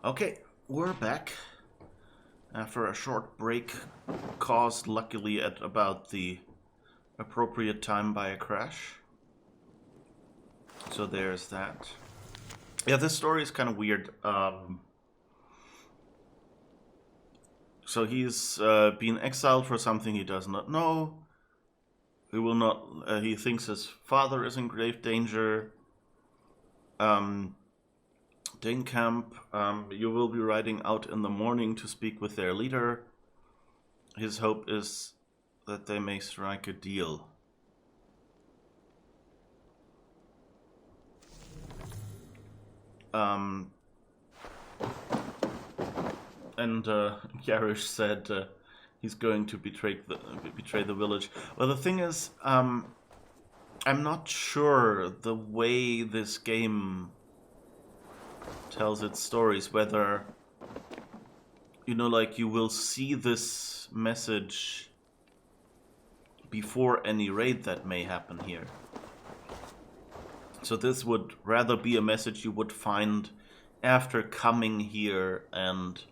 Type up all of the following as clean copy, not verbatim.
Okay, we're back after a short break caused luckily at about the appropriate time by a crash. So there's that. Yeah, this story is kind of weird. So he's been exiled for something he does not know. He will not. He thinks his father is in grave danger. Dane Camp, you will be riding out in the morning to speak with their leader. His hope is that they may strike a deal. And Yarish said he's going to betray the village. Well, the thing is, I'm not sure the way this game tells its stories, whether, you know, like you will see this message before any raid that may happen here. So this would rather be a message you would find after coming here and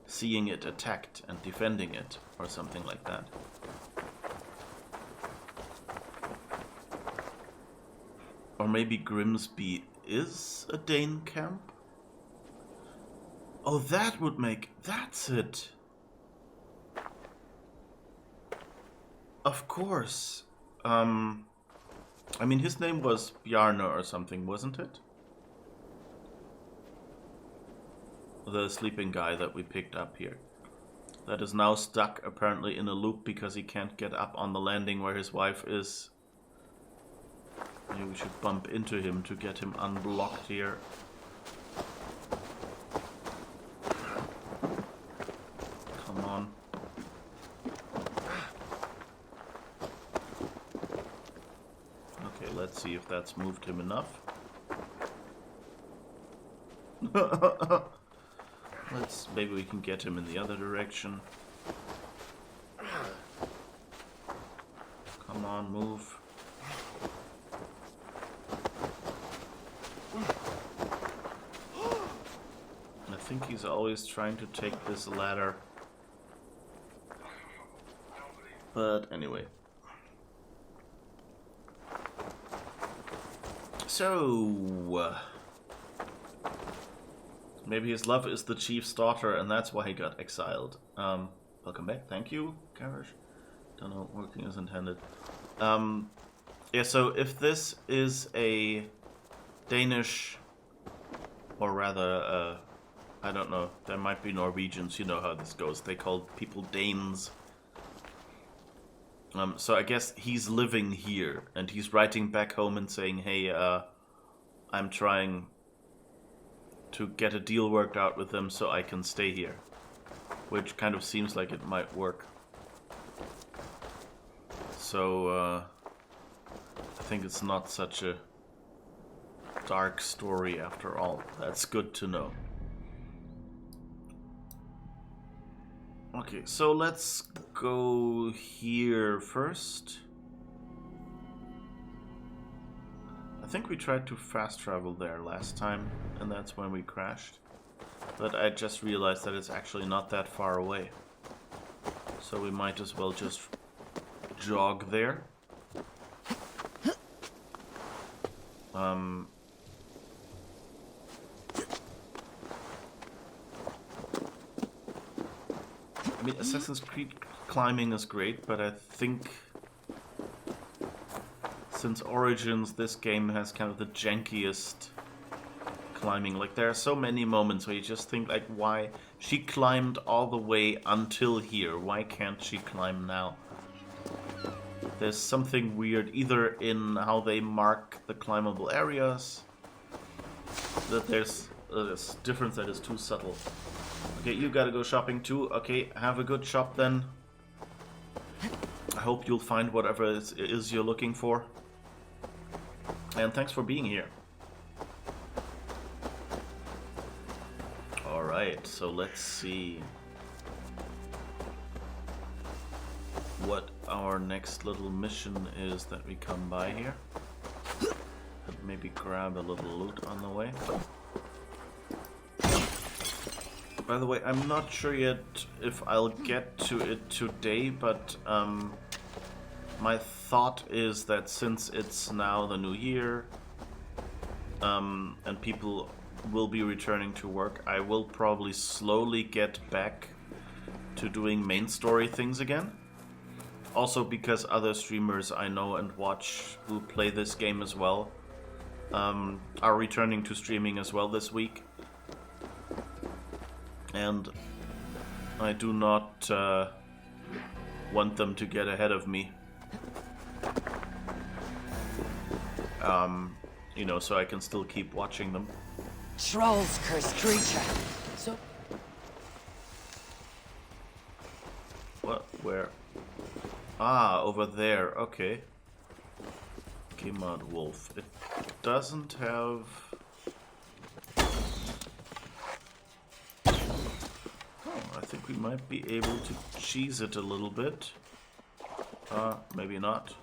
seeing it attacked and defending it, or something like that. Or maybe Grimsby is a Dane camp? Oh, that would make... That's it! Of course. I mean, his name was Bjarne or something, wasn't it? The sleeping guy that we picked up here. That is now stuck, apparently, in a loop because he can't get up on the landing where his wife is. Maybe we should bump into him to get him unblocked here. Come on. Okay, let's see if that's moved him enough. Maybe we can get him in the other direction. Come on, move. I think he's always trying to take this ladder. But anyway. So... maybe his love is the chief's daughter and that's why he got exiled. Welcome back. Thank you, Karish. Don't know, working as intended. Yeah, so if this is a Danish, or rather, I don't know, there might be Norwegians, you know how this goes. They call people Danes. So I guess he's living here, and he's writing back home and saying, hey, I'm trying to get a deal worked out with them so I can stay here. Which kind of seems like it might work. So, I think it's not such a dark story after all. That's good to know. Okay, so let's go here first. I think we tried to fast travel there last time, and that's when we crashed. But I just realized that it's actually not that far away. So we might as well just jog there. I mean, Assassin's Creed climbing is great, but I think since Origins, this game has kind of the jankiest climbing. Like, there are so many moments where you just think, like, why? She climbed all the way until here. Why can't she climb now? There's something weird either in how they mark the climbable areas, that there's a difference that is too subtle. Okay, you gotta go shopping too. Okay, have a good shop then. I hope you'll find whatever it is you're looking for. And thanks for being here. Alright, so let's see what our next little mission is that we come by here. Maybe grab a little loot on the way. By the way, I'm not sure yet if I'll get to it today, but my thought is that since it's now the new year, and people will be returning to work, I will probably slowly get back to doing main story things again. Also because other streamers I know and watch who play this game as well are returning to streaming as well this week. And I do not want them to get ahead of me. You know, so I can still keep watching them. Trolls, cursed creature. So... What? Where? Ah, over there. Okay. Gemad Wolf. It doesn't have... I think we might be able to cheese it a little bit. Maybe not.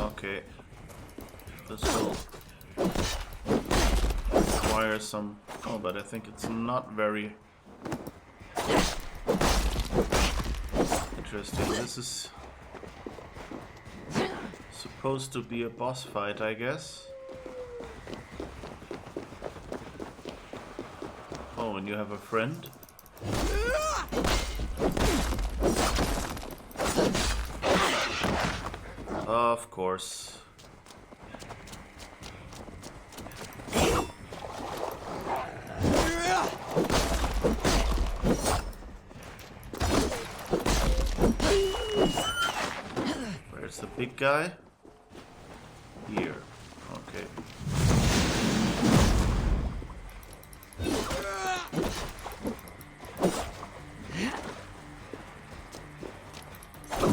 Okay. This will require some... Oh, but I think it's not very... Interesting. This is supposed to be a boss fight, I guess. Oh, and you have a friend? Of course. Where's the big guy? Here. Okay.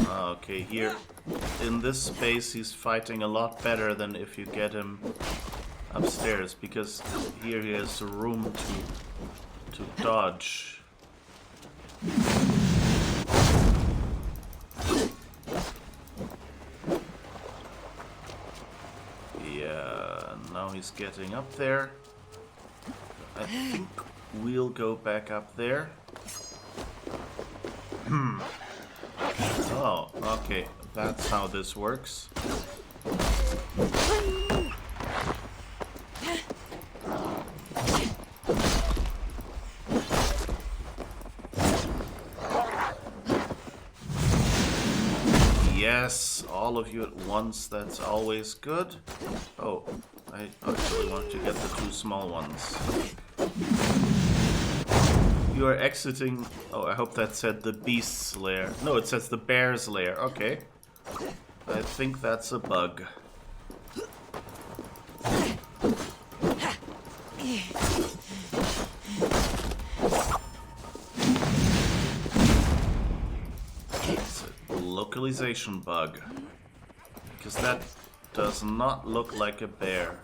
Okay, here in this space he's fighting a lot better than if you get him upstairs, because here he has room to dodge. Yeah, now he's getting up there. I think we'll go back up there. Oh, okay. That's how this works. Yes, all of you at once. That's always good. Oh, I actually want to get the two small ones. You are exiting... Oh, I hope that said the beast's lair. No, it says the bear's lair. Okay. I think that's a bug. It's a localization bug. Because that does not look like a bear.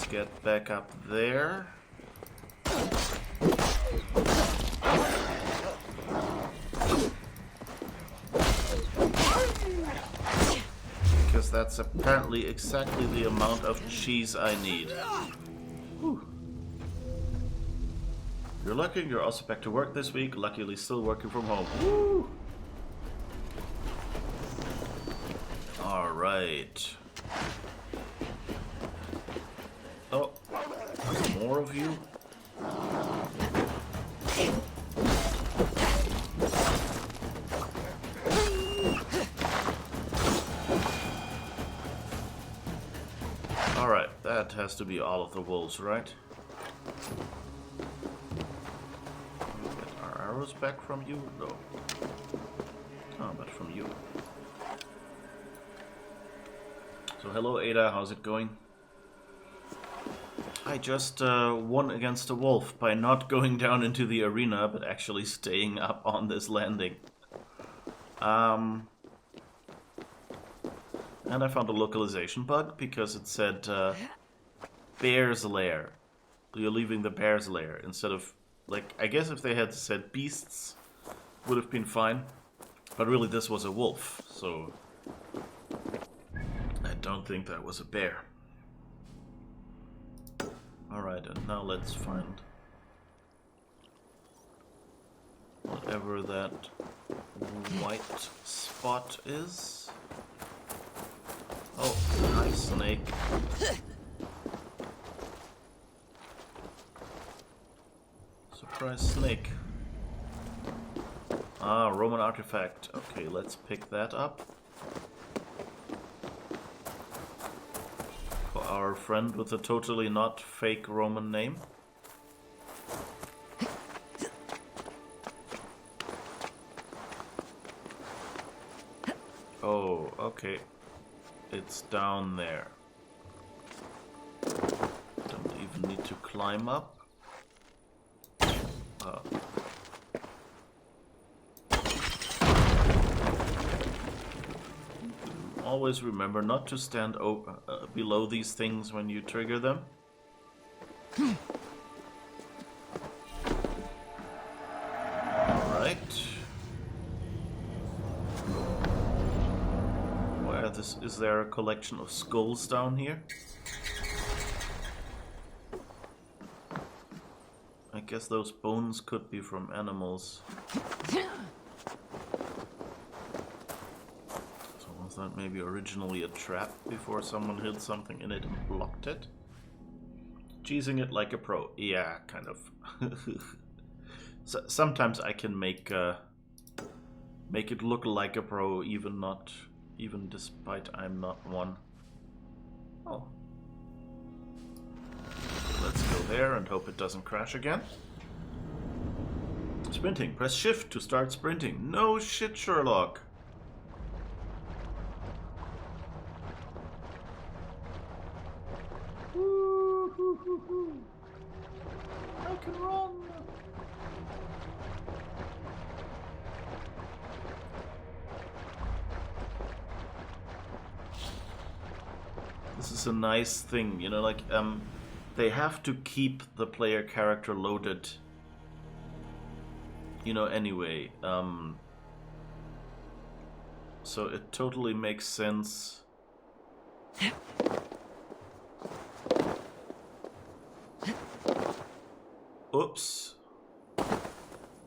Get back up there. Because that's apparently exactly the amount of cheese I need. Whew. You're lucky you're also back to work this week, luckily still working from home. Woo. All right. Oh, more of you? Alright, that has to be all of the wolves, right? Get our arrows back from you? No. Oh, but from you. So hello Ada, how's it going? I just won against a wolf by not going down into the arena, but actually staying up on this landing. And I found a localization bug because it said bear's lair. You're leaving the bear's lair instead of, like, I guess if they had said beasts, would have been fine. But really this was a wolf, so I don't think that was a bear. Alright, and now let's find whatever that white spot is. Oh, hi snake. Surprise snake. Ah, Roman artifact. Okay, let's pick that up. For our friend with a totally not fake Roman name. Oh, okay. It's down there. Don't even need to climb up. Always remember not to stand below these things when you trigger them. Alright. Is there a collection of skulls down here? I guess those bones could be from animals. So was that maybe originally a trap before someone hid something in it and blocked it? Cheesing it like a pro. Yeah, kind of. So, sometimes I can make it look like a pro, even despite I'm not one. Oh. Let's go there and hope it doesn't crash again. Sprinting. Press shift to start sprinting. No shit, Sherlock. Woo, hoo, hoo, hoo. I can run. This is a nice thing, you know, like, they have to keep the player character loaded, you know, anyway. So it totally makes sense. Oops.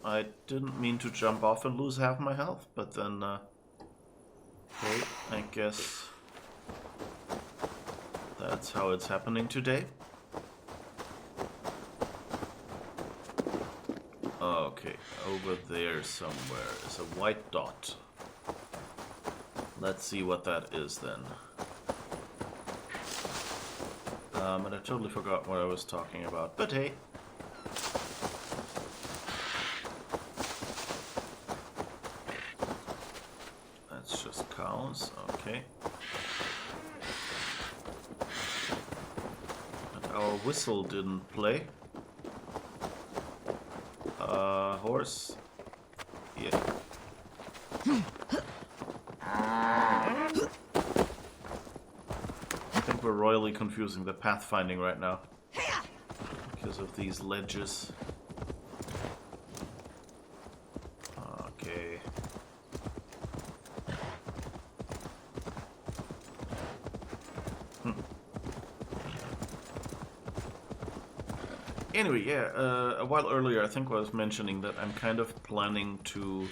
I didn't mean to jump off and lose half my health, but then, okay, I guess that's how it's happening today. Okay, over there somewhere is a white dot. Let's see what that is then. And I totally forgot what I was talking about, but hey. That's just cows, okay. And our whistle didn't play. Horse. Yeah. I think we're royally confusing the pathfinding right now because of these ledges. Okay. Anyway, yeah, a while earlier I think I was mentioning that I'm kind of planning to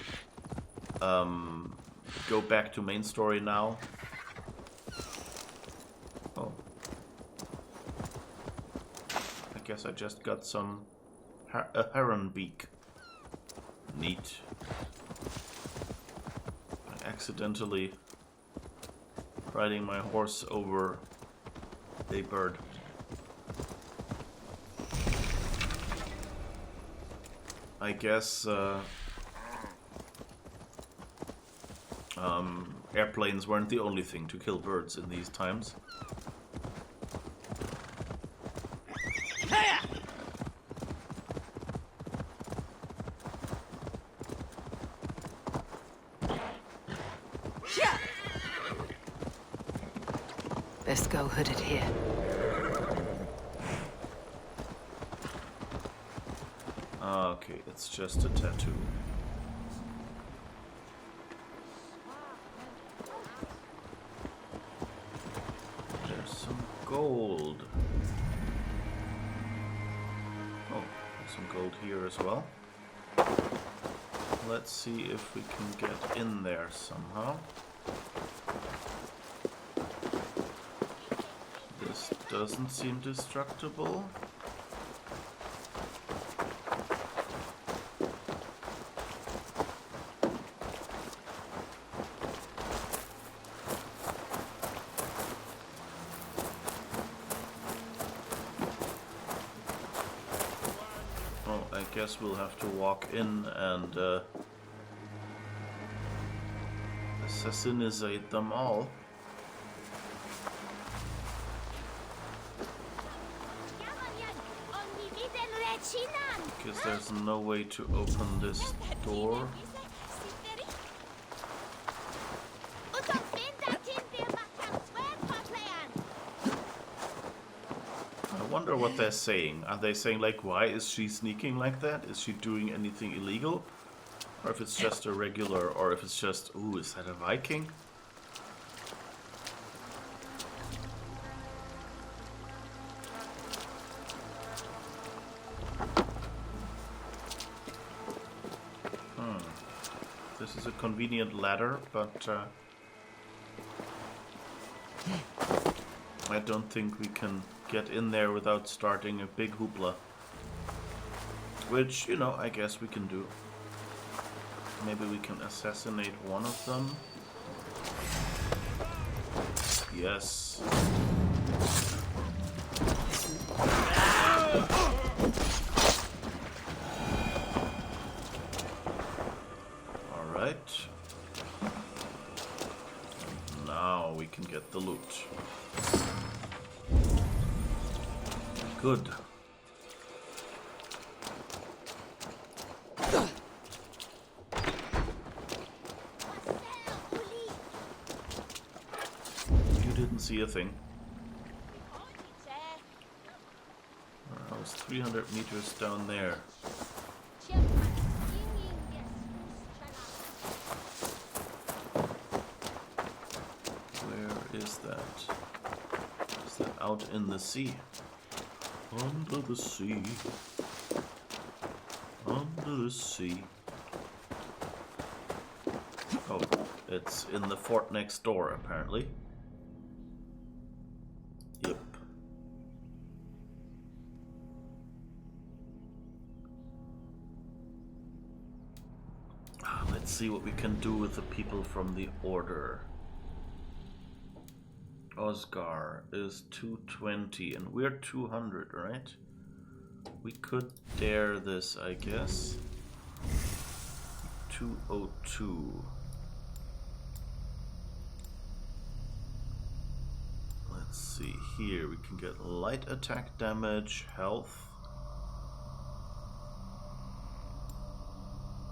go back to main story now. Oh. I guess I just got a heron beak. Neat. I accidentally riding my horse over a bird. I guess airplanes weren't the only thing to kill birds in these times. Best go hooded here. Okay, it's just a tattoo. There's some gold. Oh, there's some gold here as well. Let's see if we can get in there somehow. This doesn't seem destructible. I guess we'll have to walk in and assassinate them all. Because there's no way to open this door. I wonder what they're saying. Are they saying like, why is she sneaking like that? Is she doing anything illegal? Or if it's just a regular, or if it's just, ooh, is that a Viking? This is a convenient ladder, but I don't think we can get in there without starting a big hoopla. Which, you know, I guess we can do. Maybe we can assassinate one of them. Yes. Alright. Now we can get the loot. Good. You didn't see a thing. I was 300 meters down there. Where is that? Is that out in the sea? Under the sea. Under the sea. Oh, it's in the fort next door, apparently. Yep. Let's see what we can do with the people from the Order. Osgar is 220 and we're 200, right? We could dare this, I guess. 202. Let's see here. We can get light attack damage, health,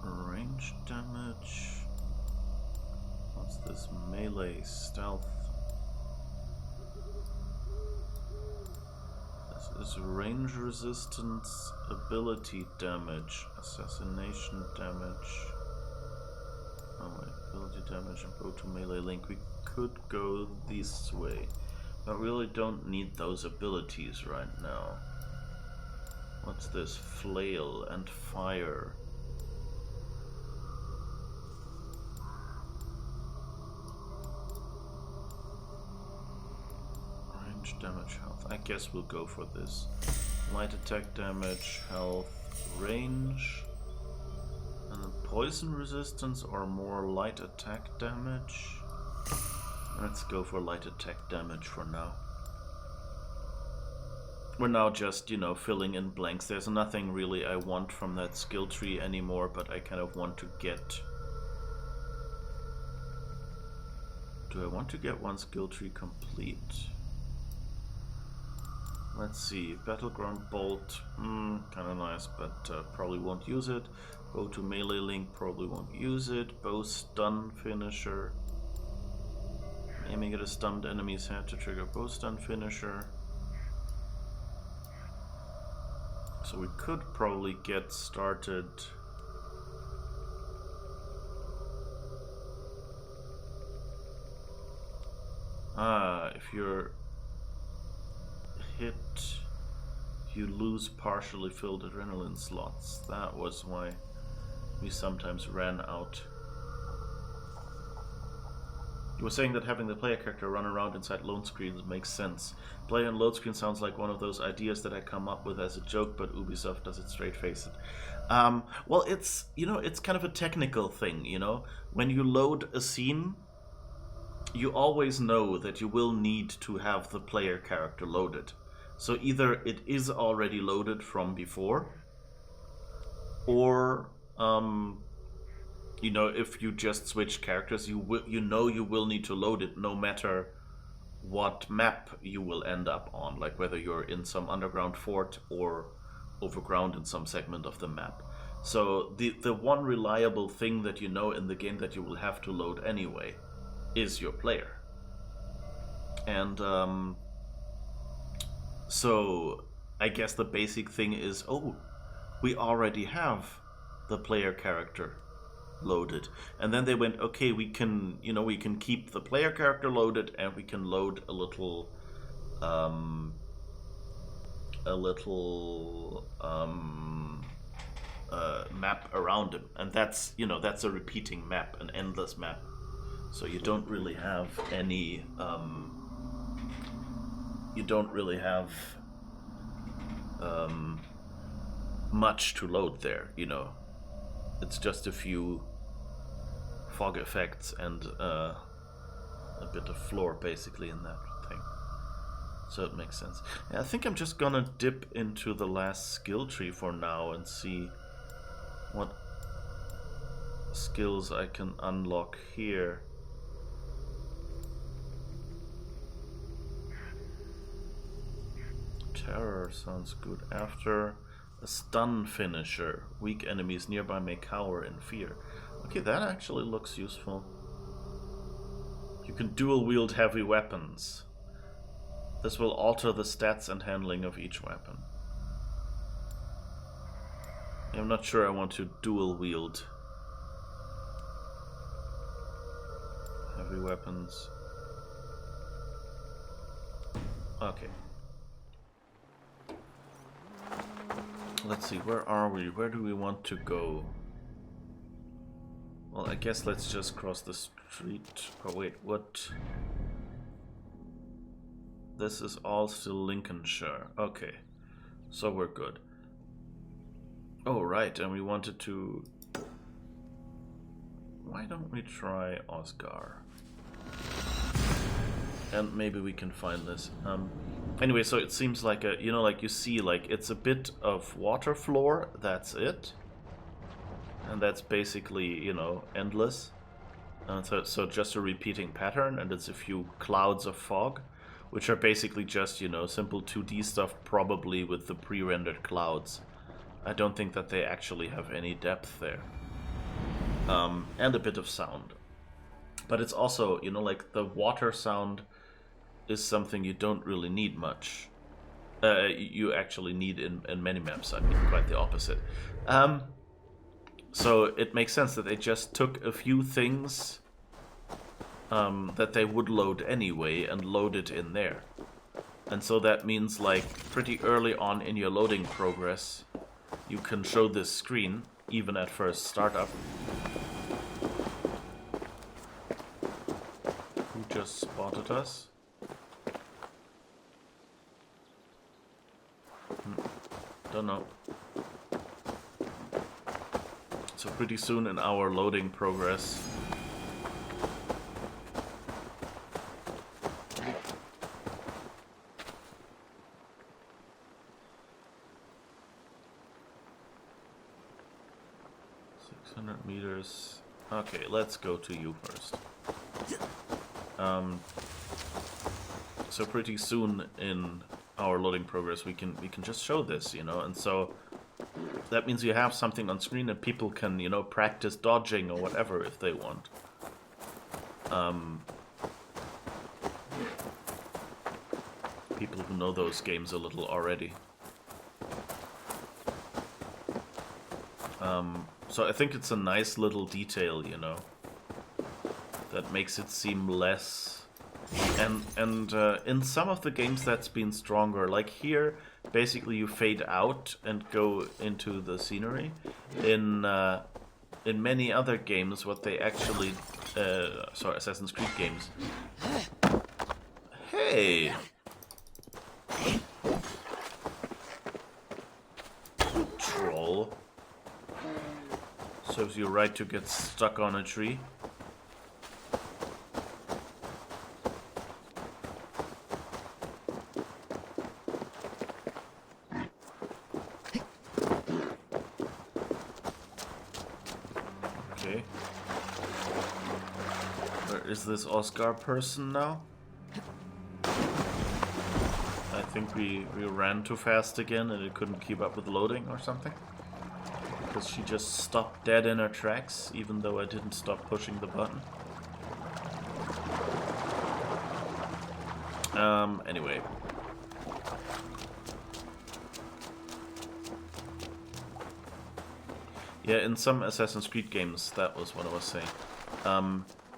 range damage. What's this? Melee, stealth. This is range resistance, ability damage, assassination damage. Oh wait, ability damage and go to melee link. We could go this way, but we really don't need those abilities right now. What's this? Flail and fire. Damage, health. I guess we'll go for this. Light attack damage, health, range, and then poison resistance or more light attack damage. Let's go for light attack damage for now. We're now just, you know, filling in blanks. There's nothing really I want from that skill tree anymore, but I kind of want to get Do I want to get one skill tree complete? Let's see. Battleground Bolt. Kind of nice, but probably won't use it. Go to Melee Link. Probably won't use it. Bow Stun Finisher. Aiming at a stunned enemy's head to trigger Bow Stun Finisher. So we could probably get started. If you're hit, you lose partially filled adrenaline slots. That was why we sometimes ran out. You were saying that having the player character run around inside load screens makes sense. Play on load screen sounds like one of those ideas that I come up with as a joke, but Ubisoft does it straight face it. Well, it's, you know, it's kind of a technical thing, you know? When you load a scene, you always know that you will need to have the player character loaded. So either it is already loaded from before, or you know, if you just switch characters, you will need to load it no matter what map you will end up on, like whether you're in some underground fort or overground in some segment of the map. So the one reliable thing that you know in the game that you will have to load anyway is your player. And so I guess the basic thing is, oh, we already have the player character loaded. And then they went, okay, we can, you know, we can keep the player character loaded, and we can load a little map around him. And that's, you know, that's a repeating map, an endless map. So you don't really have any much to load there, you know. It's just a few fog effects and a bit of floor basically in that thing. So it makes sense. Yeah, I think I'm just gonna dip into the last skill tree for now and see what skills I can unlock here. Terror sounds good. After a stun finisher, weak enemies nearby may cower in fear. Okay, that actually looks useful. You can dual wield heavy weapons. This will alter the stats and handling of each weapon. I'm not sure I want to dual wield heavy weapons. Okay. Let's see, where are we? Where do we want to go? Well, I guess let's just cross the street. Oh wait, what? This is all still Lincolnshire. Okay, so we're good. Oh right, and we wanted to... Why don't we try Osgar? And maybe we can find this. Anyway, so it seems like a, you know, like you see, like it's a bit of water floor, that's it. And that's basically, you know, endless. So just a repeating pattern, and it's a few clouds of fog, which are basically just, you know, simple 2D stuff, probably with the pre-rendered clouds. I don't think that they actually have any depth there. And a bit of sound. But it's also, you know, like the water sound is something you don't really need much. You actually need in many maps, I mean, quite the opposite. So it makes sense that they just took a few things that they would load anyway and load it in there. And so that means, like, pretty early on in your loading progress, you can show this screen, even at first startup. Who just spotted us? Don't know. So pretty soon in our loading progress, meters. Okay, let's go to you first. So pretty soon in our loading progress, we can just show this, you know, and so that means you have something on screen and people can, you know, practice dodging or whatever if they want. People who know those games a little already. So I think it's a nice little detail, you know, that makes it seem less. And in some of the games that's been stronger. Like here, basically you fade out and go into the scenery. In many other games, what they actually, sorry, Assassin's Creed games. Hey. Troll. Serves you right to get stuck on a tree. Okay. Where is this Oscar person now? I think we ran too fast again and it couldn't keep up with loading or something. Because she just stopped dead in her tracks, even though I didn't stop pushing the button. Anyway. Yeah, in some Assassin's Creed games, that was what I was saying.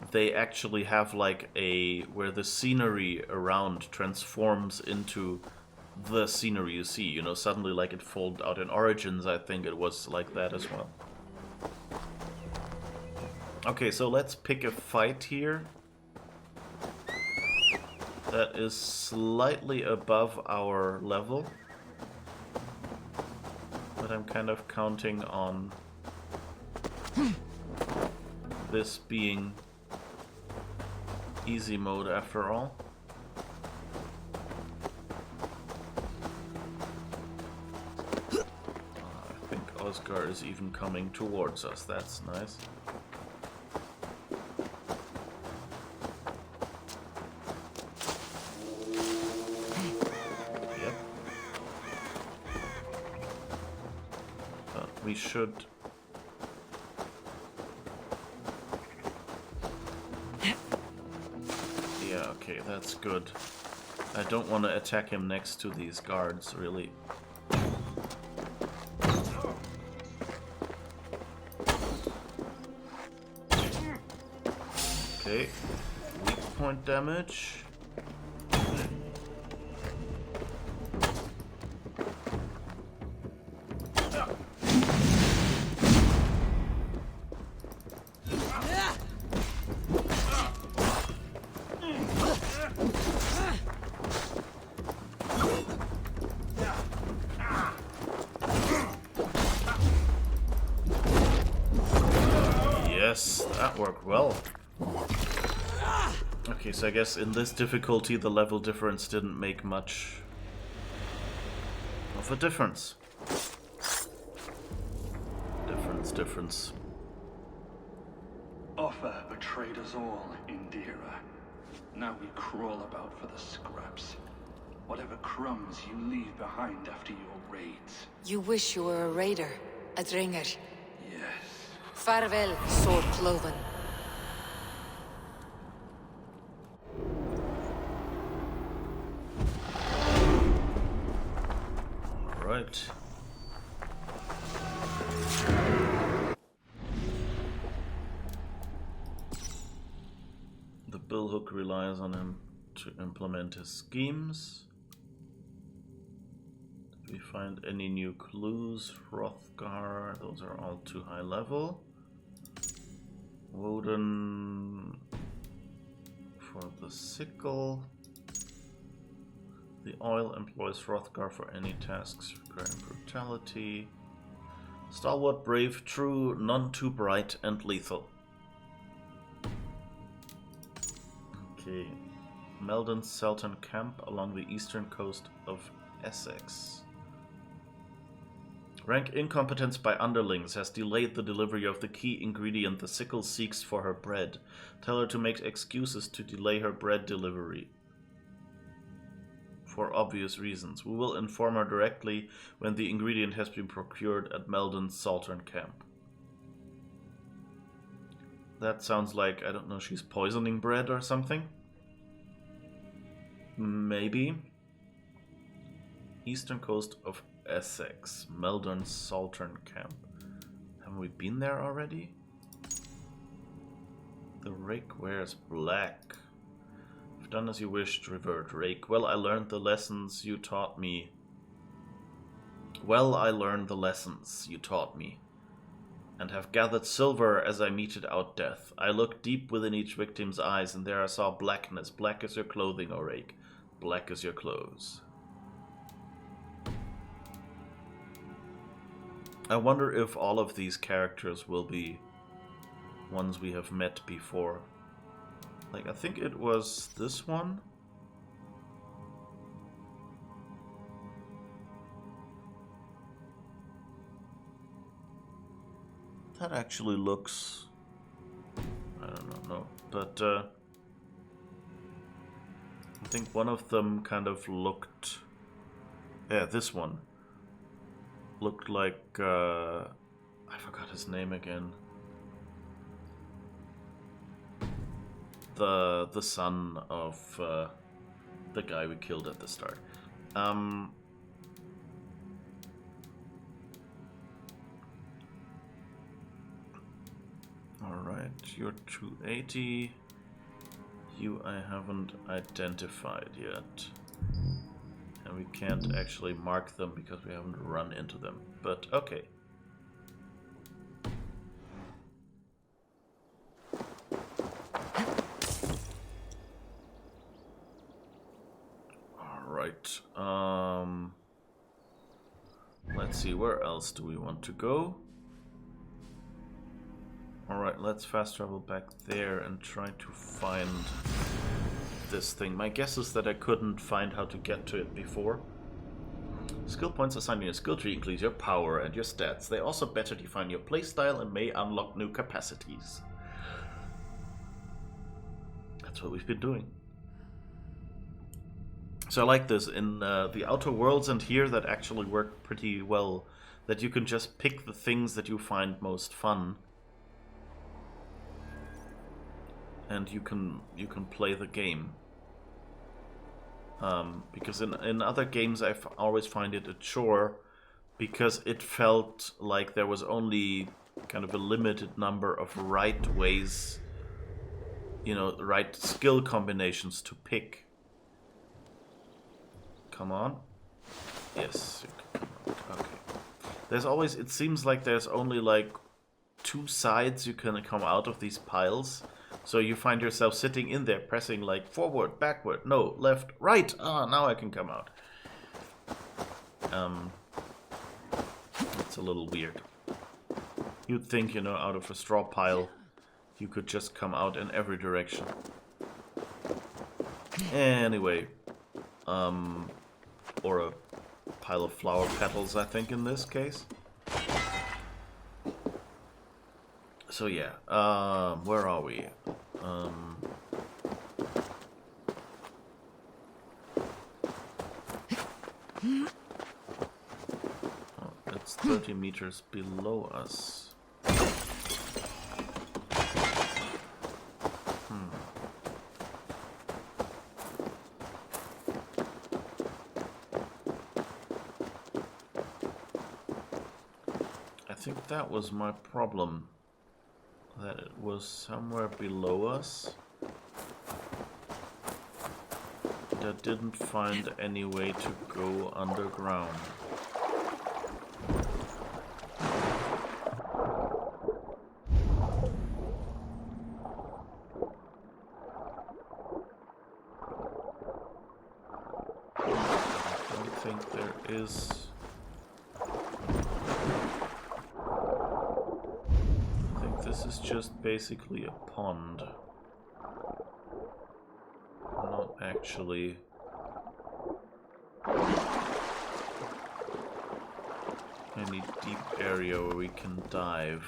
They actually have like where the scenery around transforms into the scenery you see, you know, suddenly like it folded out in Origins, I think it was like that as well. Okay, so let's pick a fight here that is slightly above our level, but I'm kind of counting on this being easy mode after all. I think Oscar is even coming towards us. That's nice. Yep. We should... Yeah, okay, that's good. I don't want to attack him next to these guards, really. Okay, weak point damage. Yes, that worked well. Okay, so I guess in this difficulty the level difference didn't make much of a difference. Difference. Offer betrayed us all, Indira. Now we crawl about for the scraps. Whatever crumbs you leave behind after your raids. You wish you were a raider, a dringer. Yes. Farewell, sword cloven. Alright. The billhook relies on him to implement his schemes. Did we find any new clues? Hrothgar, those are all too high level. Woden for the sickle. The oil employs Hrothgar for any tasks requiring brutality. Stalwart, brave, true, none too bright, and lethal. Okay. Meldon's Selton camp along the eastern coast of Essex. Rank incompetence by underlings has delayed the delivery of the key ingredient the sickle seeks for her bread. Tell her to make excuses to delay her bread delivery. For obvious reasons. We will inform her directly when the ingredient has been procured at Meldon's Saltern camp. That sounds like, I don't know, she's poisoning bread or something? Maybe. Eastern coast of Essex, Meldon's Saltern camp. Haven't we been there already? The rake wears black. I've done as you wished, revered rake. Well, I learned the lessons you taught me. And have gathered silver as I meted out death. I looked deep within each victim's eyes, and there I saw blackness. Black as your clothing, O rake. Black as your clothes. I wonder if all of these characters will be ones we have met before. Like, I think it was this one. That actually looks... I don't know, but I think one of them kind of looked... Yeah, this one. Looked like... I forgot his name again. The son of the guy we killed at the start. Alright, you're 280. You I haven't identified yet. And we can't actually mark them because we haven't run into them. But okay. Alright. Let's see, where else do we want to go? Alright, let's fast travel back there and try to find this thing. My guess is that I couldn't find how to get to it before. Skill points assigned in your skill tree include your power and your stats. They also better define your playstyle and may unlock new capacities. That's what we've been doing. So I like this. In the Outer Worlds and here that actually work pretty well. That you can just pick the things that you find most fun. And you can play the game. Because in other games I always find it a chore because it felt like there was only kind of a limited number of right ways, you know, the right skill combinations to pick. Come on. Yes, you can come out. Okay. There's always, it seems like there's only like 2 sides you can come out of these piles. So you find yourself sitting in there, pressing like forward, backward, no, left, right. Ah, now I can come out. It's a little weird. You'd think, you know, out of a straw pile, you could just come out in every direction. Anyway, or a pile of flower petals, I think, in this case. So yeah, where are we? Oh, it's 30 meters below us. I think that was my problem. That it was somewhere below us. I didn't find any way to go underground. I don't think there is. This is just basically a pond. Not actually. Any deep area where we can dive.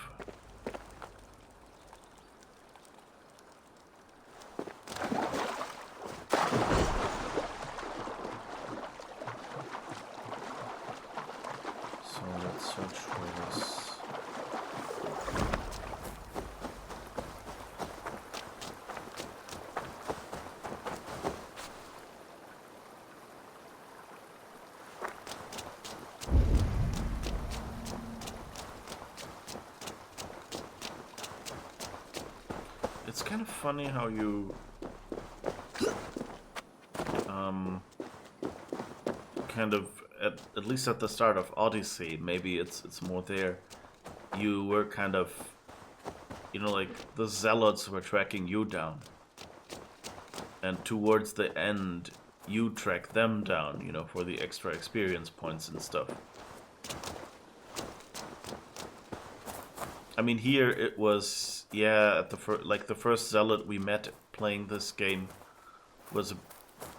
So let's search for this. It's kind of funny how you kind of at least at the start of Odyssey, maybe it's more there. You were kind of, you know, like the zealots were tracking you down, and towards the end you track them down, you know, for the extra experience points and stuff. I mean, here it was, yeah, at the first zealot we met playing this game was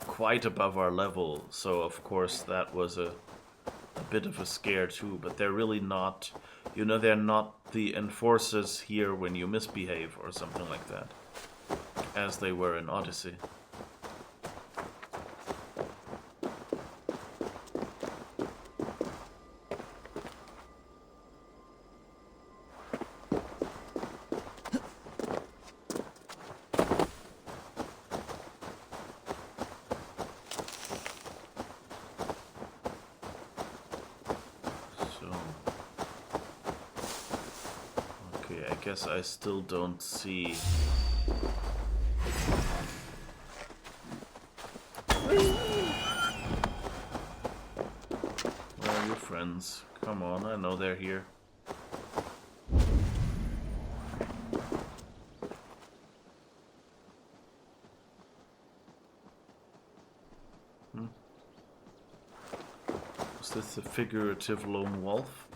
quite above our level, so of course that was a bit of a scare too, but they're really not, you know, they're not the enforcers here when you misbehave or something like that, as they were in Odyssey. I guess I still don't see. Where are your friends? Come on, I know they're here. Is this a figurative lone wolf?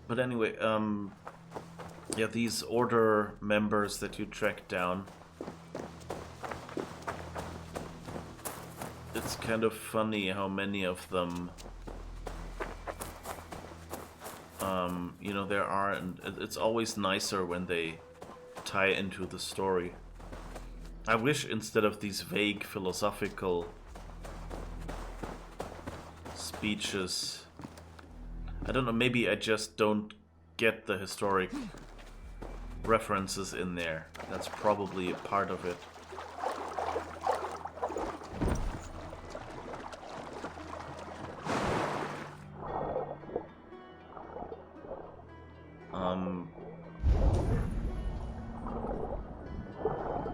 But anyway, yeah, these order members that you track down, it's kind of funny how many of them, you know, there are, and it's always nicer when they tie into the story. I wish instead of these vague philosophical speeches, I don't know, maybe I just don't get the historic references in there. That's probably a part of it.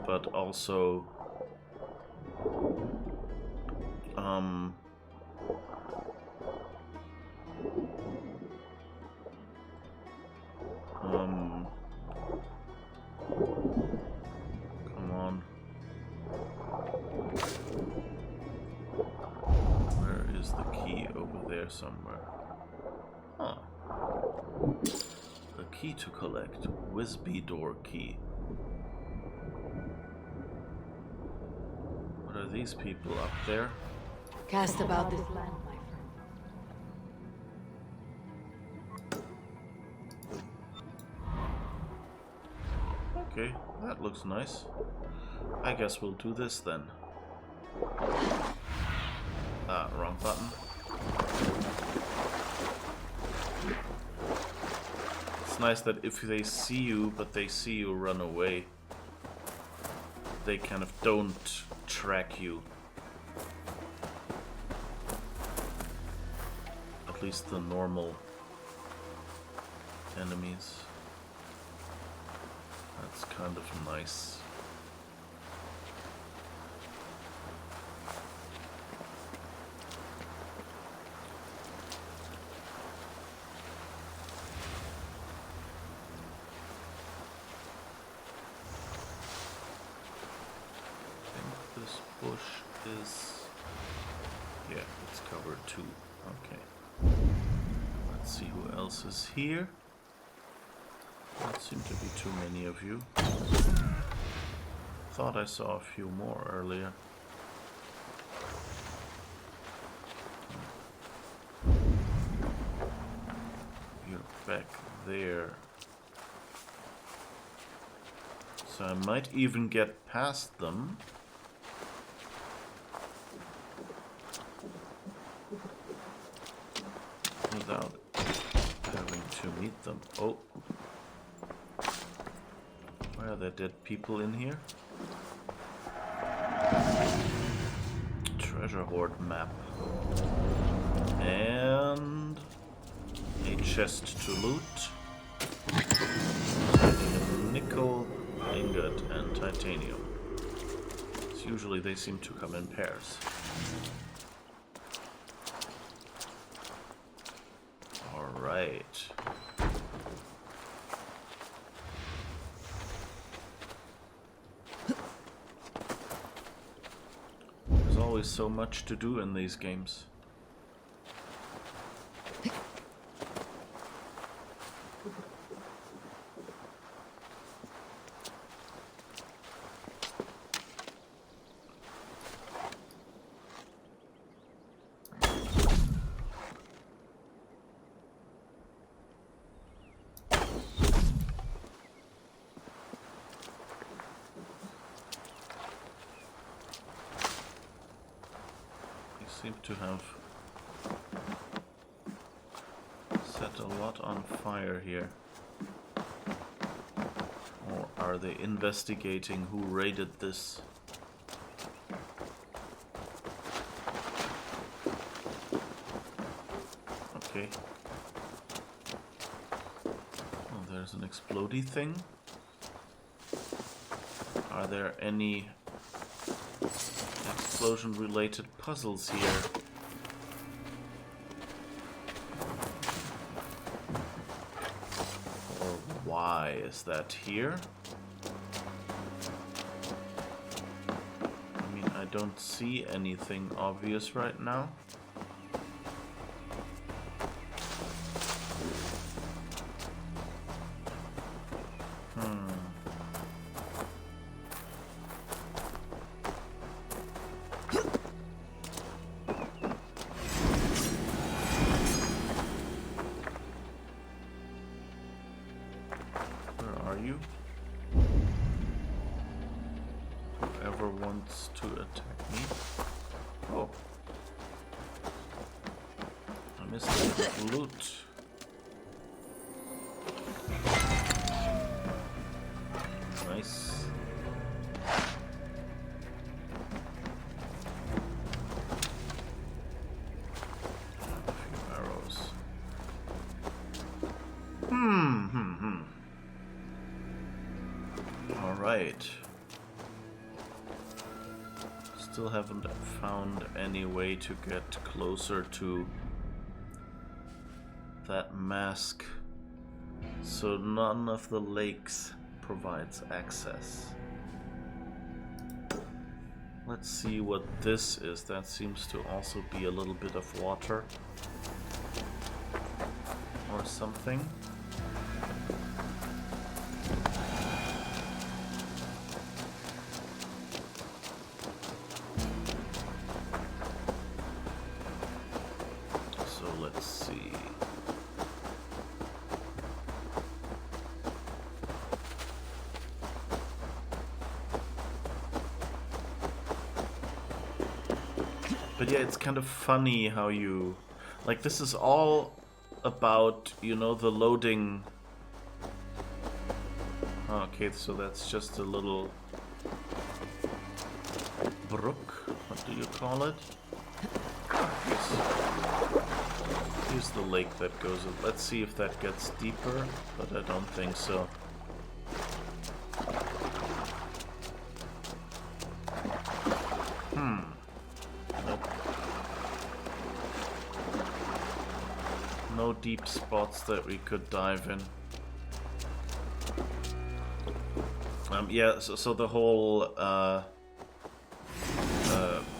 But also, come on. Where is the key? Over there somewhere. Huh. A key to collect. Wisby door key. What are these people up there? Cast about this land, my friend. Okay, that looks nice. I guess we'll do this then. Ah, wrong button. It's nice that if they see you, but they see you run away, they kind of don't track you. At least the normal enemies. That's kind of nice. This bush is... yeah, it's covered too. Okay. Let's see who else is here. Don't seem to be too many of you. Thought I saw a few more earlier. You're back there. So I might even get past them. Without having to meet them. Oh. Why are there dead people in here? Treasure hoard map. And a chest to loot. Nickel, ingot, and titanium. So usually they seem to come in pairs. Alright. There's always so much to do in these games. Seem to have set a lot on fire here. Or are they investigating who raided this? Okay. Oh, there's an explodey thing. Are there any explosion-related puzzles here? Or why is that here? I mean, I don't see anything obvious right now. Whoever wants to attack me. Oh. I missed the loot. Nice. A few arrows. Alright. Still haven't found any way to get closer to that mask, so none of the lakes provides access. Let's see what this is. That seems to also be a little bit of water or something. But yeah, it's kind of funny how you... like, this is all about, you know, the loading... Okay, so that's just a little... brook? What do you call it? Here's the lake that goes... Let's see if that gets deeper, but I don't think so. No deep spots that we could dive in. Yeah, so the whole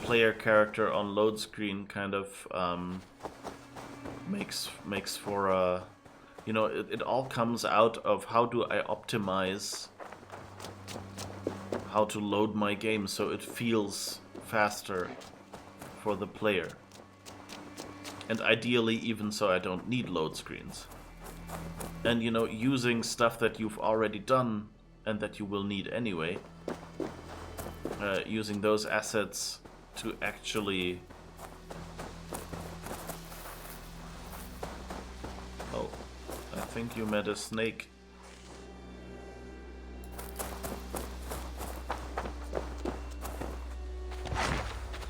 player character on load screen kind of makes for a, you know, it all comes out of how do I optimize how to load my game so it feels faster for the player. And ideally even so I don't need load screens. And you know, using stuff that you've already done and that you will need anyway, using those assets to actually... Oh, I think you met a snake.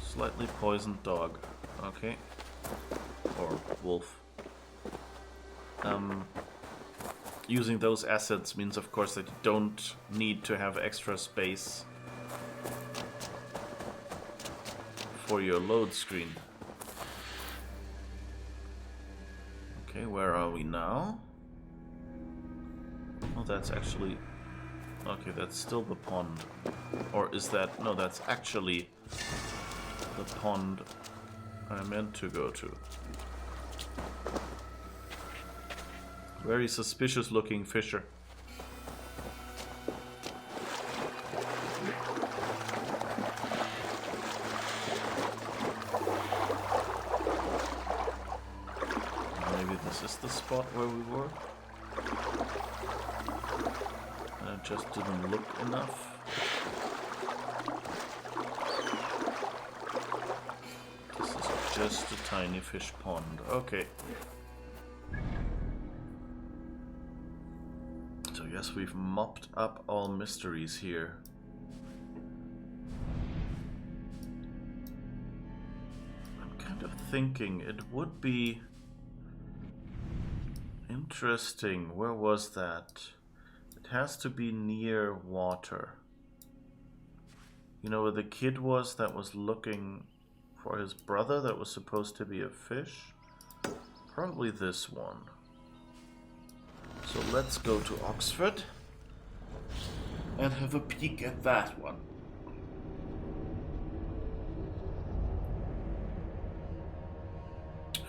Slightly poisoned dog. Okay. Or wolf. Using those assets means, of course, that you don't need to have extra space for your load screen. Okay, where are we now? Oh, that's actually... Okay, that's still the pond. Or is that... No, that's actually the pond I meant to go to. Very suspicious looking fisher. Maybe this is the spot where we were. I just didn't look enough. This is just a tiny fish pond. Okay. So yes, we've mopped up all mysteries here. I'm kind of thinking it would be interesting. Where was that? It has to be near water. You know where the kid was that was looking for his brother that was supposed to be a fish? Probably this one. So let's go to Oxford and have a peek at that one.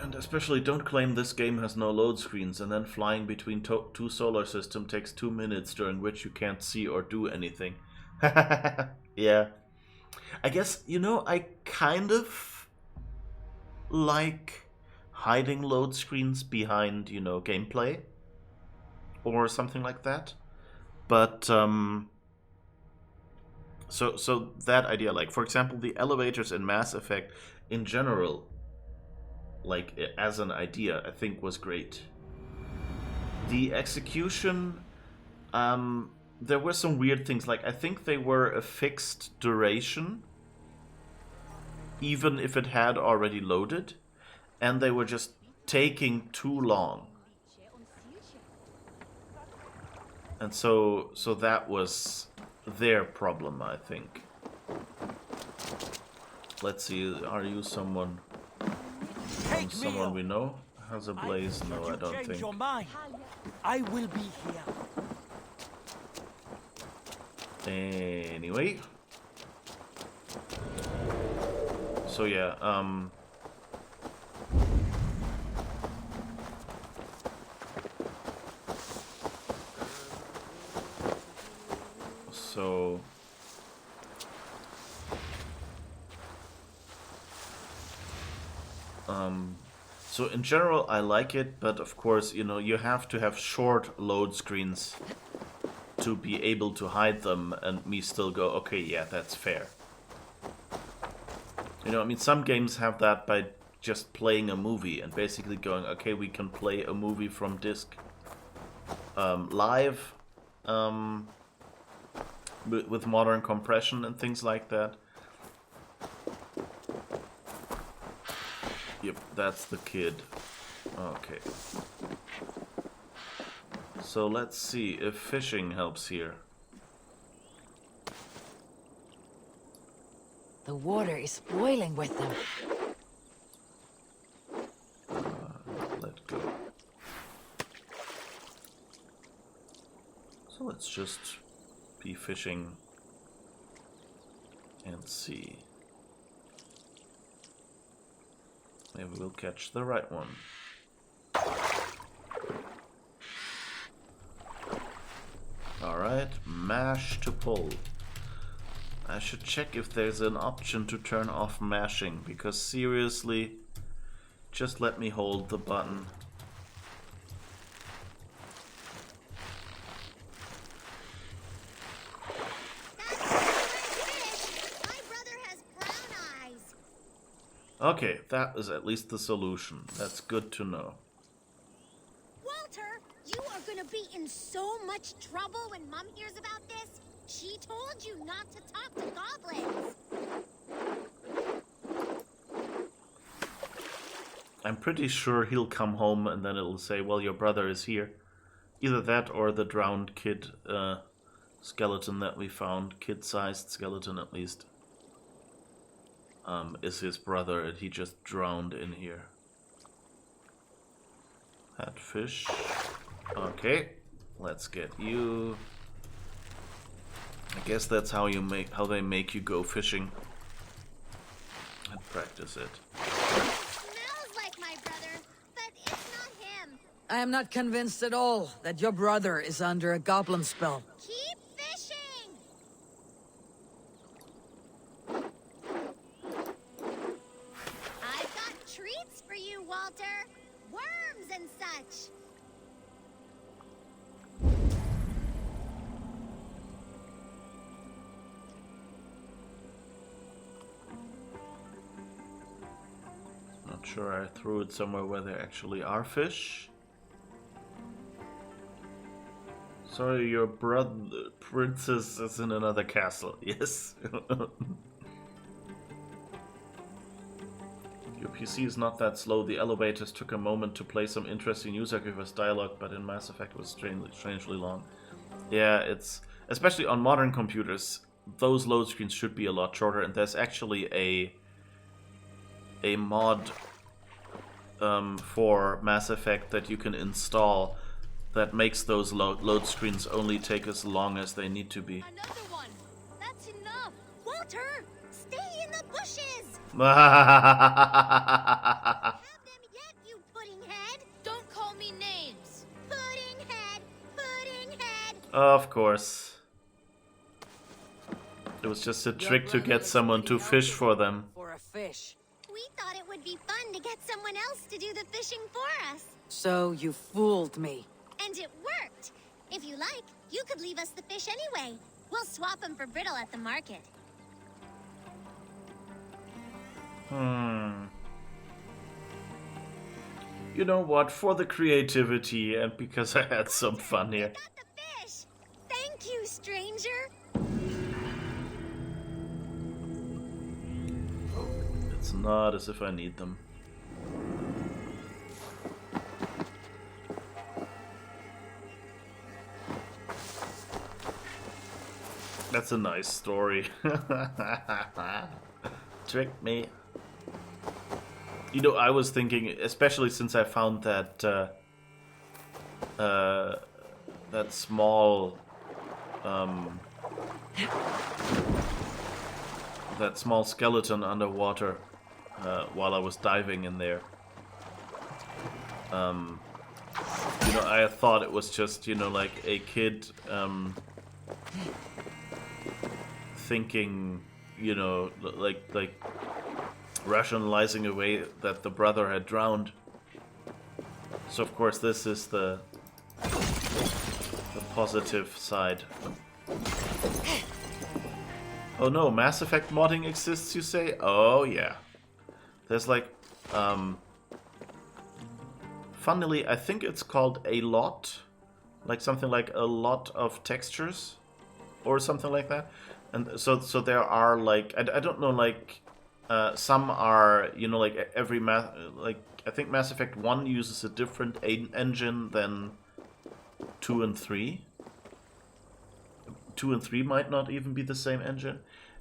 And especially don't claim this game has no load screens and then flying between two solar systems takes 2 minutes during which you can't see or do anything. Yeah. I guess, you know, I kind of like hiding load screens behind, you know, gameplay. Or something like that, but so that idea, like for example, the elevators in Mass Effect in general, like as an idea, I think was great. The execution, there were some weird things. Like I think they were a fixed duration, even if it had already loaded, and they were just taking too long. And so that was their problem, I think. Let's see, are you someone we know? Has a blaze? No, I don't think. I will be here. Anyway. So yeah, So in general I like it, but of course, you know, you have to have short load screens to be able to hide them and me still go, okay, yeah, that's fair. You know, I mean, some games have that by just playing a movie and basically going, okay, we can play a movie from disc live with modern compression and things like that. Yep, that's the kid. Okay. So let's see if fishing helps here. The water is boiling with them. Let go. So let's just be fishing and see. Maybe we'll catch the right one. Alright, mash to pull. I should check if there's an option to turn off mashing, because seriously, just let me hold the button. Okay, that is at least the solution. That's good to know. Walter, you are gonna be in so much trouble when Mom hears about this. She told you not to talk to goblins. I'm pretty sure he'll come home and then it'll say, well, your brother is here. Either that or the drowned kid skeleton that we found, kid-sized skeleton at least, is his brother and he just drowned in here. That fish. Okay, let's get you. I guess that's how they make you go fishing and practice it. Smells like my brother, but it's not him. I am not convinced at all that your brother is under a goblin spell. Keep fishing! I've got treats for you, Walter. Worms and such. Not sure I threw it somewhere where there actually are fish. Sorry, your brother princess is in another castle. Yes. Your PC is not that slow. The elevators took a moment to play some interesting user-givers dialogue, but in Mass Effect it was strangely long. Yeah, it's especially on modern computers. Those load screens should be a lot shorter, and there's actually a mod for Mass Effect that you can install that makes those load screens only take as long as they need to be. Another one. That's enough. Walter, stay in the bushes. Have them yet, you pudding head. Don't call me names. Pudding head, pudding head. Of course. It was just a trick to get someone to fish for them. For a fish. We thought it would be fun to get someone else to do the fishing for us. So you fooled me. And it worked. If you like, you could leave us the fish anyway. We'll swap them for brittle at the market. You know what? For the creativity and because I had some fun here. Got the fish. Thank you, stranger. It's not as if I need them. That's a nice story. Tricked me. You know, I was thinking, especially since I found that that small skeleton underwater while I was diving in there. You know, I thought it was just, you know, like a kid thinking, you know, like rationalizing away that the brother had drowned. So of course this is the positive side. Oh no, Mass Effect modding exists, you say? Oh yeah. There's like funnily, I think it's called a lot, like something like a lot of textures or something like that. And so there are like I don't know, like some are, you know, like like I think Mass Effect 1 uses a different engine than 2 and 3. 2 and 3 might not even be the same engine,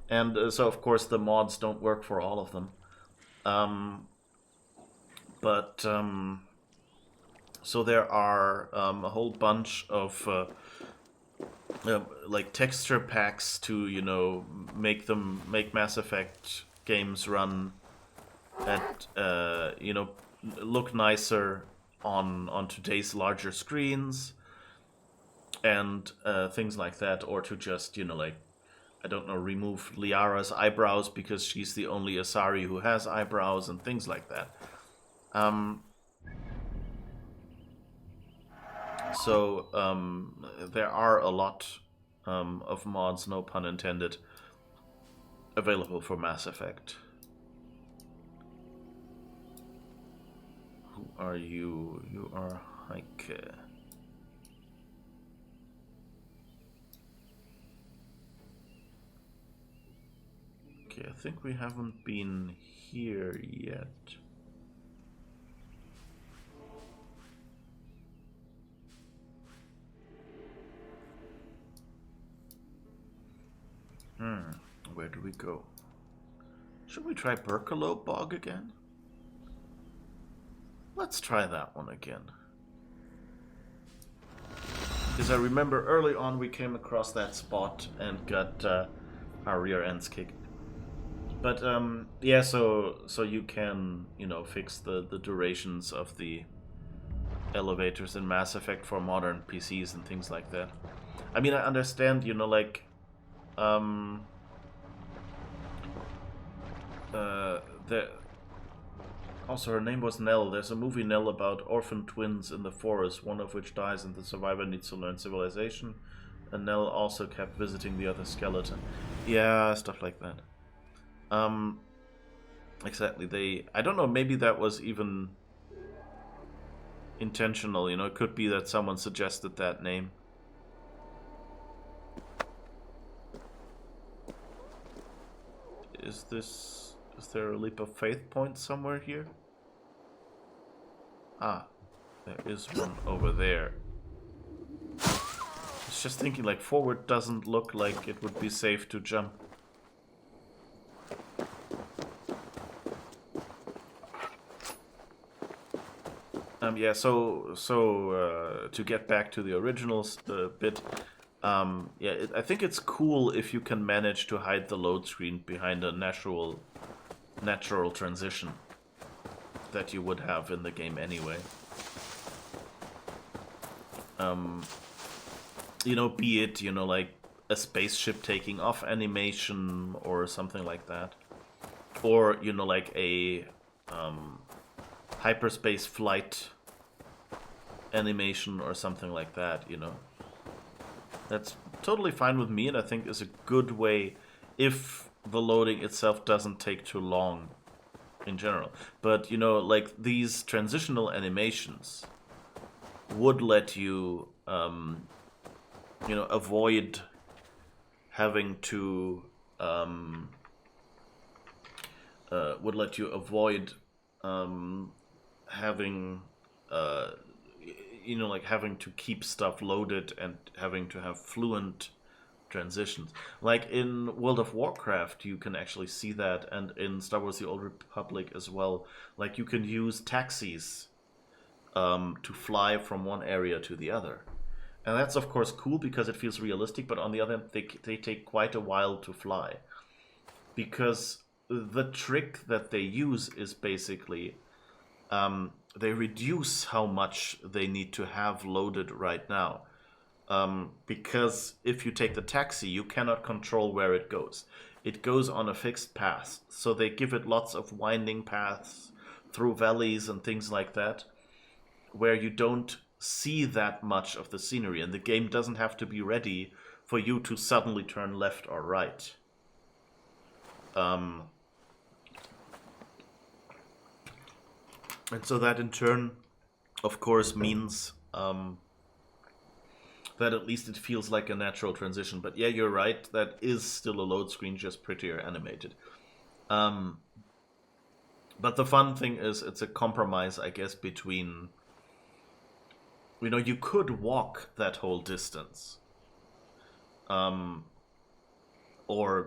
and so of course the mods don't work for all of them. So there are a whole bunch of like texture packs to, you know, make Mass Effect games run that look nicer on today's larger screens and things like that, or to just like, I don't know, remove Liara's eyebrows because she's the only Asari who has eyebrows and things like that. So there are a lot of mods, no pun intended, available for Mass Effect. Who are you? You are Heike. Okay, I think we haven't been here yet. Where do we go? Should we try Berkalow Bog again? Let's try that one again. Because I remember early on we came across that spot and got our rear ends kicked. But yeah, so you can, fix the durations of the elevators in Mass Effect for modern PCs and things like that. I mean, I understand, like also, her name was Nell. There's a movie, Nell, about orphan twins in the forest, one of which dies and the survivor needs to learn civilization. And Nell also kept visiting the other skeleton. Yeah, stuff like that. Exactly. I don't know, maybe that was even intentional, it could be that someone suggested that name. Is there a leap of faith point somewhere here? Ah, there is one over there. I was just thinking, like, forward doesn't look like it would be safe to jump. Yeah, so to get back to the original bit, yeah, I think it's cool if you can manage to hide the load screen behind a natural transition that you would have in the game anyway. Be it, like a spaceship taking off animation or something like that. Or, like a hyperspace flight animation or something like that, That's totally fine with me, and I think is a good way if the loading itself doesn't take too long in general. But, like these transitional animations would let you, avoid having to, having, like having to keep stuff loaded and having to have fluent transitions. Like in World of Warcraft, you can actually see that, and in Star Wars The Old Republic as well. Like you can use taxis to fly from one area to the other. And that's of course cool because it feels realistic, but on the other hand, they take quite a while to fly. Because the trick that they use is basically they reduce how much they need to have loaded right now. Because if you take the taxi, you cannot control where it goes. It goes on a fixed path. So they give it lots of winding paths through valleys and things like that, where you don't see that much of the scenery. And the game doesn't have to be ready for you to suddenly turn left or right. And so that in turn, of course, means that at least it feels like a natural transition. But yeah, you're right, that is still a load screen, just prettier animated. But the fun thing is it's a compromise, I guess, between... you could walk that whole distance. Or,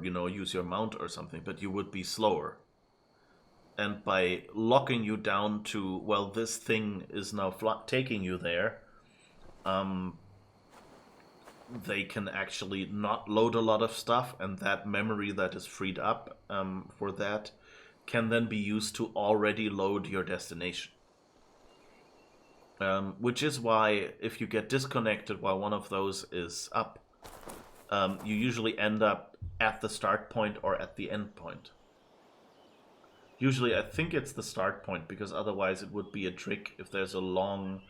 use your mount or something, but you would be slower. And by locking you down to, well, this thing is now taking you there, they can actually not load a lot of stuff, and that memory that is freed up for that can then be used to already load your destination. Which is why if you get disconnected while one of those is up, you usually end up at the start point or at the end point. Usually I think it's the start point, because otherwise it would be a trick if there's a long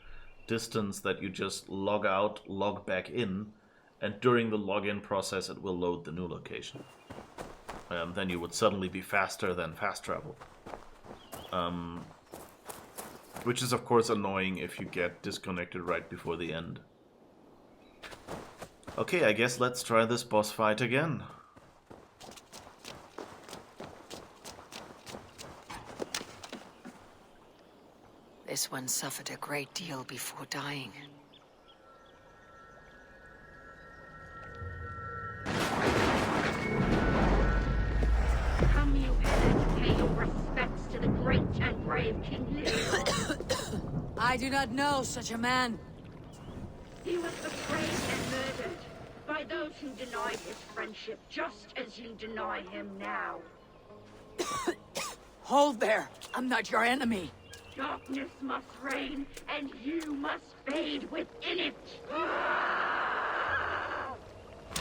distance that you just log out, log back in, and during the login process it will load the new location. Then you would suddenly be faster than fast travel. Which is of course annoying if you get disconnected right before the end. Okay, I guess let's try this boss fight again. This one suffered a great deal before dying. Come, you peasants, pay your respects to the great and brave King Lear. I do not know such a man. He was betrayed and murdered by those who denied his friendship, just as you deny him now. Hold there. I'm not your enemy. Darkness must reign, and you must fade within it. I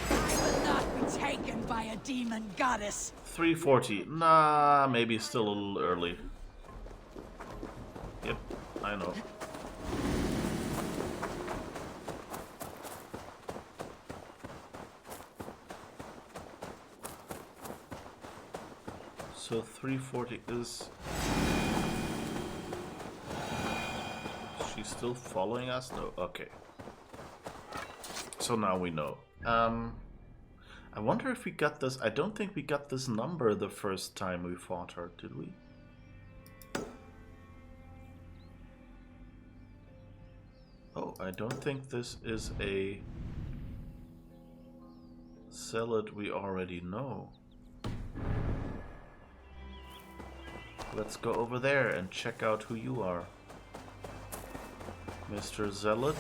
will not be taken by a demon goddess. 340. Nah, maybe still a little early. Yep, I know. So 340 is... She's still following us? No, okay. So now we know. I wonder if we got this... I don't think we got this number the first time we fought her, did we? Oh, I don't think this is a zealot we already know. Let's go over there and check out who you are. Mr. Zealot.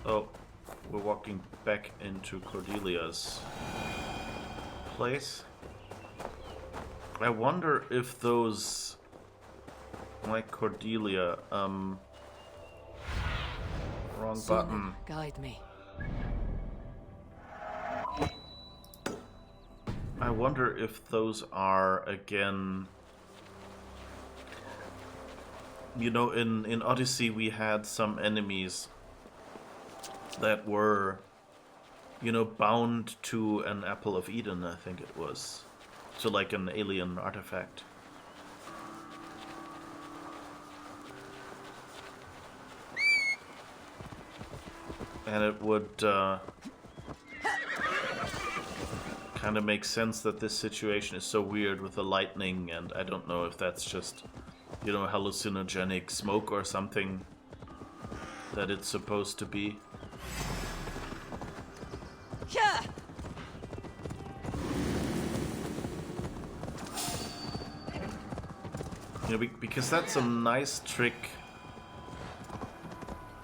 Oh, we're walking back into Cordelia's place. I wonder if those, like Cordelia, wrong button. Guide me. I wonder if those are, again... You know, in Odyssey we had some enemies that were, you know, bound to an Apple of Eden, I think it was. So like an alien artifact. And it would kind of make sense that this situation is so weird with the lightning, and I don't know if that's just, you know, hallucinogenic smoke or something that it's supposed to be. Yeah. You know, because that's a nice trick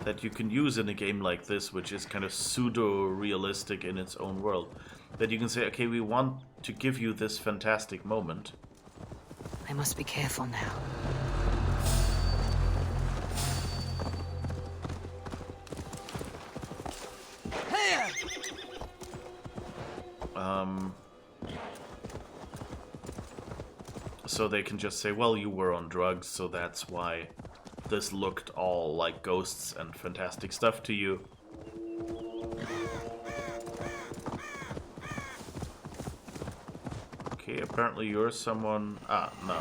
that you can use in a game like this, which is kind of pseudo-realistic in its own world. That you can say, okay, we want to give you this fantastic moment. I must be careful now. So they can just say, well, you were on drugs, so that's why this looked all like ghosts and fantastic stuff to you. Okay, apparently you're someone... Ah, no.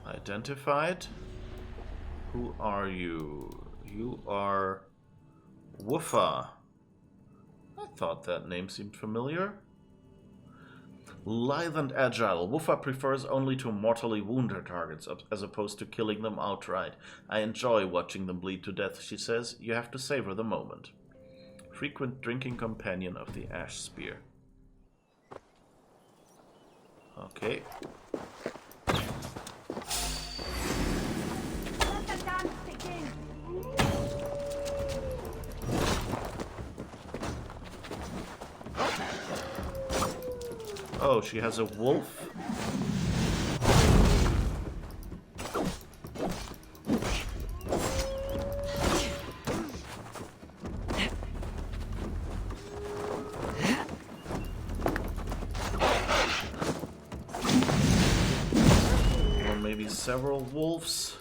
Identified? Who are you? You are... Woofa. I thought that name seemed familiar. Lithe and agile, Woofa prefers only to mortally wound her targets as opposed to killing them outright. I enjoy watching them bleed to death, she says. You have to savor the moment. Frequent drinking companion of the Ash Spear. Okay. Let the dance begin. Oh, she has a wolf? Or maybe several wolves?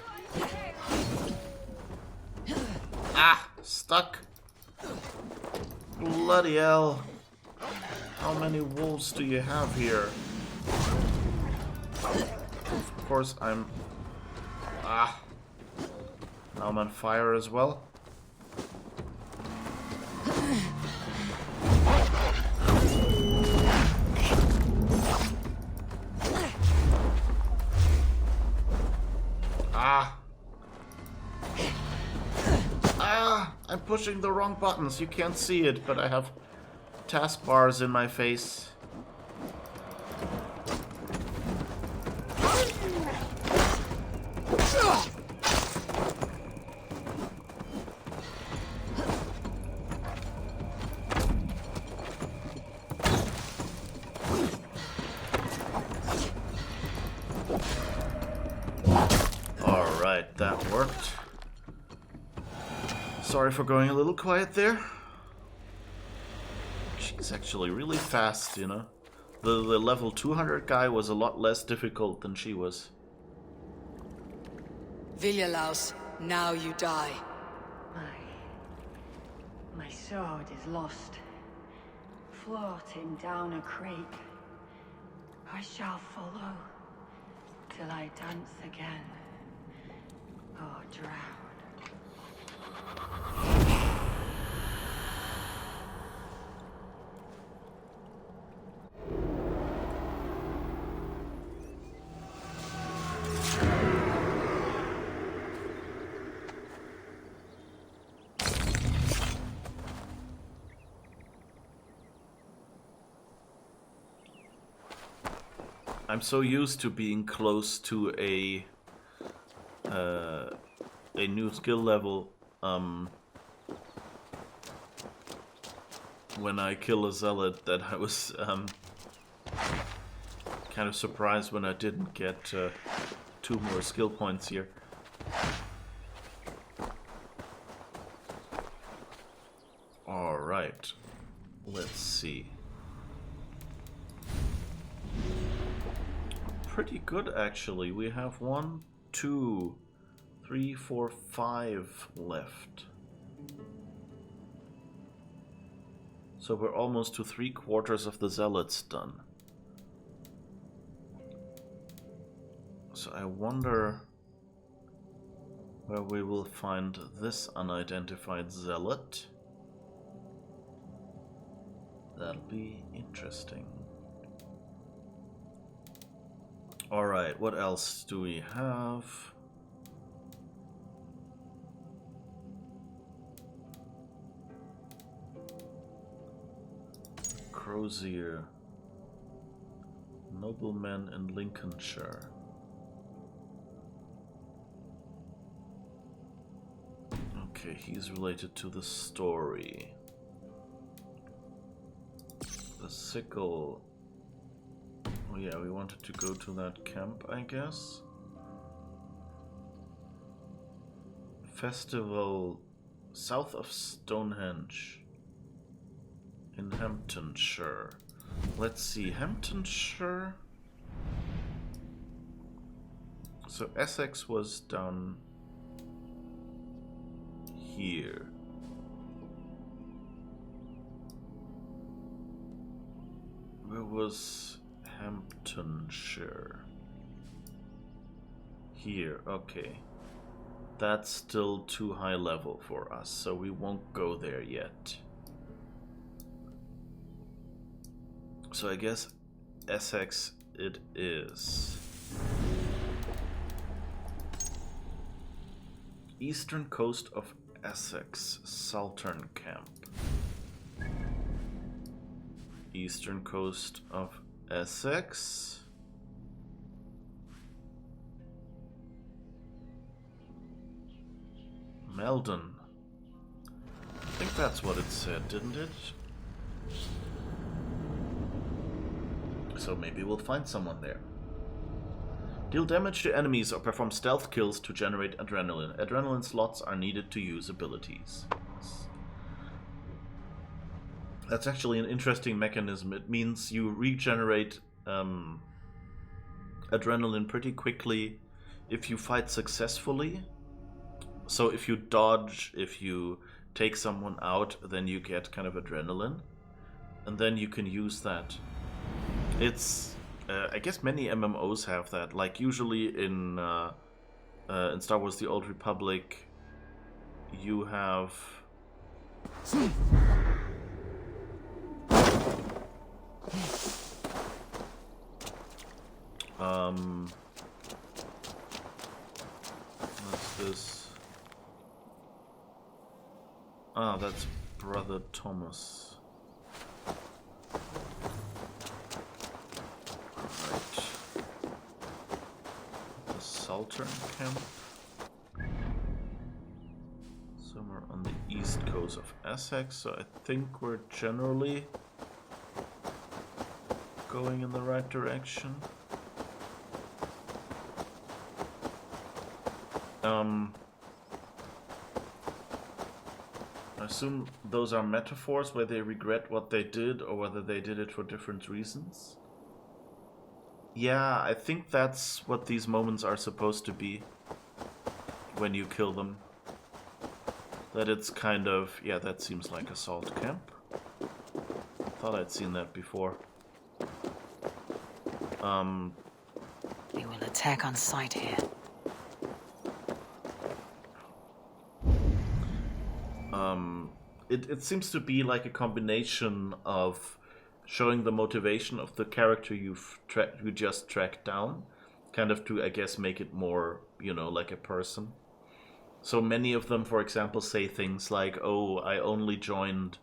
Ah! Stuck! Bloody hell! How many wolves do you have here? Of course I'm... Ah! Now I'm on fire as well. Ah! Ah! I'm pushing the wrong buttons. You can't see it, but I have taskbars in my face. Alright, that worked. Sorry for going a little quiet there. She's actually really fast, you know. The level 200 guy was a lot less difficult than she was. Viljalaus, now you die. My sword is lost, floating down a creek. I shall follow till I dance again, or drown. I'm so used to being close to a new skill level when I kill a zealot that I was kind of surprised when I didn't get 2 more skill points here. Alright, let's see. Pretty good actually. We have 1, 2, 3, 4, 5 left. So we're almost to 3/4 of the zealots done. So I wonder where we will find this unidentified zealot. That'll be interesting. Alright, what else do we have? Crozier. Nobleman in Lincolnshire. Okay, he's related to the story. The sickle. Oh yeah, we wanted to go to that camp, I guess. Festival south of Stonehenge in Hamptonshire. Let's see, Hamptonshire. So Essex was down here. Where was Hamptonshire? Here, okay. That's still too high level for us, so we won't go there yet. So I guess Essex it is. Eastern coast of Essex, Saltern Camp. Eastern coast of Essex. Meldon. I think that's what it said, didn't it? So maybe we'll find someone there. Deal damage to enemies or perform stealth kills to generate adrenaline. Adrenaline slots are needed to use abilities. That's actually an interesting mechanism. It means you regenerate adrenaline pretty quickly if you fight successfully. So if you dodge, if you take someone out, then you get kind of adrenaline. And then you can use that. It's... I guess many MMOs have that. Like usually in Star Wars: The Old Republic, you have what's this? Ah, that's Brother Thomas. Saltern camp. Somewhere on the east coast of Essex, so I think we're generally going in the right direction. I assume those are metaphors where they regret what they did or whether they did it for different reasons. Yeah, I think that's what these moments are supposed to be when you kill them. That it's kind of... yeah, that seems like a salt camp. Thought I'd seen that before. We will attack on sight here. It seems to be like a combination of showing the motivation of the character you just tracked down, kind of to, I guess, make it more, you know, like a person. So many of them, for example, say things like, oh, I only joined,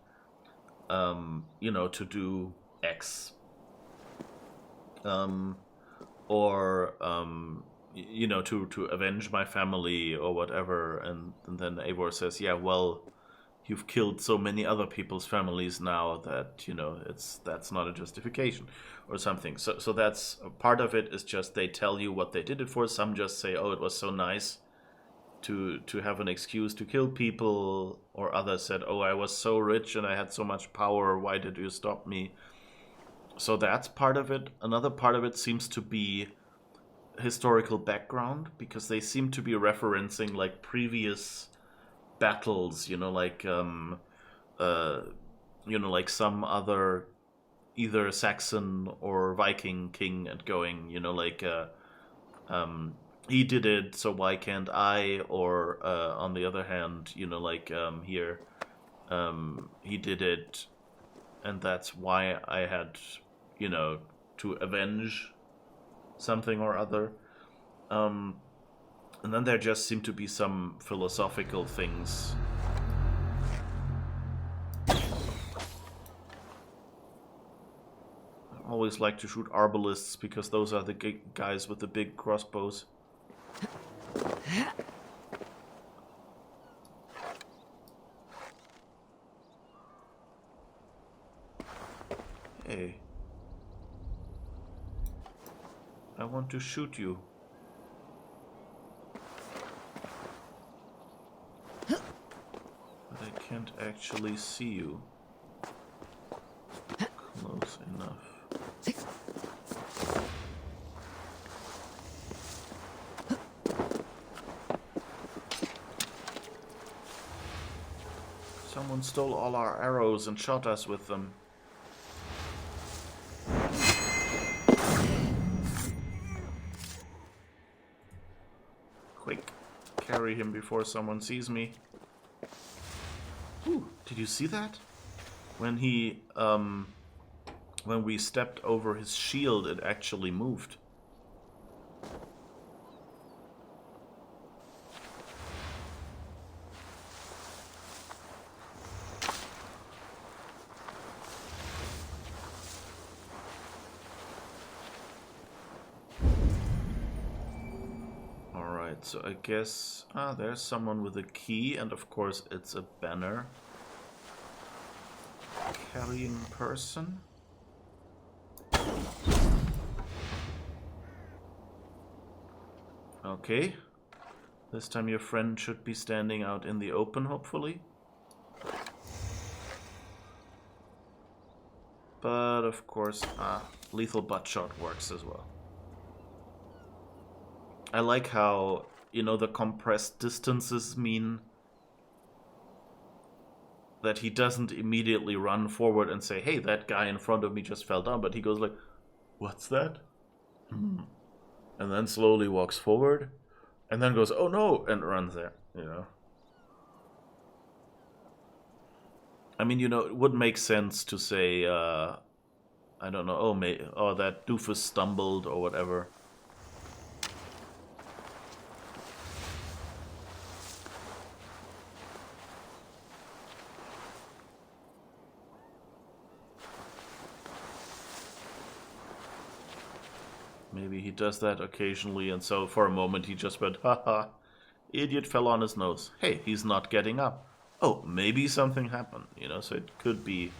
you know, to do X. Or, you know, to avenge my family or whatever. And then Eivor says, yeah, well, you've killed so many other people's families now that, you know, that's not a justification or something. So that's part of it is just they tell you what they did it for. Some just say, oh, it was so nice to have an excuse to kill people. Or others said, oh, I was so rich and I had so much power. Why did you stop me? So that's part of it. Another part of it seems to be historical background, because they seem to be referencing like previous battles, you know, like you know, like some other either Saxon or Viking king, and going, you know, like he did it, so why can't I? Or on the other hand, you know, like here he did it, and that's why I had, you know, to avenge something or other. And then there just seem to be some philosophical things. I always like to shoot arbalists because those are the guys with the big crossbows. Hey. I want to shoot you. But I can't actually see you close enough. Someone stole all our arrows and shot us with them. Quick, carry him before someone sees me. Ooh, did you see that? When he, when we stepped over his shield, it actually moved. So I guess, there's someone with a key, and of course it's a banner. Carrying person. Okay. This time your friend should be standing out in the open, hopefully. But of course, lethal butt shot works as well. I like how, you know, the compressed distances mean that he doesn't immediately run forward and say, hey, that guy in front of me just fell down, but he goes like, what's that? And then slowly walks forward, and then goes, oh no, and runs there, you know. I mean, you know, it would make sense to say, I don't know, oh, that doofus stumbled or whatever. Maybe he does that occasionally, and so for a moment he just went, haha, idiot fell on his nose. Hey, he's not getting up. Oh, maybe something happened, you know, so it could be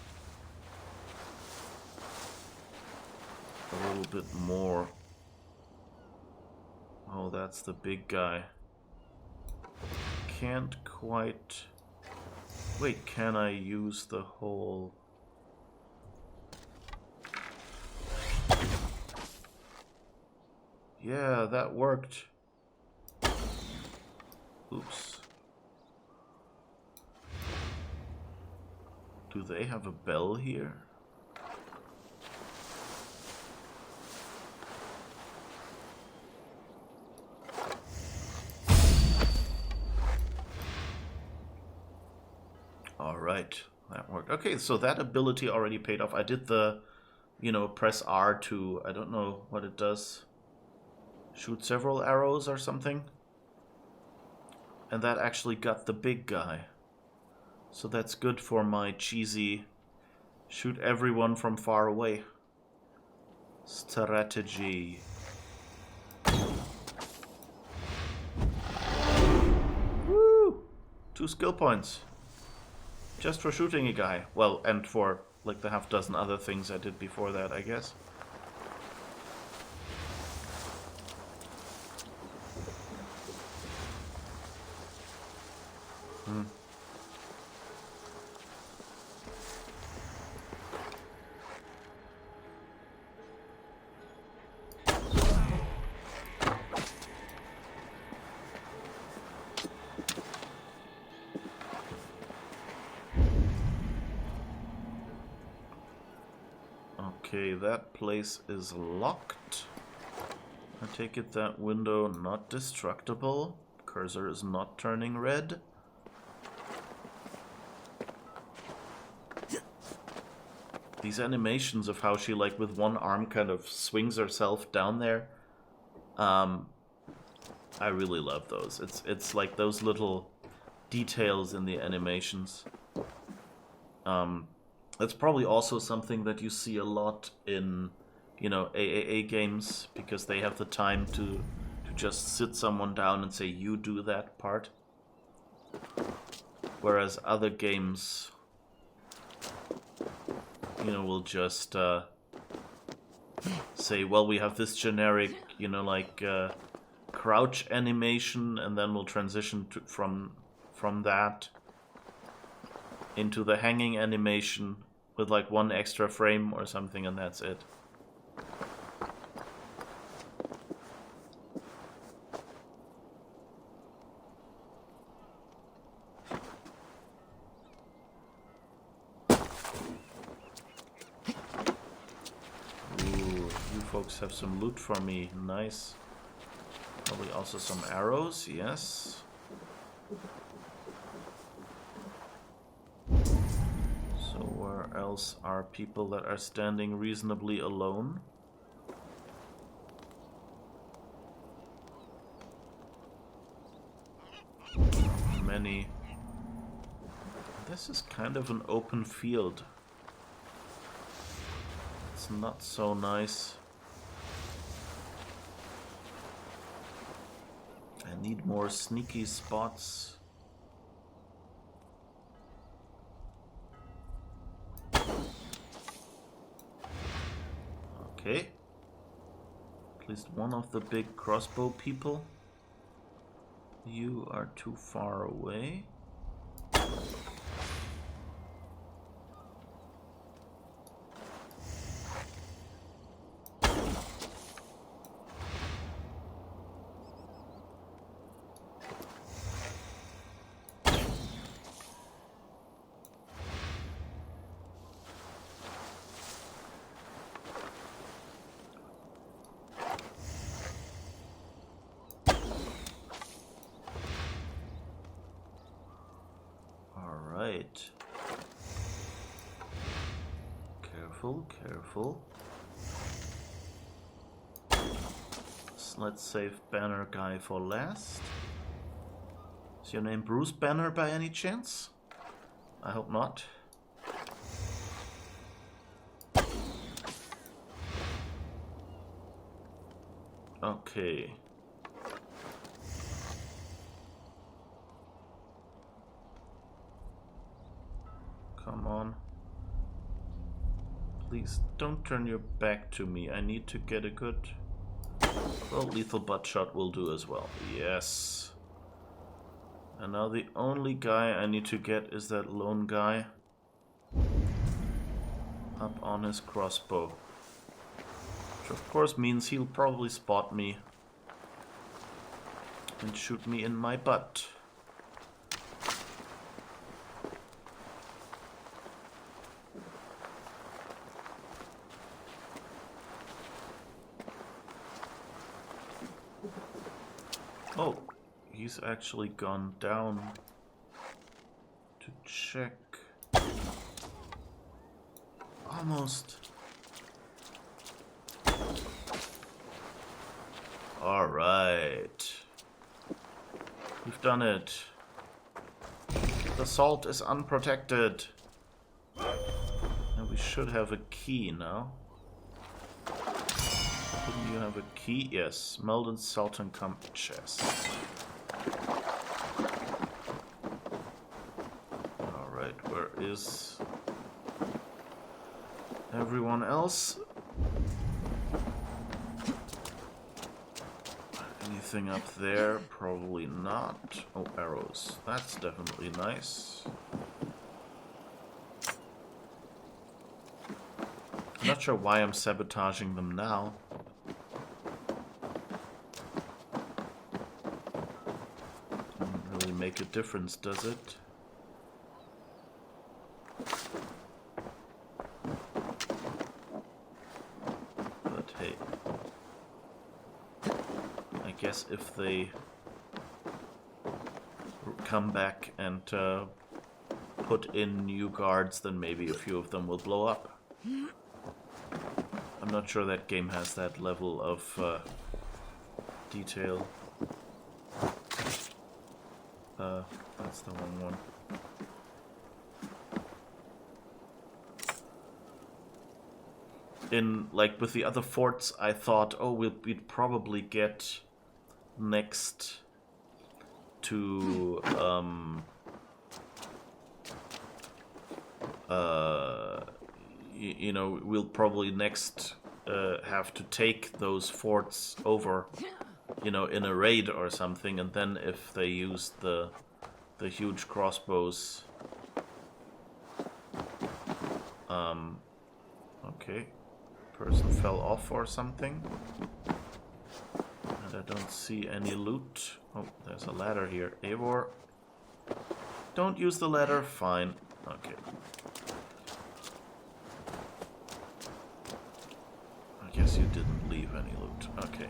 a little bit more. Oh, that's the big guy. Can't quite... Wait, can I use the whole... Yeah, that worked. Oops. Do they have a bell here? Alright, that worked. Okay, so that ability already paid off. I did the, you know, press R to, I don't know what it does. Shoot several arrows or something. And that actually got the big guy. So that's good for my cheesy shoot everyone from far away strategy. Woo! 2 skill points. Just for shooting a guy. Well, and for like the half dozen other things I did before that, I guess. Okay, that place is locked. I take it that window not destructible. Cursor is not turning red. These animations of how she, like, with one arm kind of swings herself down there. I really love those. It's like those little details in the animations. That's probably also something that you see a lot in, you know, AAA games, because they have the time to just sit someone down and say, you do that part. Whereas other games, you know, will just say, well, we have this generic, you know, like crouch animation, and then we'll transition to, from that into the hanging animation with like one extra frame or something, and that's it. Ooh, you folks have some loot for me. Nice. Probably also some arrows, yes. So where else are people that are standing reasonably alone? Many. This is kind of an open field. It's not so nice. I need more sneaky spots. Okay. At least one of the big crossbow people. You are too far away. Right. Careful, careful. So let's save Banner Guy for last. Is your name Bruce Banner by any chance? I hope not. Okay. Come on. Please don't turn your back to me. I need to get a good... Well, lethal butt shot will do as well. Yes. And now the only guy I need to get is that lone guy up on his crossbow. Which of course means he'll probably spot me and shoot me in my butt. Oh, he's actually gone down to check. Almost. All right. We've done it. The salt is unprotected. And we should have a key now. Didn't you have a key? Yes. Meldon Sultan Camp chest. Alright, where is everyone else? Anything up there? Probably not. Oh, arrows. That's definitely nice. I'm not sure why I'm sabotaging them now. Doesn't really make a difference, does it? But hey, I guess if they come back and put in new guards, then maybe a few of them will blow up. I'm not sure that game has that level of detail. That's the wrong one. In, like, with the other forts, I thought, oh, we'd probably get next to, you know, we'll probably next have to take those forts over, you know, in a raid or something, and then if they use the huge crossbows. Okay. Person fell off or something. And I don't see any loot. Oh, there's a ladder here. Eivor. Don't use the ladder. Fine. Okay. I guess you didn't leave any loot. Okay.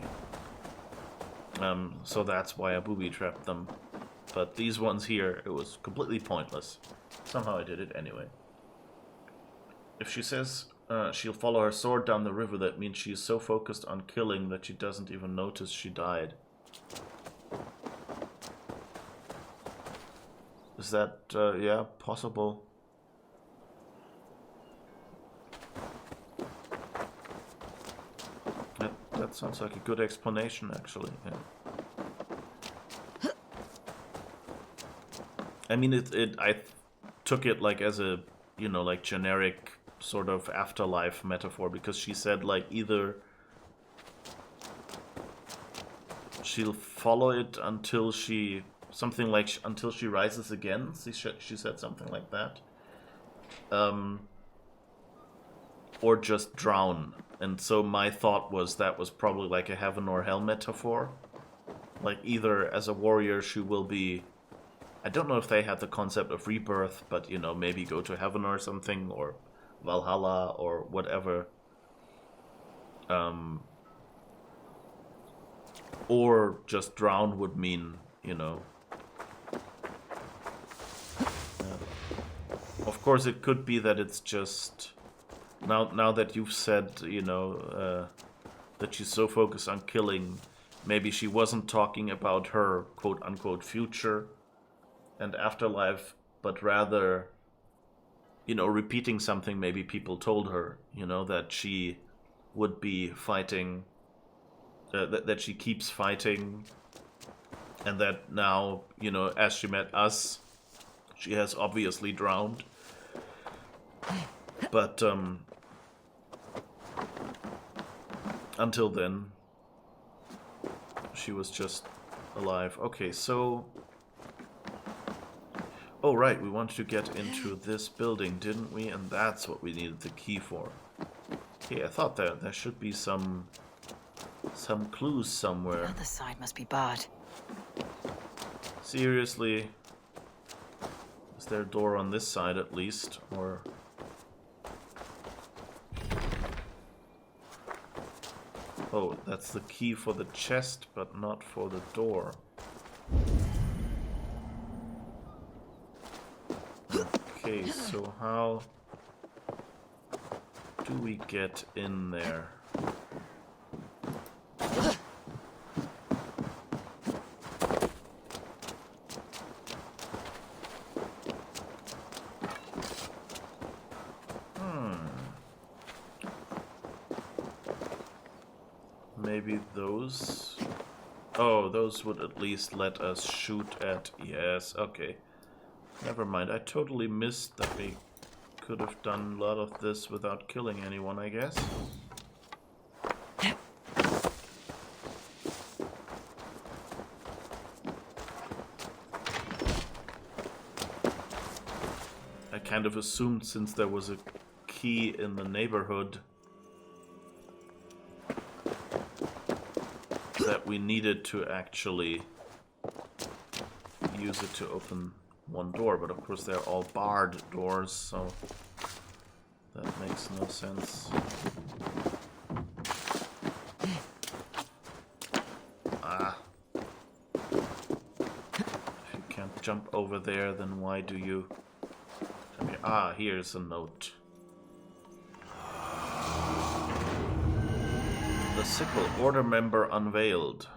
So that's why I booby-trapped them. But these ones here, it was completely pointless. Somehow I did it anyway. If she says she'll follow her sword down the river, that means she is so focused on killing that she doesn't even notice she died. Is that, yeah, possible? That sounds like a good explanation, actually. Yeah. I mean, I took it like as a, you know, like generic sort of afterlife metaphor, because she said like either she'll follow it until she something like until she rises again. She said something like that. Or just drown. And so my thought was that was probably like a heaven or hell metaphor. Like either as a warrior she will be, I don't know if they had the concept of rebirth, but you know, maybe go to heaven or something, or Valhalla or whatever. Or just drown would mean, you know. Of course it could be that it's just now that you've said, you know, that she's so focused on killing, maybe she wasn't talking about her quote-unquote future and afterlife, but rather, you know, repeating something maybe people told her, you know, that she would be fighting, that she keeps fighting, and that now, you know, as she met us, she has obviously drowned. But, until then, she was just alive. Okay, so... Oh, right, we wanted to get into this building, didn't we? And that's what we needed the key for. Okay, I thought there should be some clues somewhere. The other side must be barred. Seriously? Is there a door on this side at least? Or... Oh, that's the key for the chest, but not for the door. Okay, so how do we get in there? Maybe those... Oh, those would at least let us shoot at... Yes, okay. Never mind, I totally missed that we could have done a lot of this without killing anyone, I guess. I kind of assumed since there was a key in the neighborhood that we needed to actually use it to open one door, but of course they're all barred doors, so that makes no sense. Ah. If you can't jump over there, then why do you... Ah, here's a note. The sickle, order member unveiled.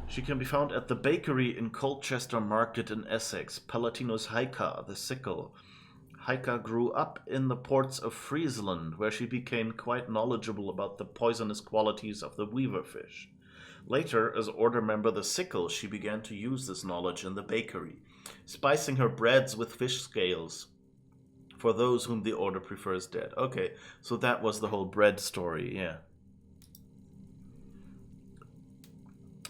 She can be found at the bakery in Colchester Market in Essex. Palatinos Haika, the sickle. Haika grew up in the ports of Friesland, where she became quite knowledgeable about the poisonous qualities of the weaver fish. Later, as order member the sickle, she began to use this knowledge in the bakery, spicing her breads with fish scales for those whom the order prefers dead. Okay, so that was the whole bread story, yeah.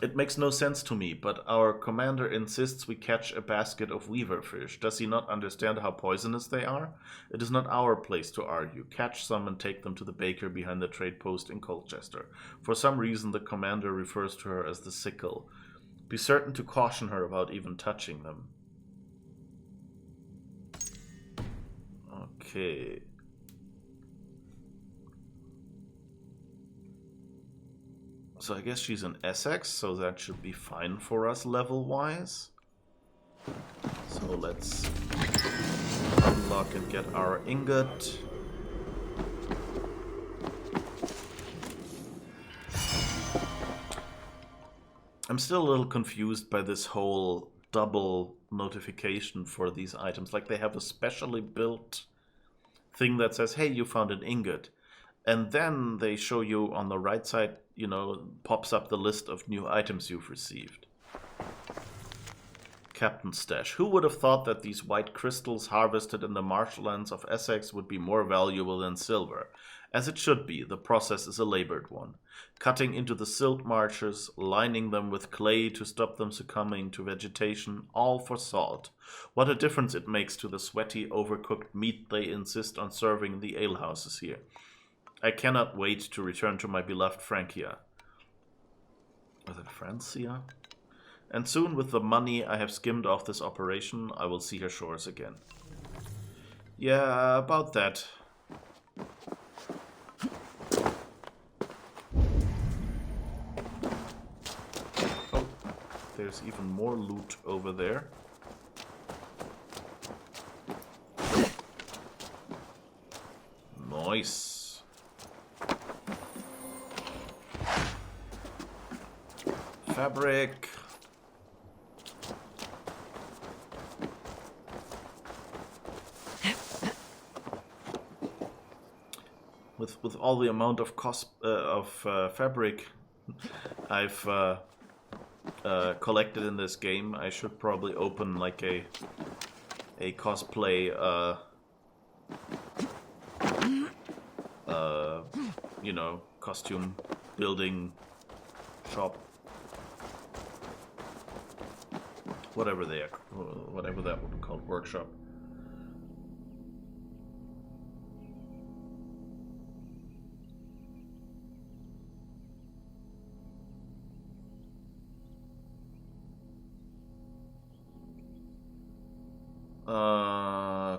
It makes no sense to me, but our commander insists we catch a basket of weaver fish. Does he not understand how poisonous they are? It is not our place to argue. Catch some and take them to the baker behind the trade post in Colchester. For some reason, the commander refers to her as the sickle. Be certain to caution her about even touching them. Okay. So I guess she's in Essex, so that should be fine for us level-wise. So let's unlock and get our ingot. I'm still a little confused by this whole double notification for these items. Like they have a specially built thing that says, hey, you found an ingot. And then they show you on the right side, you know, pops up the list of new items you've received. Captain's stash. Who would have thought that these white crystals harvested in the marshlands of Essex would be more valuable than silver? As it should be, the process is a labored one. Cutting into the silt marshes, lining them with clay to stop them succumbing to vegetation, all for salt. What a difference it makes to the sweaty, overcooked meat they insist on serving in the alehouses here. I cannot wait to return to my beloved Francia. Was it Francia? And soon, with the money I have skimmed off this operation, I will see her shores again. Yeah, about that. Oh, there's even more loot over there. Nice. Fabric. With all the amount of fabric I've collected in this game, I should probably open like a cosplay you know, costume building shop, whatever that would be called, workshop.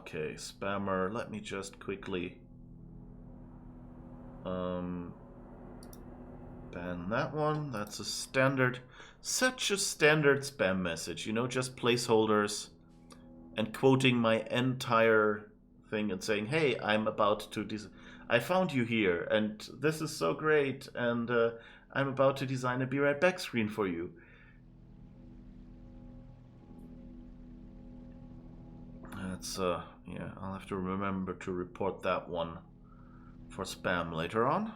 Okay, spammer. Let me just quickly ban that one. That's a standard, such a standard spam message, you know, just placeholders and quoting my entire thing and saying, hey, I'm about to I found you here and this is so great, and I'm about to design a be right back screen for you. That's yeah, I'll have to remember to report that one for spam later on.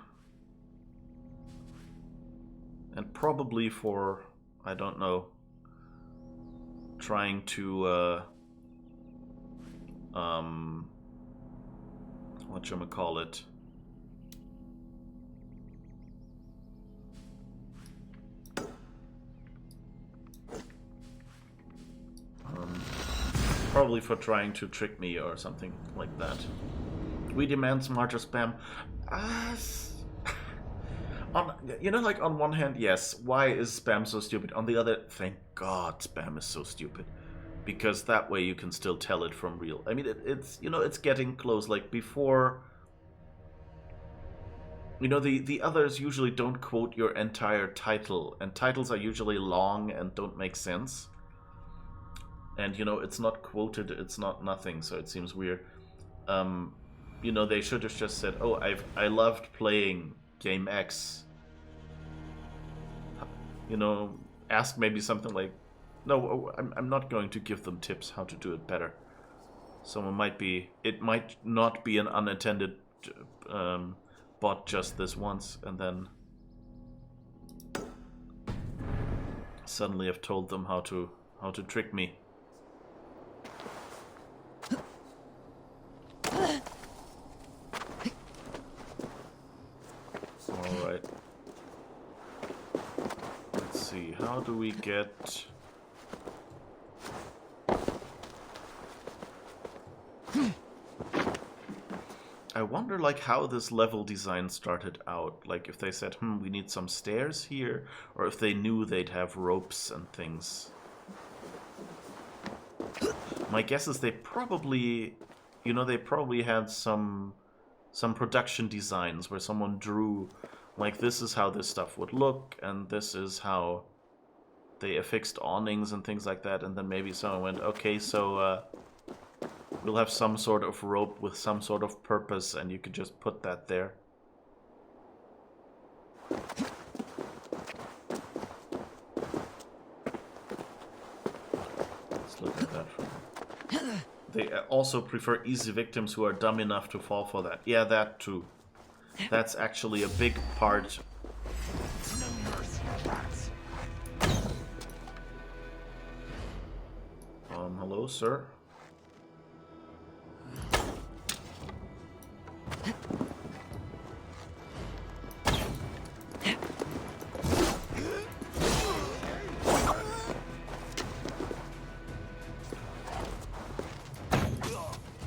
And probably for, I don't know, trying to whatchamacallit, probably for trying to trick me or something like that. We demand smarter spam. You know, like on one hand, yes, why is spam so stupid? On the other, thank God spam is so stupid. Because that way you can still tell it from real. I mean, it's, you know, it's getting close. Like before, you know, the others usually don't quote your entire title. And titles are usually long and don't make sense. And, you know, it's not quoted, it's not nothing, so it seems weird. You know, they should have just said, oh, I loved playing Game X. You know, ask maybe something like, no, I'm not going to give them tips how to do it better. Someone might be, it might not be an unintended bot just this once, and then suddenly I've told them how to trick me. Alright. Let's see, how do we get... I wonder, like, how this level design started out. Like, if they said, we need some stairs here, or if they knew they'd have ropes and things. My guess is they probably, you know, they probably had some production designs where someone drew, like, this is how this stuff would look, and this is how they affixed awnings and things like that, and then maybe someone went, okay, so we'll have some sort of rope with some sort of purpose, and you could just put that there. Let's look at that from... They also prefer easy victims who are dumb enough to fall for that. Yeah, that too. That's actually a big part. Hello, sir.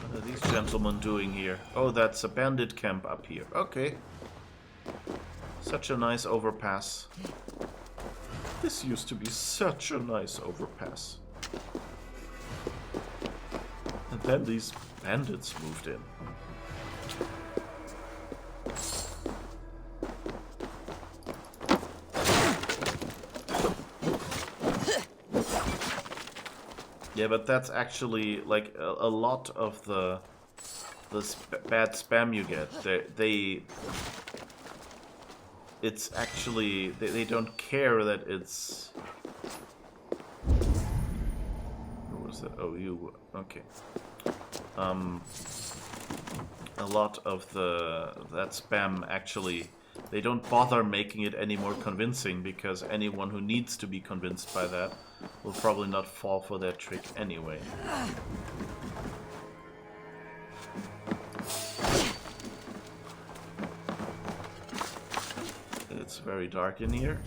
What are these gentlemen doing here? Oh, that's a bandit camp up here. Okay. Such a nice overpass. This used to be such a nice overpass. And then these bandits moved in. Yeah, but that's actually like a lot of the bad spam you get. It's actually they don't care that it's. What was that? Oh, you okay? A lot of that spam actually they don't bother making it any more convincing because anyone who needs to be convinced by that will probably not fall for that trick anyway. It's very dark in here.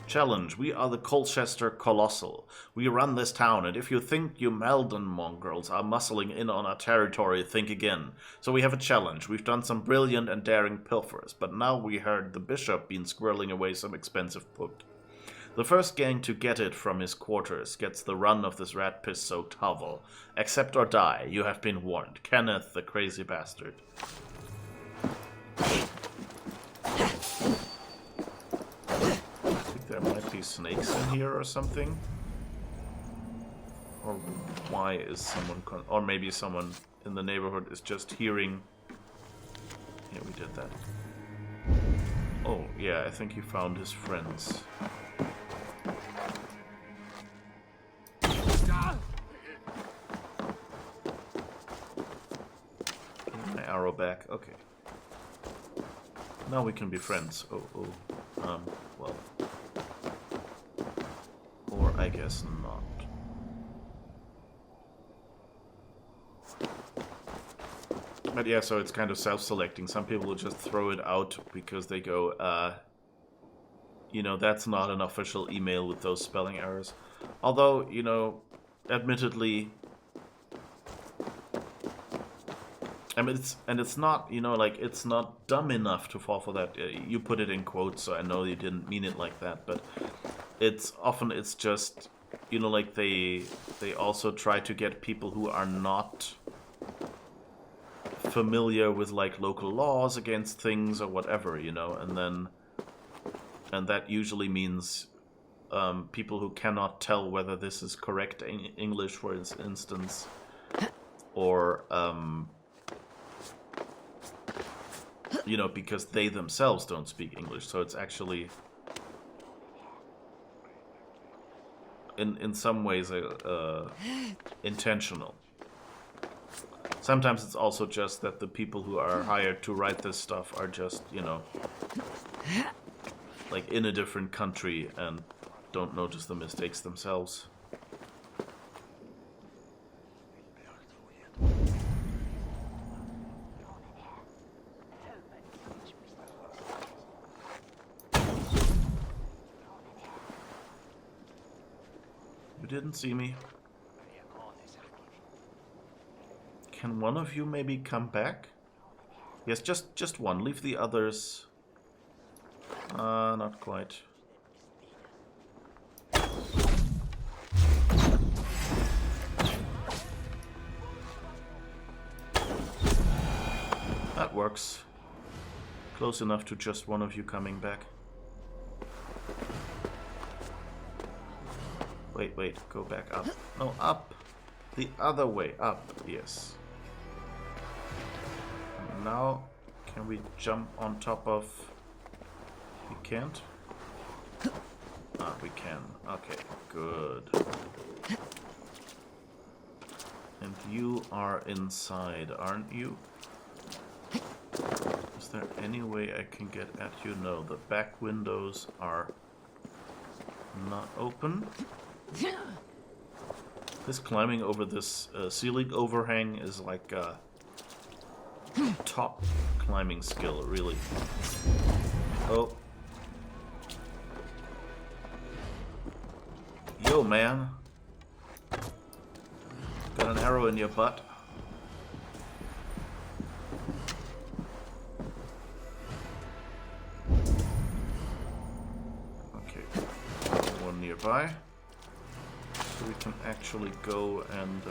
Challenge. We are the Colchester Colossal. We run this town, and if you think you Meldon mongrels are muscling in on our territory, think again. So we have a challenge. We've done some brilliant and daring pilfers, but now we heard the bishop been squirreling away some expensive book. The first gang to get it from his quarters gets the run of this rat-piss-soaked hovel. Accept or die. You have been warned. Kenneth, the crazy bastard. There might be snakes in here or something. Or why is someone... or maybe someone in the neighborhood is just hearing... Yeah, we did that. Oh, yeah, I think he found his friends. My arrow back, okay. Now we can be friends. Well... or I guess not. But yeah, so it's kind of self-selecting. Some people will just throw it out because they go, you know, that's not an official email with those spelling errors. Although, you know, admittedly, I mean, it's not, you know, like, it's not dumb enough to fall for that. You put it in quotes, so I know you didn't mean it like that, but it's just, you know, like, they also try to get people who are not familiar with, like, local laws against things or whatever, you know, and that usually means people who cannot tell whether this is correct English, for instance, or you know, because they themselves don't speak English, so it's actually in some ways intentional. Sometimes it's also just that the people who are hired to write this stuff are just, you know, like in a different country and don't notice the mistakes themselves. You didn't see me. Can one of you maybe come back? Yes, just one. Leave the others. Not quite. That works. Close enough to just one of you coming back. Wait, go back up. No, up. The other way, up, yes. And now, can we jump on top of... We can't? Ah, we can. Okay, good. And you are inside, aren't you? Is Is there any way I can get at you? No, the back windows are not open. This climbing over this ceiling overhang is like a top climbing skill, really. Oh. Yo, man. Got an arrow in your butt. Okay. One nearby. So we can actually go and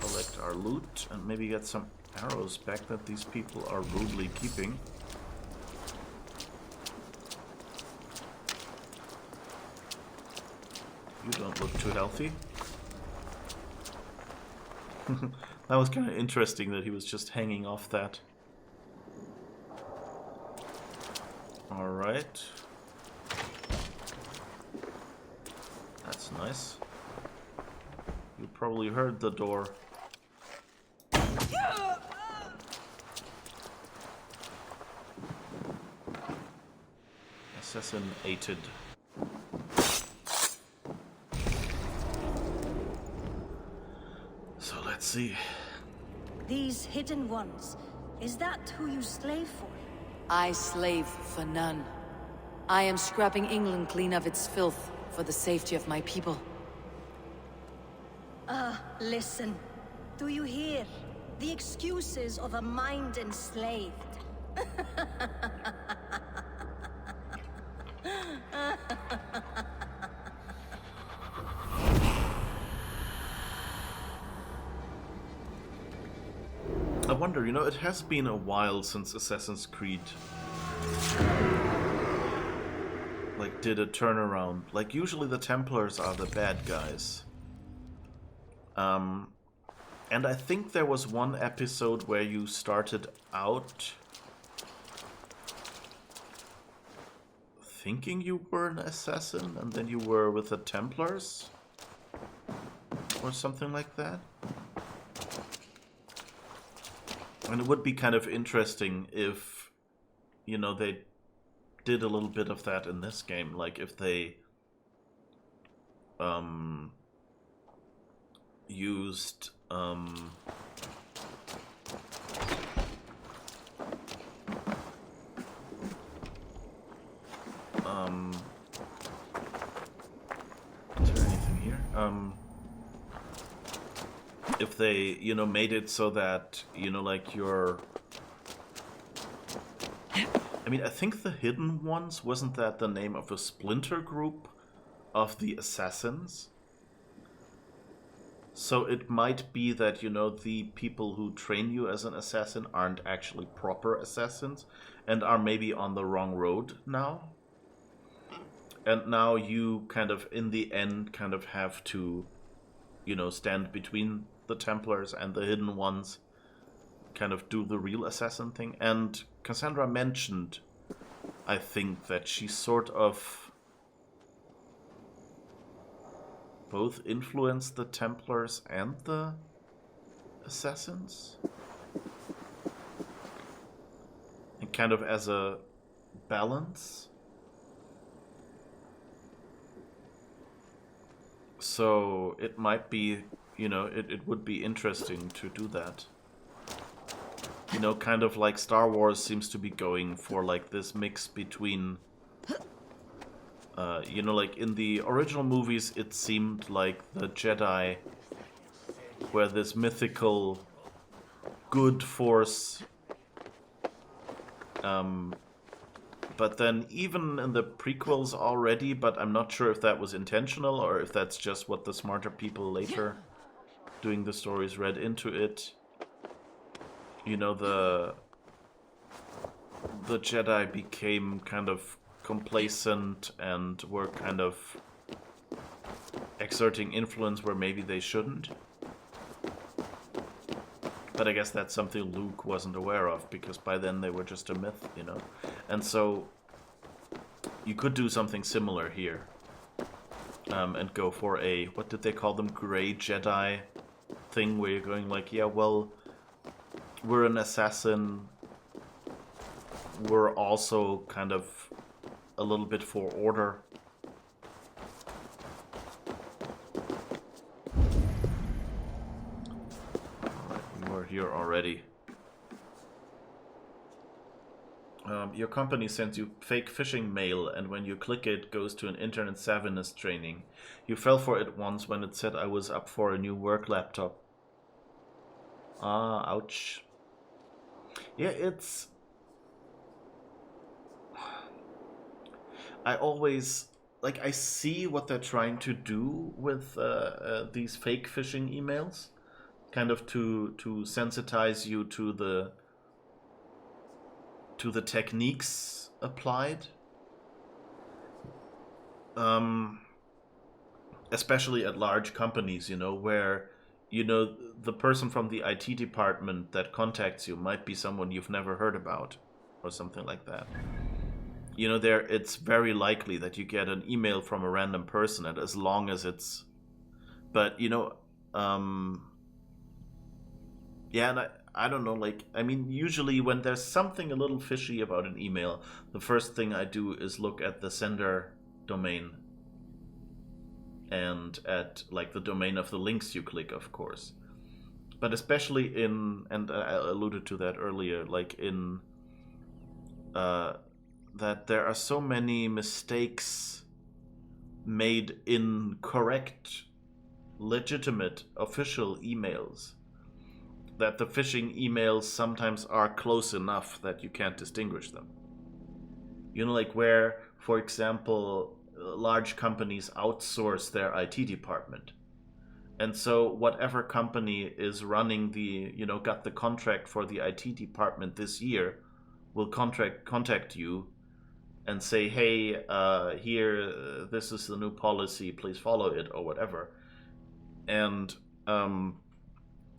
collect our loot and maybe get some arrows back that these people are rudely keeping. You don't look too healthy. That was kind of interesting that he was just hanging off that. Alright. That's nice. You probably heard the door. Assassinated. So let's see. These hidden ones, is that who you slave for? I slave for none. I am scrubbing England clean of its filth for the safety of my people. Listen. Do you hear? The excuses of a mind enslaved. I wonder, you know, it has been a while since Assassin's Creed like did a turnaround. Like usually the Templars are the bad guys. And I think there was one episode where you started out thinking you were an assassin and then you were with the Templars or something like that. And it would be kind of interesting if, you know, they did a little bit of that in this game. Like if they used is there anything here? If they, you know, made it so that, you know, like your... I mean, I think the Hidden Ones, wasn't that the name of a splinter group of the Assassins? So it might be that, you know, the people who train you as an assassin aren't actually proper assassins and are maybe on the wrong road now. And now you kind of, in the end, kind of have to, you know, stand between the Templars and the Hidden Ones, kind of do the real assassin thing. And Cassandra mentioned, I think, that she sort of both influenced the Templars and the Assassins. And kind of as a balance. So it might be, you know, it would be interesting to do that. You know, kind of like Star Wars seems to be going for like this mix between, you know, like in the original movies it seemed like the Jedi were this mythical good force. But then even in the prequels already, but I'm not sure if that was intentional or if that's just what the smarter people later doing the stories read into it. You know, the Jedi became kind of complacent and were kind of exerting influence where maybe they shouldn't. But I guess that's something Luke wasn't aware of, because by then they were just a myth, you know? And so you could do something similar here. And go for a, what did they call them, Grey Jedi thing, where you're going like, yeah, well, we're an assassin, we're also kind of a little bit for order. Alright, we're here already. Your company sends you fake phishing mail, and when you click it, goes to an internet savviness training. You fell for it once when it said I was up for a new work laptop. Ah, ouch. Yeah, it's... I always... Like, I see what they're trying to do with these fake phishing emails. Kind of to sensitize you to the techniques applied. Especially at large companies, you know, where, you know, the person from the IT department that contacts you might be someone you've never heard about or something like that. You know, it's very likely that you get an email from a random person, and as long as it's... But, you know, yeah, and I don't know, like, I mean, usually when there's something a little fishy about an email, the first thing I do is look at the sender domain. And at, like, the domain of the links you click, of course. But especially in, and I alluded to that earlier, like in, that there are so many mistakes made in correct, legitimate, official emails, that the phishing emails sometimes are close enough that you can't distinguish them. You know, like where, for example, large companies outsource their IT department. And so whatever company is running the, you know, got the contract for the IT department this year will contact you and say, hey, here, this is the new policy, please follow it, or whatever. And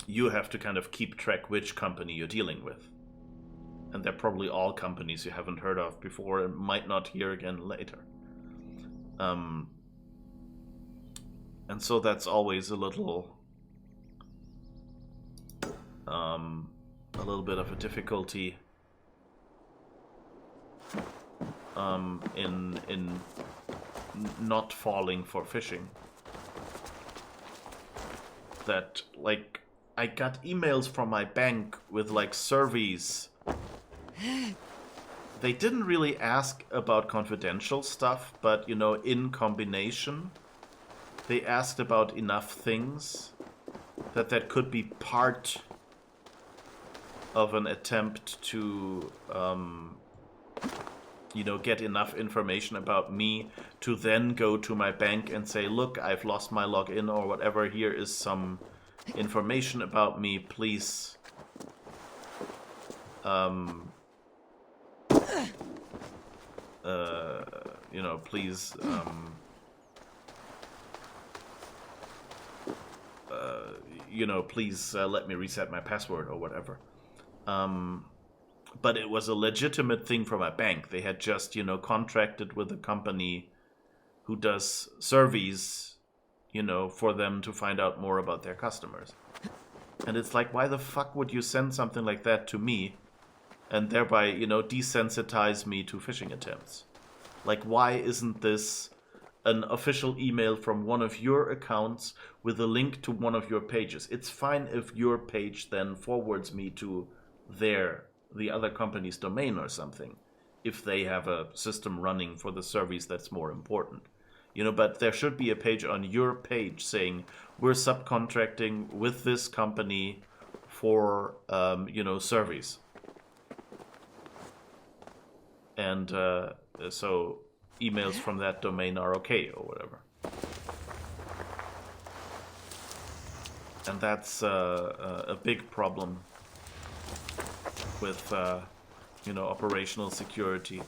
you have to kind of keep track which company you're dealing with. And they're probably all companies you haven't heard of before and might not hear again later. And so that's always a little bit of a difficulty in not falling for phishing. That, like, I got emails from my bank with, like, surveys. They didn't really ask about confidential stuff, but, you know, in combination, they asked about enough things that could be part of an attempt to, you know, get enough information about me to then go to my bank and say, look, I've lost my login or whatever, here is some information about me, please, you know, please, you know, please let me reset my password or whatever. But it was a legitimate thing from a bank. They had just, you know, contracted with a company who does surveys, you know, for them to find out more about their customers. And it's like, why the fuck would you send something like that to me and thereby, you know, desensitize me to phishing attempts? Like, why isn't this an official email from one of your accounts with a link to one of your pages? It's fine if your page then forwards me to the other company's domain or something, if they have a system running for the service that's more important. You know, but there should be a page on your page saying, we're subcontracting with this company for, you know, service. And so emails from that domain are okay or whatever. And that's a big problem with, you know, operational security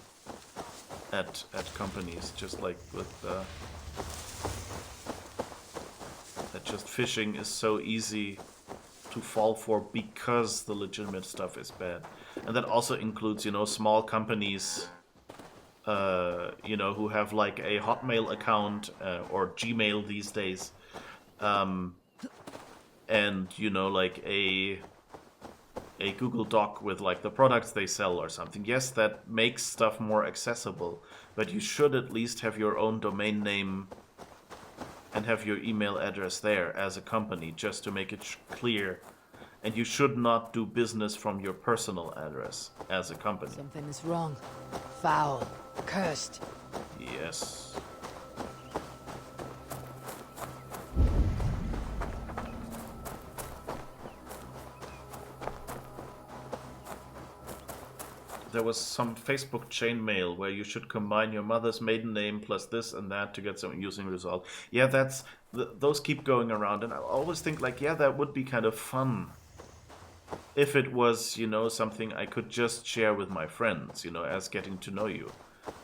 at companies, just like with that just phishing is so easy to fall for because the legitimate stuff is bad. And that also includes, you know, small companies, you know, who have like a Hotmail account or Gmail these days, and, you know, like a a Google Doc with like the products they sell or something. Yes, that makes stuff more accessible, but you should at least have your own domain name and have your email address there as a company, just to make it clear. And you should not do business from your personal address as a company. Something is wrong. Foul. Cursed. Yes. There was some Facebook chainmail where you should combine your mother's maiden name plus this and that to get some using result. Yeah, those keep going around, and I always think like, yeah, that would be kind of fun if it was, you know, something I could just share with my friends, you know, as getting to know you.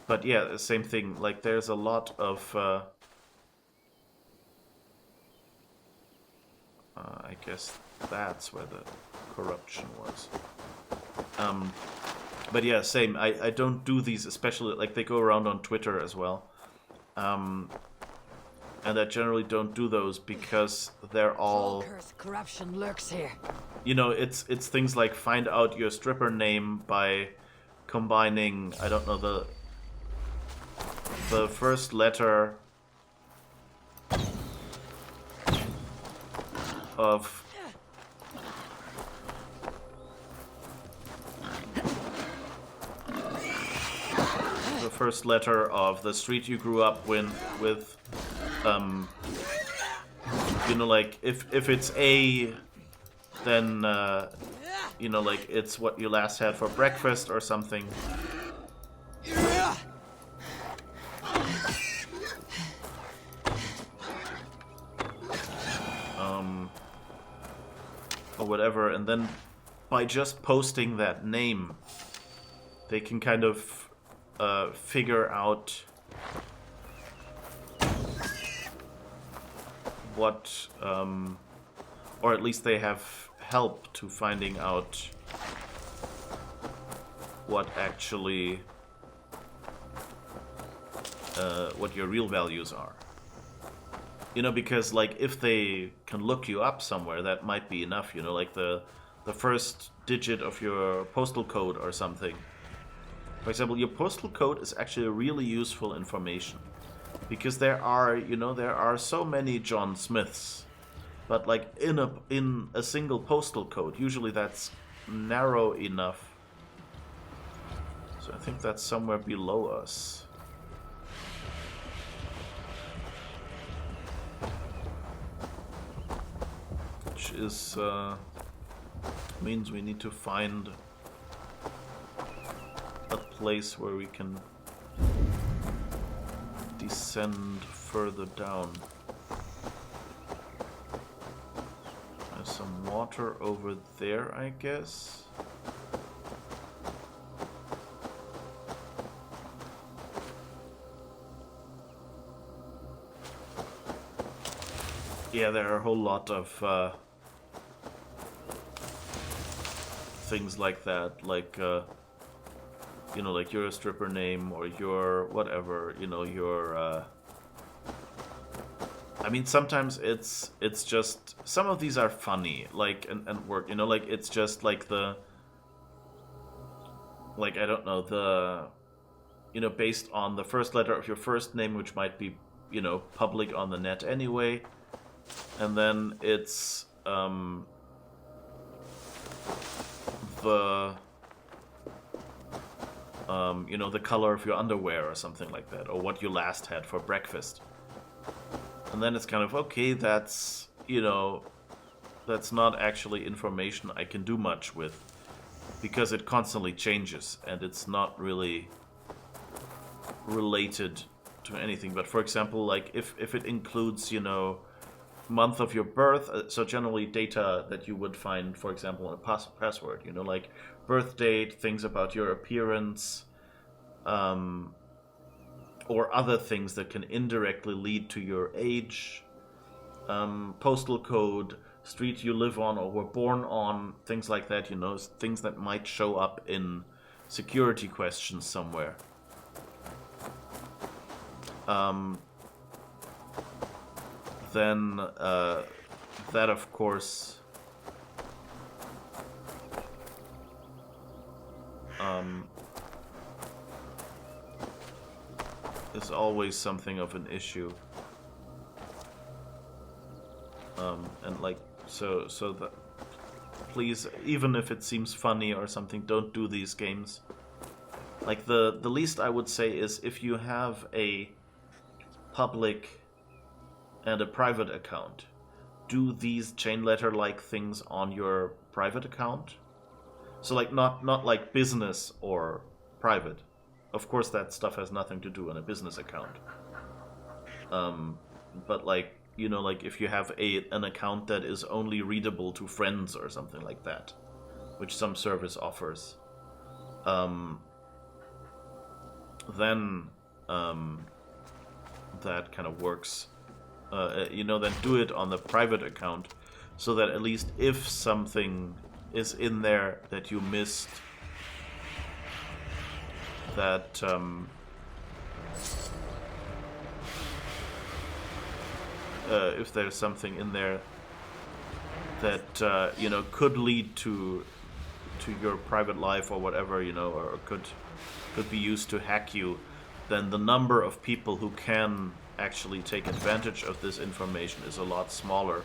But yeah, the same thing. Like, there's a lot of I guess that's where the corruption was. But yeah, same. I don't do these, especially, like, they go around on Twitter as well. And I generally don't do those because they're all... Cursed corruption lurks here. You know, it's things like find out your stripper name by combining, I don't know, the first letter of... the first letter of the street you grew up with, you know, like, if it's A, then, you know, like, it's what you last had for breakfast or something. Or whatever, and then by just posting that name, they can kind of figure out what, or at least they have help to finding out what actually, what your real values are. You know, because, like, if they can look you up somewhere, that might be enough, you know, like the first digit of your postal code or something. For example, your postal code is actually really useful information. Because there are so many John Smiths. But, like, in a single postal code, usually that's narrow enough. So I think that's somewhere below us. Which is, means we need to find a place where we can descend further down. There's some water over there, I guess. Yeah, there are a whole lot of things like that, like, you know, like your stripper name or your whatever, you know, your, I mean, sometimes it's just, some of these are funny, like, and work, you know, like, it's just like I don't know, you know, based on the first letter of your first name, which might be, you know, public on the net anyway, and then it's, you know, the color of your underwear or something like that, or what you last had for breakfast. And then it's kind of, okay, that's, you know, that's not actually information I can do much with, because it constantly changes, and it's not really related to anything. But for example, like, if it includes, you know, month of your birth, so generally data that you would find, for example, in a password, you know, like birth date, things about your appearance, or other things that can indirectly lead to your age, postal code, street you live on or were born on, things like that, you know, things that might show up in security questions somewhere. Then that, of course, is always something of an issue. And like, so that, please, even if it seems funny or something, don't do these games. Like, the least I would say is if you have a public and a private account, do these chain letter-like things on your private account. So, like, not like business or private. Of course, that stuff has nothing to do on a business account. But, like, you know, like if you have an account that is only readable to friends or something like that, which some service offers, then that kind of works. You know, then do it on the private account, so that at least if something is in there that you missed, that if there's something in there that you know, could lead to your private life or whatever, you know, or could be used to hack you, then the number of people who can actually take advantage of this information is a lot smaller.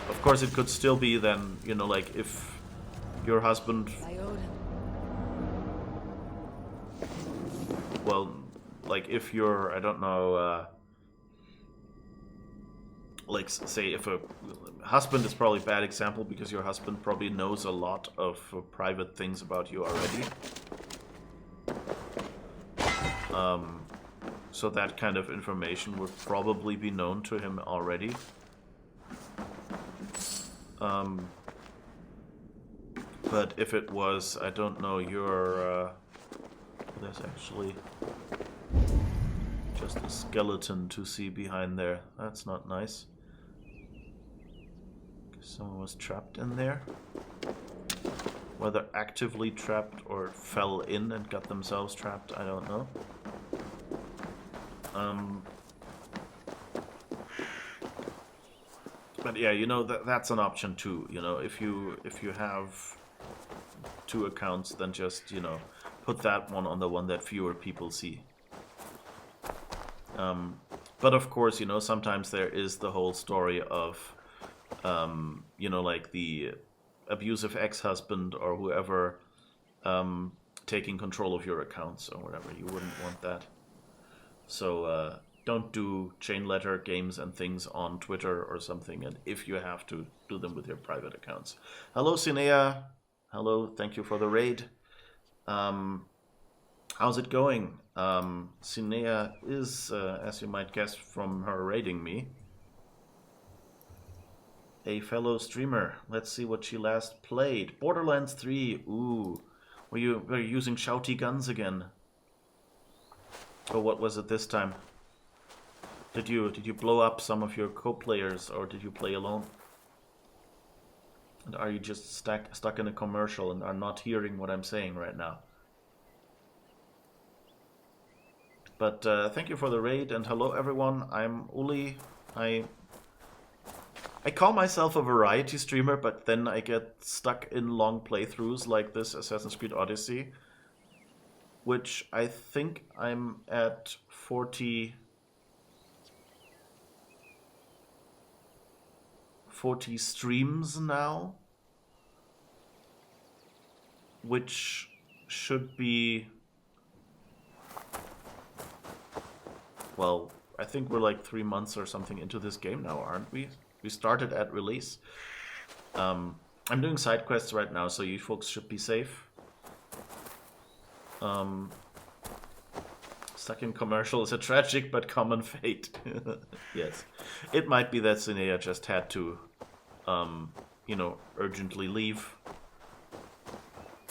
Of course, it could still be then, you know, like if your husband, well, like if you're, I don't know, like say if a husband is probably a bad example because your husband probably knows a lot of private things about you already. So that kind of information would probably be known to him already. But if it was, I don't know, your there's actually just a skeleton to see behind there. That's not nice. Someone was trapped in there. Whether actively trapped or fell in and got themselves trapped, I don't know. But yeah, you know, that's an option too. You know, if you have two accounts, then just, you know, put that one on the one that fewer people see. But of course, you know, sometimes there is the whole story of, you know, like the abusive ex-husband or whoever taking control of your accounts or whatever. You wouldn't want that. So don't do chain letter games and things on Twitter or something, and if you have to, do them with your private accounts. Hello, Sinea. Hello, thank you for the raid. How's it going? Sinea is, as you might guess from her raiding me, a fellow streamer. Let's see what she last played. Borderlands 3. Ooh. Were you using shouty guns again? Or what was it this time? Did you blow up some of your co-players, or did you play alone? And are you just stuck in a commercial and are not hearing what I'm saying right now? But thank you for the raid, and hello everyone. I'm Uli. I call myself a variety streamer, but then I get stuck in long playthroughs like this Assassin's Creed Odyssey, which I think I'm at 40 streams now, which should be, well, I think we're like 3 months or something into this game now, aren't we? We started at release. I'm doing side quests right now, so you folks should be safe. Stuck in commercial is a tragic but common fate. Yes. It might be that Sinea just had to, you know, urgently leave.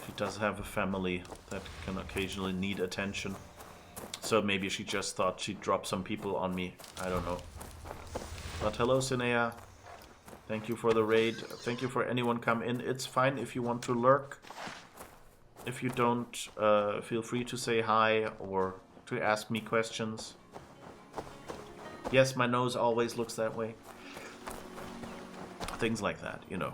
She does have a family that can occasionally need attention. So maybe she just thought she'd drop some people on me. I don't know. But hello, Sinea. Thank you for the raid. Thank you for anyone come in. It's fine if you want to lurk. If you don't, feel free to say hi or to ask me questions. Yes, my nose always looks that way. Things like that, you know.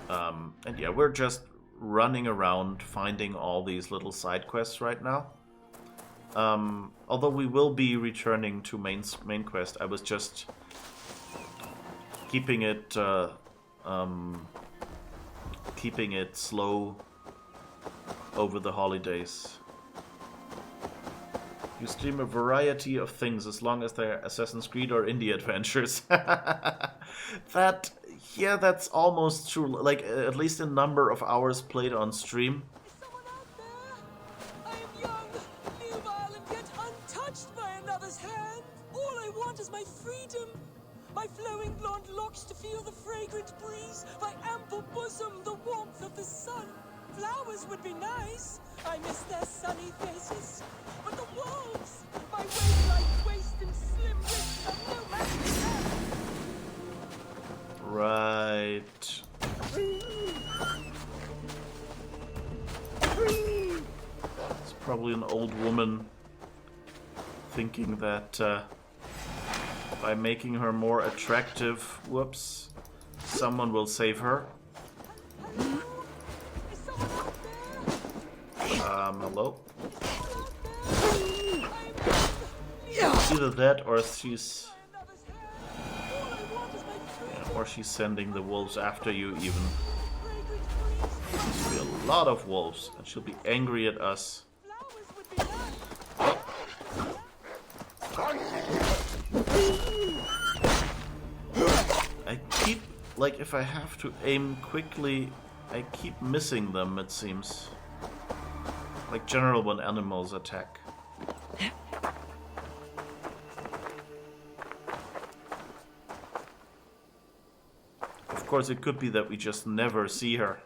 And yeah, we're just running around finding all these little side quests right now. Although we will be returning to main quest, I was just keeping it slow over the holidays. You stream a variety of things as long as they're Assassin's Creed or indie adventures. Yeah, that's almost true. Like, at least in number of hours played on stream. Is someone out there? I am young, nubile, and yet untouched by another's hand. All I want is my freedom. My flowing blonde locks to feel the fragrant breeze. My ample bosom, the warmth of the sun. Flowers would be nice. I miss their sunny faces. But the wolves, my wave-like waist and slim wrist have no match for them. Right. It's probably an old woman thinking that by making her more attractive, whoops, someone will save her. Is someone out there? Hello? I am Either that or she's... by another's hand. All I want is my freedom. or she's sending the wolves after you even. Fragrant breeze. There'll be a lot of wolves, and she'll be angry at us. Flowers would be nice. I keep, like, if I have to aim quickly, I keep missing them, it seems. Like general when animals attack. Of course, it could be that we just never see her.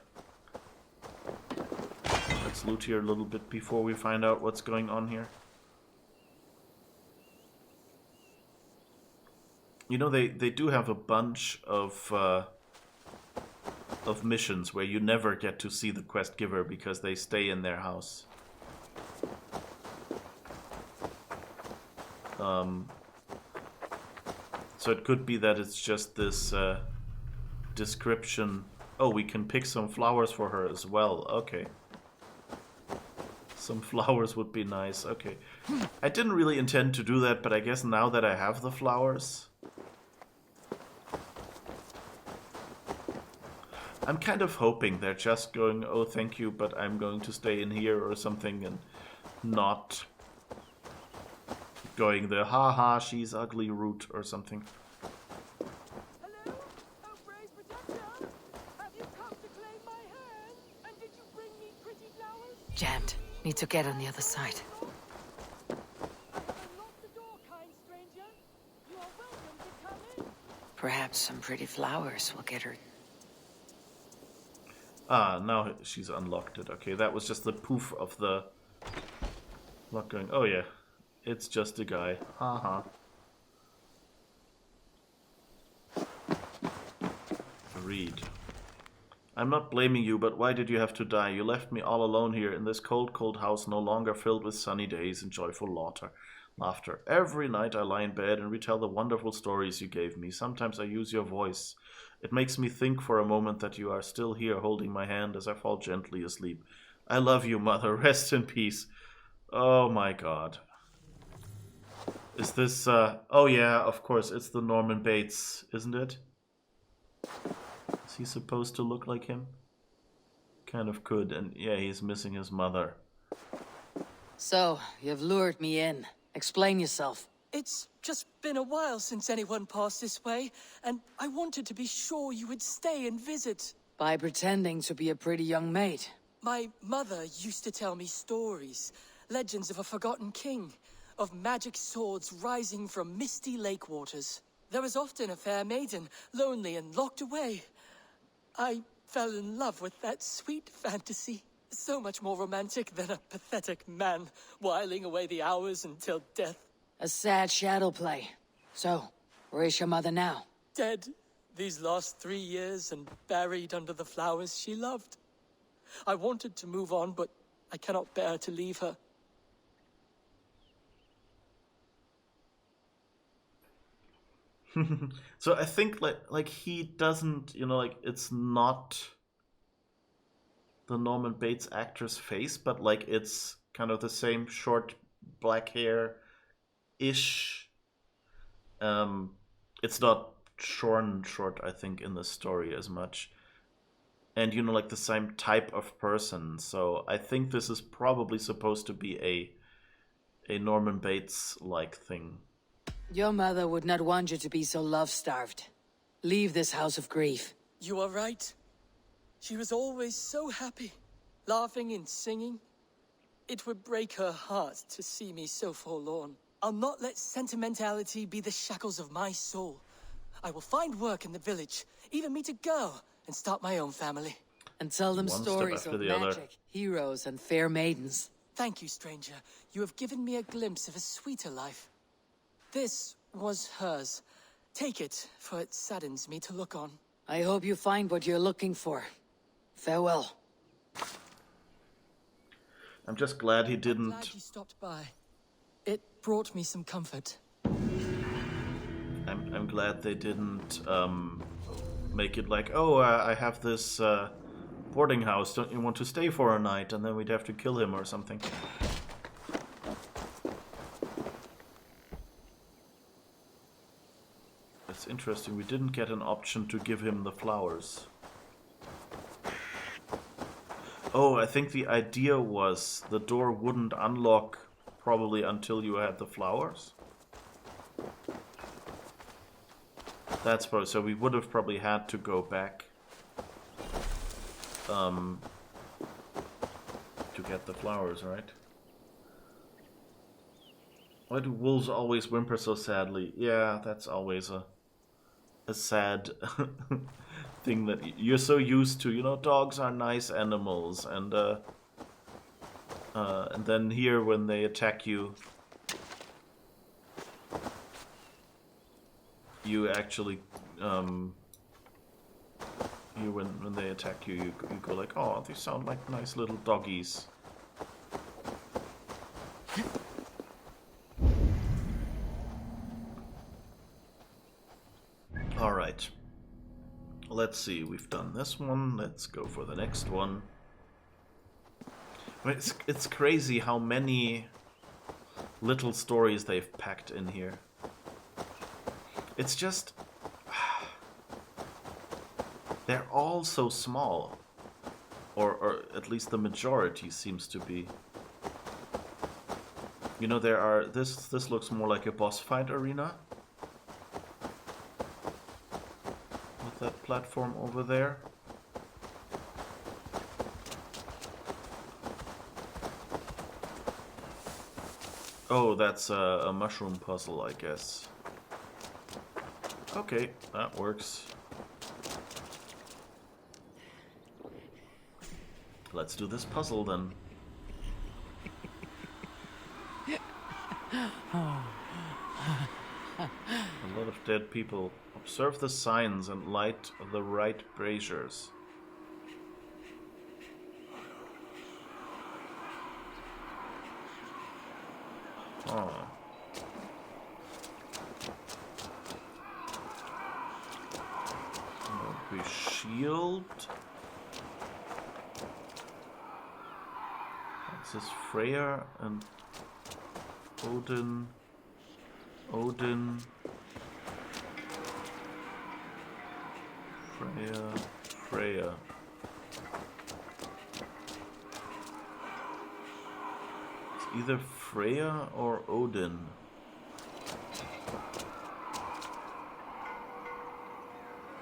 Let's loot here a little bit before we find out what's going on here. You know, they do have a bunch of missions where you never get to see the quest giver because they stay in their house. So it could be that it's just this description. Oh, we can pick some flowers for her as well. Okay. Some flowers would be nice. Okay. I didn't really intend to do that, but I guess now that I have the flowers, I'm kind of hoping they're just going, oh, thank you, but I'm going to stay in here or something, and not going the haha, she's ugly route or something. Hello? Outbrace Protector? Have you come to claim my hand? And did you bring me pretty flowers? Jammed. Need to get on the other side. I have unlocked the door, kind stranger. You are welcome to come in. Perhaps some pretty flowers will get her. Ah, now she's unlocked it. Okay, that was just the poof of the lock going, oh yeah, it's just a guy. Haha. Read. I'm not blaming you, but why did you have to die? You left me all alone here in this cold, cold house, no longer filled with sunny days and joyful laughter. Every night I lie in bed and retell the wonderful stories you gave me. Sometimes I use your voice. It makes me think for a moment that you are still here holding my hand as I fall gently asleep. I love you, Mother. Rest in peace. Oh my god. Is this, oh yeah, of course, it's the Norman Bates, isn't it? Is he supposed to look like him? Kind of could, and yeah, he's missing his mother. So, you've lured me in. Explain yourself. It's just been a while since anyone passed this way, and I wanted to be sure you would stay and visit. By pretending to be a pretty young maid. My mother used to tell me stories, legends of a forgotten king, of magic swords rising from misty lake waters. There was often a fair maiden, lonely and locked away. I fell in love with that sweet fantasy. So much more romantic than a pathetic man whiling away the hours until death. A sad shadow play. So, where is your mother now? Dead these last 3 years and buried under the flowers she loved. I wanted to move on, but I cannot bear to leave her. So I think like he doesn't, you know, like it's not the Norman Bates actor's face, but like it's kind of the same short black hair ish. It's not shorn short, I think, in the story as much. And you know, like the same type of person. So I think this is probably supposed to be a Norman Bates like thing. Your mother would not want you to be so love-starved. Leave this house of grief. You are right. She was always so happy, laughing and singing. It would break her heart to see me so forlorn. I'll not let sentimentality be the shackles of my soul. I will find work in the village, even meet a girl, and start my own family. And tell them One step stories after of the other. magic, heroes, and fair maidens. Thank you, stranger. You have given me a glimpse of a sweeter life. This was hers. Take it, for it saddens me to look on. I hope you find what you're looking for. Farewell. I'm just glad he didn't. Glad you stopped by. It brought me some comfort. I'm glad they didn't make it like, oh, I have this boarding house. Don't you want to stay for a night? And then we'd have to kill him or something. That's interesting. We didn't get an option to give him the flowers. Oh, I think the idea was the door wouldn't unlock probably until you had the flowers. That's probably, so we would have probably had to go back to get the flowers, right? Why do wolves always whimper so sadly? Yeah, that's always a sad thing that you're so used to. You know, dogs are nice animals, and then here when they attack you, you actually when they attack you, you go like, oh, they sound like nice little doggies. All right. Let's see. We've done this one. Let's go for the next one. I mean, it's crazy how many little stories they've packed in here. It's just... they're all so small. Or at least the majority seems to be. You know, there are... This looks more like a boss fight arena. With that platform over there. Oh, that's a mushroom puzzle, I guess. Okay, that works. Let's do this puzzle then. A lot of dead people. Observe the signs and light the right braziers. Oh. We shield. This is Freya and Odin. Odin. Freya. It's either Freya or Odin.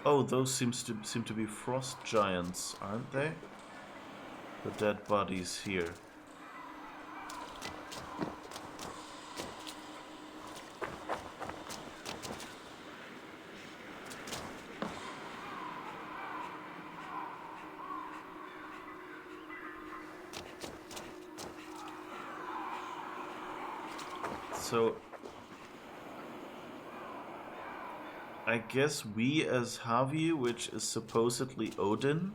Oh, those seem to be frost giants, aren't they? The dead bodies here. So I guess we as Havi, which is supposedly Odin.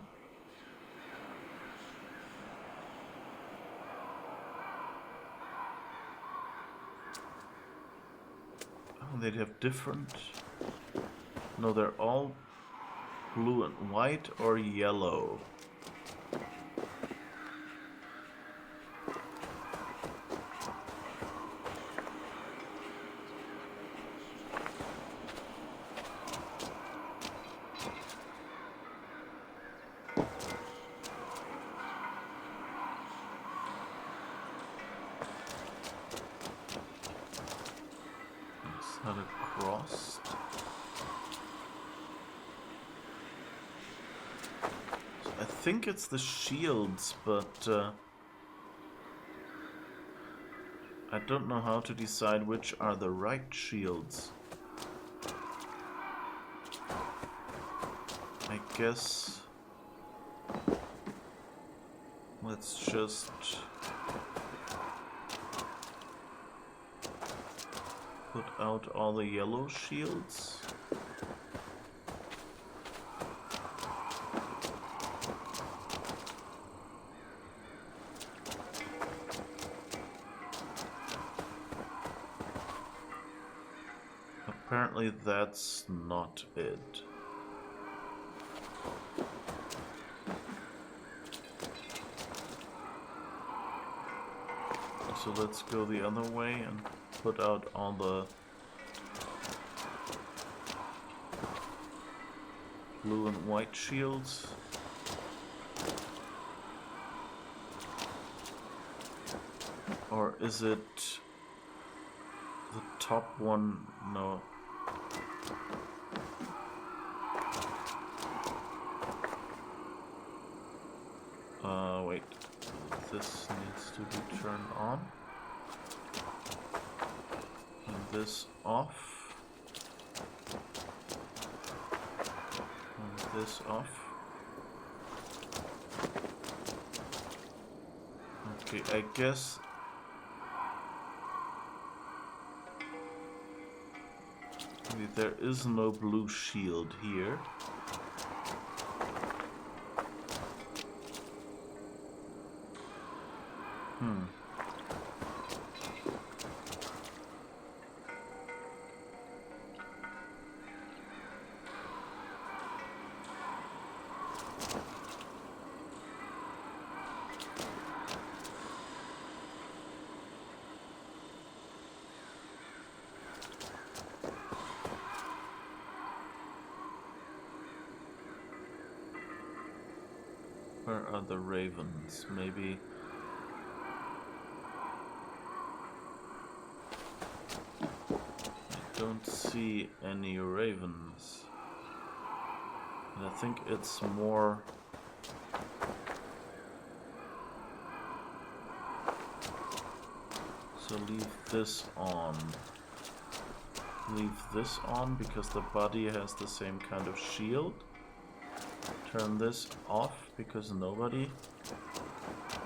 Oh, they'd have different... No, they're all blue and white or yellow. Cut across. I think it's the shields, but I don't know how to decide which are the right shields. I guess let's just put out all the yellow shields. Apparently that's not it. So let's go the other way and put out all the blue and white shields. Or is it the top one? No. Wait. This needs to be turned on. And this off. And this off. Okay, I guess there is no blue shield here. Where are the ravens? Maybe. I don't see any ravens. And I think it's more. So leave this on. Leave this on because the body has the same kind of shield. Turn this off because nobody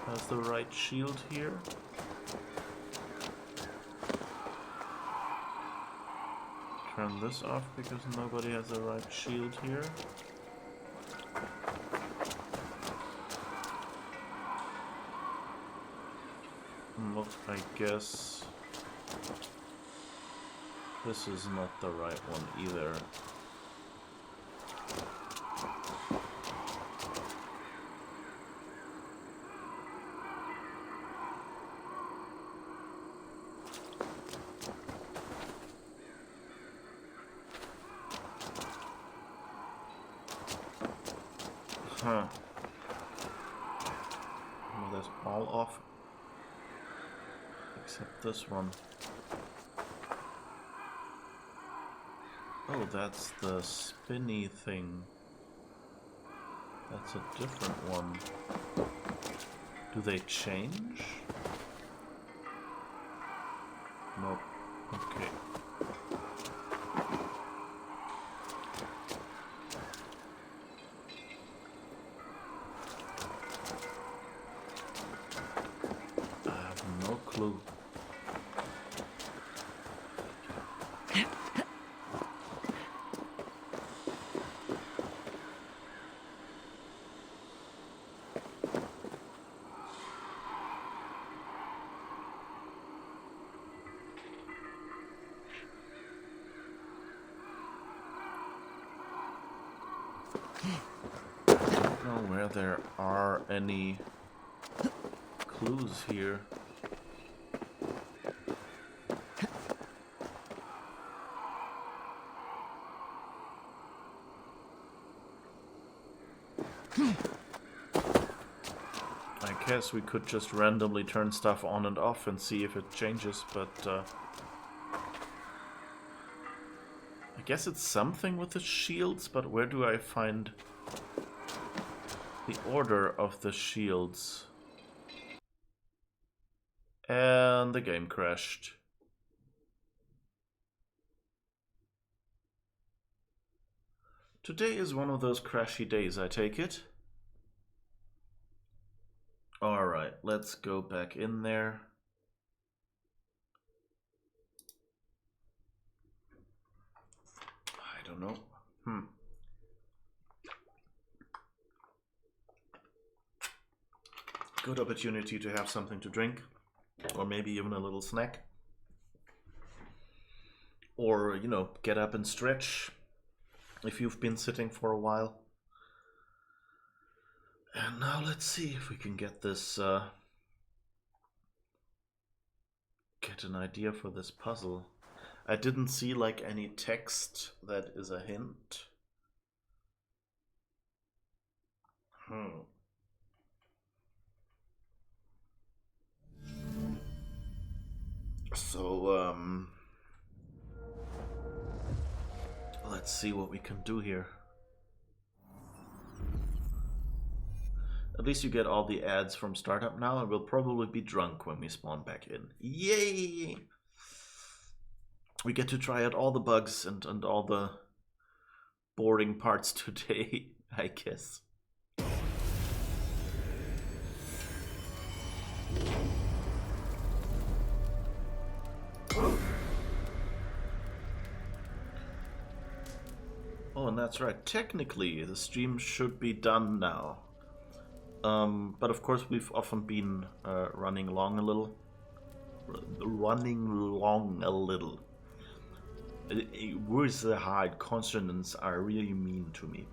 has the right shield here. Turn this off because nobody has the right shield here. Look, I guess this is not the right one either. Huh. Well, that's all off. Except this one. Oh, that's the spinny thing. That's a different one. Do they change? Nope. Okay. Clue. I don't know where there are any clues here. I guess we could just randomly turn stuff on and off and see if it changes, but I guess it's something with the shields, but where do I find the order of the shields? And the game crashed. Today is one of those crashy days, I take it. Alright, let's go back in there. I don't know. Good opportunity to have something to drink. Or maybe even a little snack. Or, you know, get up and stretch if you've been sitting for a while. And now let's see if we can get this, get an idea for this puzzle. I didn't see like any text that is a hint. So, let's see what we can do here. At least you get all the ads from startup now, and we'll probably be drunk when we spawn back in. Yay! We get to try out all the bugs and all the boring parts today, I guess. Oh, and that's right. Technically, the stream should be done now. But of course, we've often been running long a little. Words that hide consonants are really mean to me.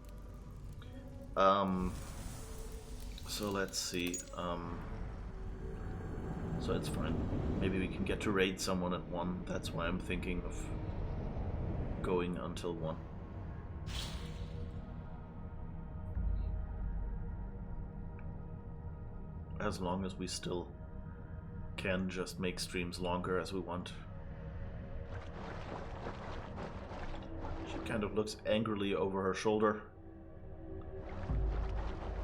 So let's see. So it's fine. Maybe we can get to raid someone at 1. That's why I'm thinking of going until 1. As long as we still can just make streams longer as we want. She kind of looks angrily over her shoulder.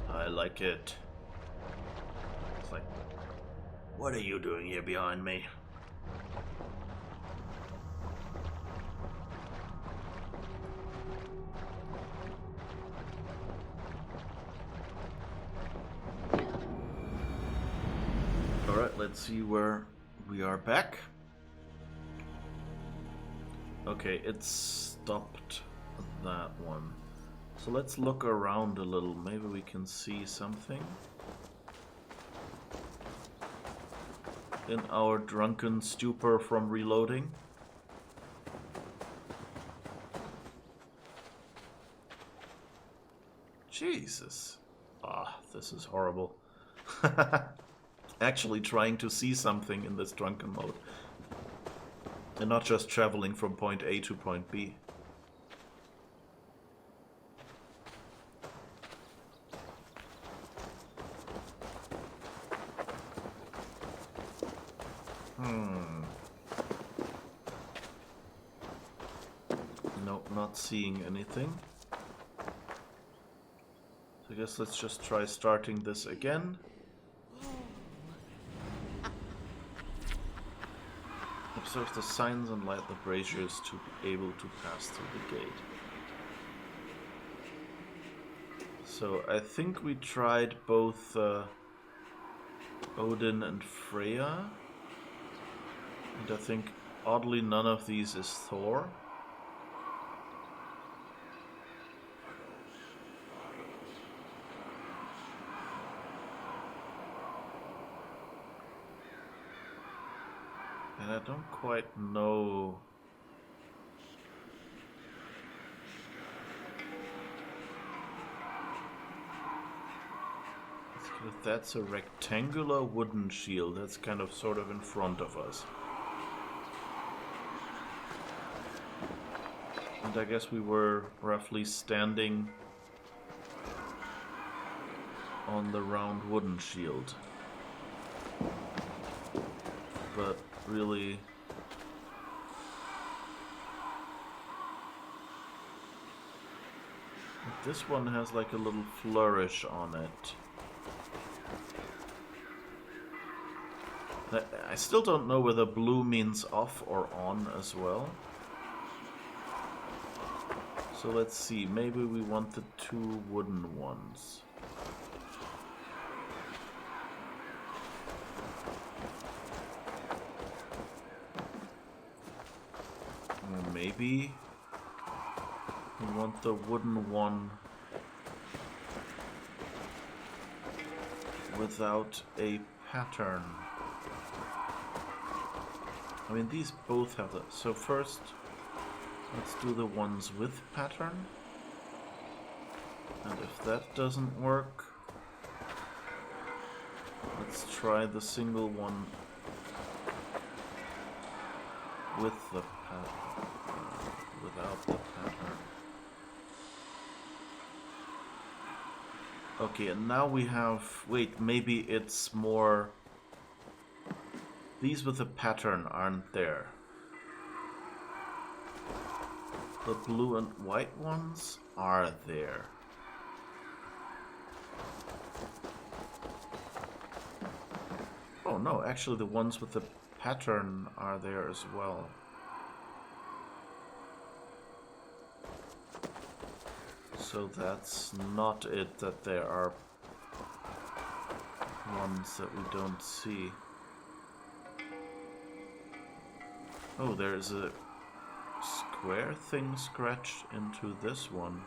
I like it. It's like, what are you doing here behind me? Alright, let's see where we are back. Okay, it stopped that one. So let's look around a little. Maybe we can see something. In our drunken stupor from reloading. Jesus. Ah, this is horrible. Actually trying to see something in this drunken mode. And not just traveling from point A to point B. Nope, not seeing anything. So I guess let's just try starting this again. Observe the signs and light the braziers to be able to pass through the gate. So I think we tried both Odin and Freya. And I think oddly none of these is Thor. And I don't quite know. If that's a rectangular wooden shield, that's kind of sort of in front of us. And I guess we were roughly standing on the round wooden shield. But really, this one has like a little flourish on it. I still don't know whether blue means off or on as well. So let's see, maybe we want the 2 wooden ones. Or maybe we want the wooden one without a pattern. I mean, these both have that. So first, let's do the ones with pattern. And if that doesn't work, let's try the single one with the pattern, without the pattern. Okay, and now we have, wait, maybe it's more, these with the pattern aren't there. The blue and white ones are there. Oh no, actually the ones with the pattern are there as well. So that's not it, that there are ones that we don't see. Oh, there's a square thing scratched into this one.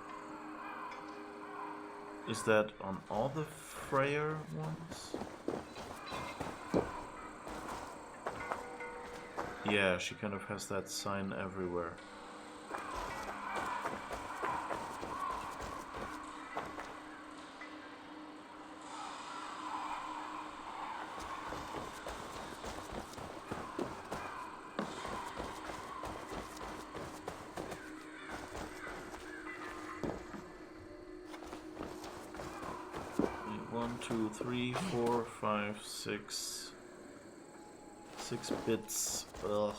Is that on all the Freyr ones? Yeah, she kind of has that sign everywhere. One, two, three, four, five, six. 6 bits. Ugh.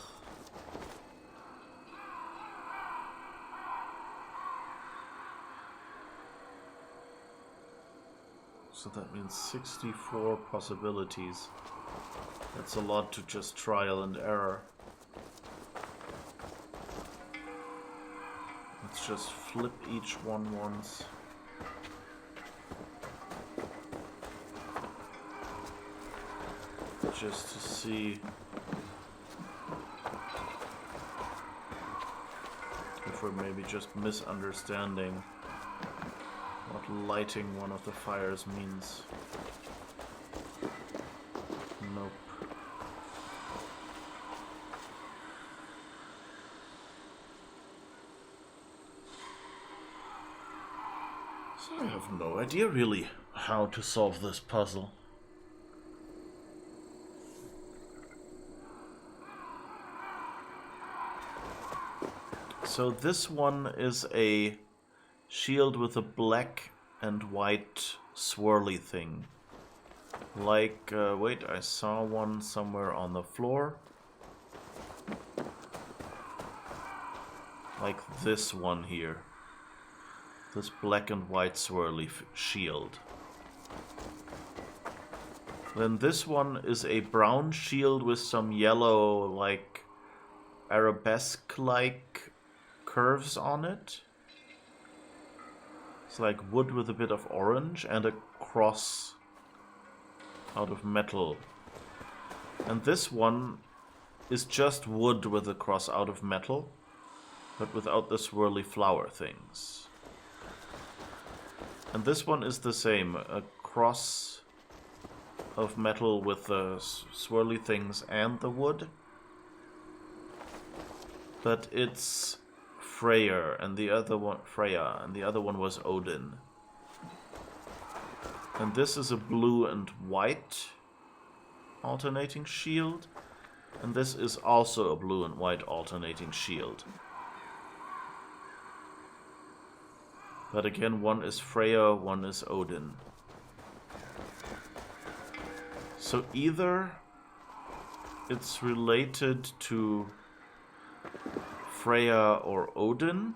So that means 64 possibilities. That's a lot to just trial and error. Let's just flip each one once. Just to see if we're maybe just misunderstanding what lighting one of the fires means. Nope. So I have no idea really how to solve this puzzle. So this one is a shield with a black and white swirly thing. Like, wait, I saw one somewhere on the floor. Like this one here. This black and white swirly shield. Then this one is a brown shield with some yellow, like, arabesque-like curves on it. It's like wood with a bit of orange and a cross out of metal. And this one is just wood with a cross out of metal, but without the swirly flower things. And this one is the same, a cross of metal with the swirly things and the wood. But it's Freya, and the other one was Odin. And this is a blue and white alternating shield, and this is also a blue and white alternating shield. But again, one is Freya, one is Odin. So either it's related to Freya or Odin,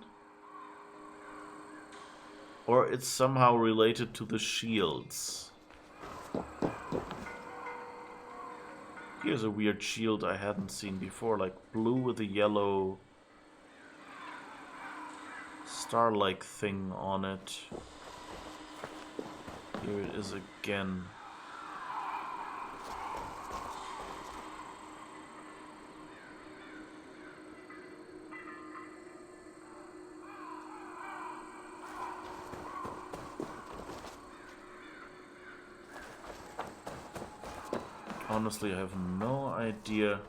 Or it's somehow related to the shields. Here's a weird shield I hadn't seen before, like blue with a yellow star-like thing on it. Here it is again. Honestly, I have no idea.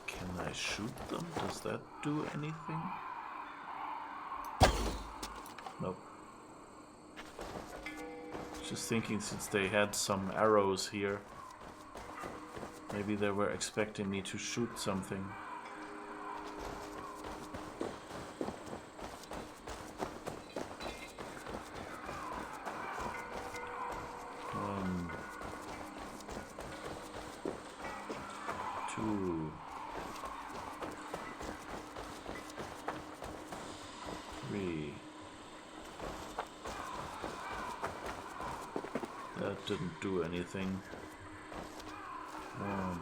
Can I shoot them? Does that do anything? Nope. Just thinking, since they had some arrows here, maybe they were expecting me to shoot something. Didn't do anything. 1,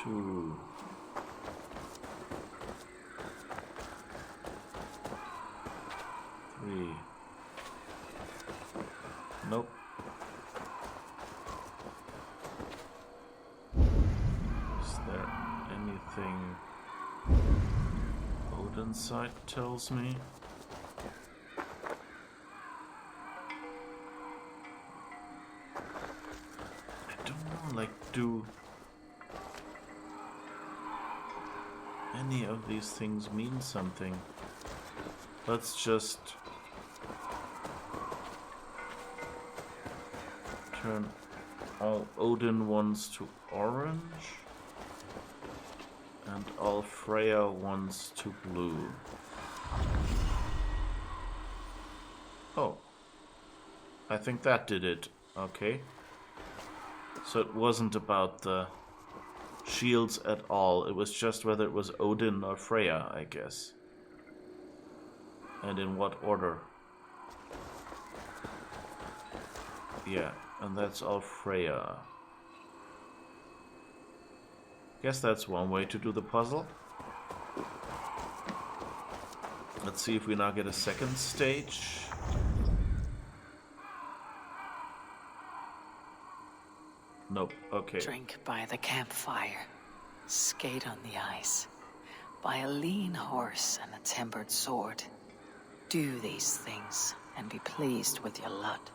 2, 3. Nope. Is there anything Odin's side tells me? Do any of these things mean something? Let's just turn all Odin ones to orange and all Freya ones to blue. Oh, I think that did it. Okay. So it wasn't about the shields at all, it was just whether it was Odin or Freya, I guess. And in what order. Yeah, and that's all Freya. Guess that's one way to do the puzzle. Let's see if we now get a second stage. Nope, okay. Drink by the campfire, skate on the ice, buy a lean horse and a tempered sword. Do these things and be pleased with your lot.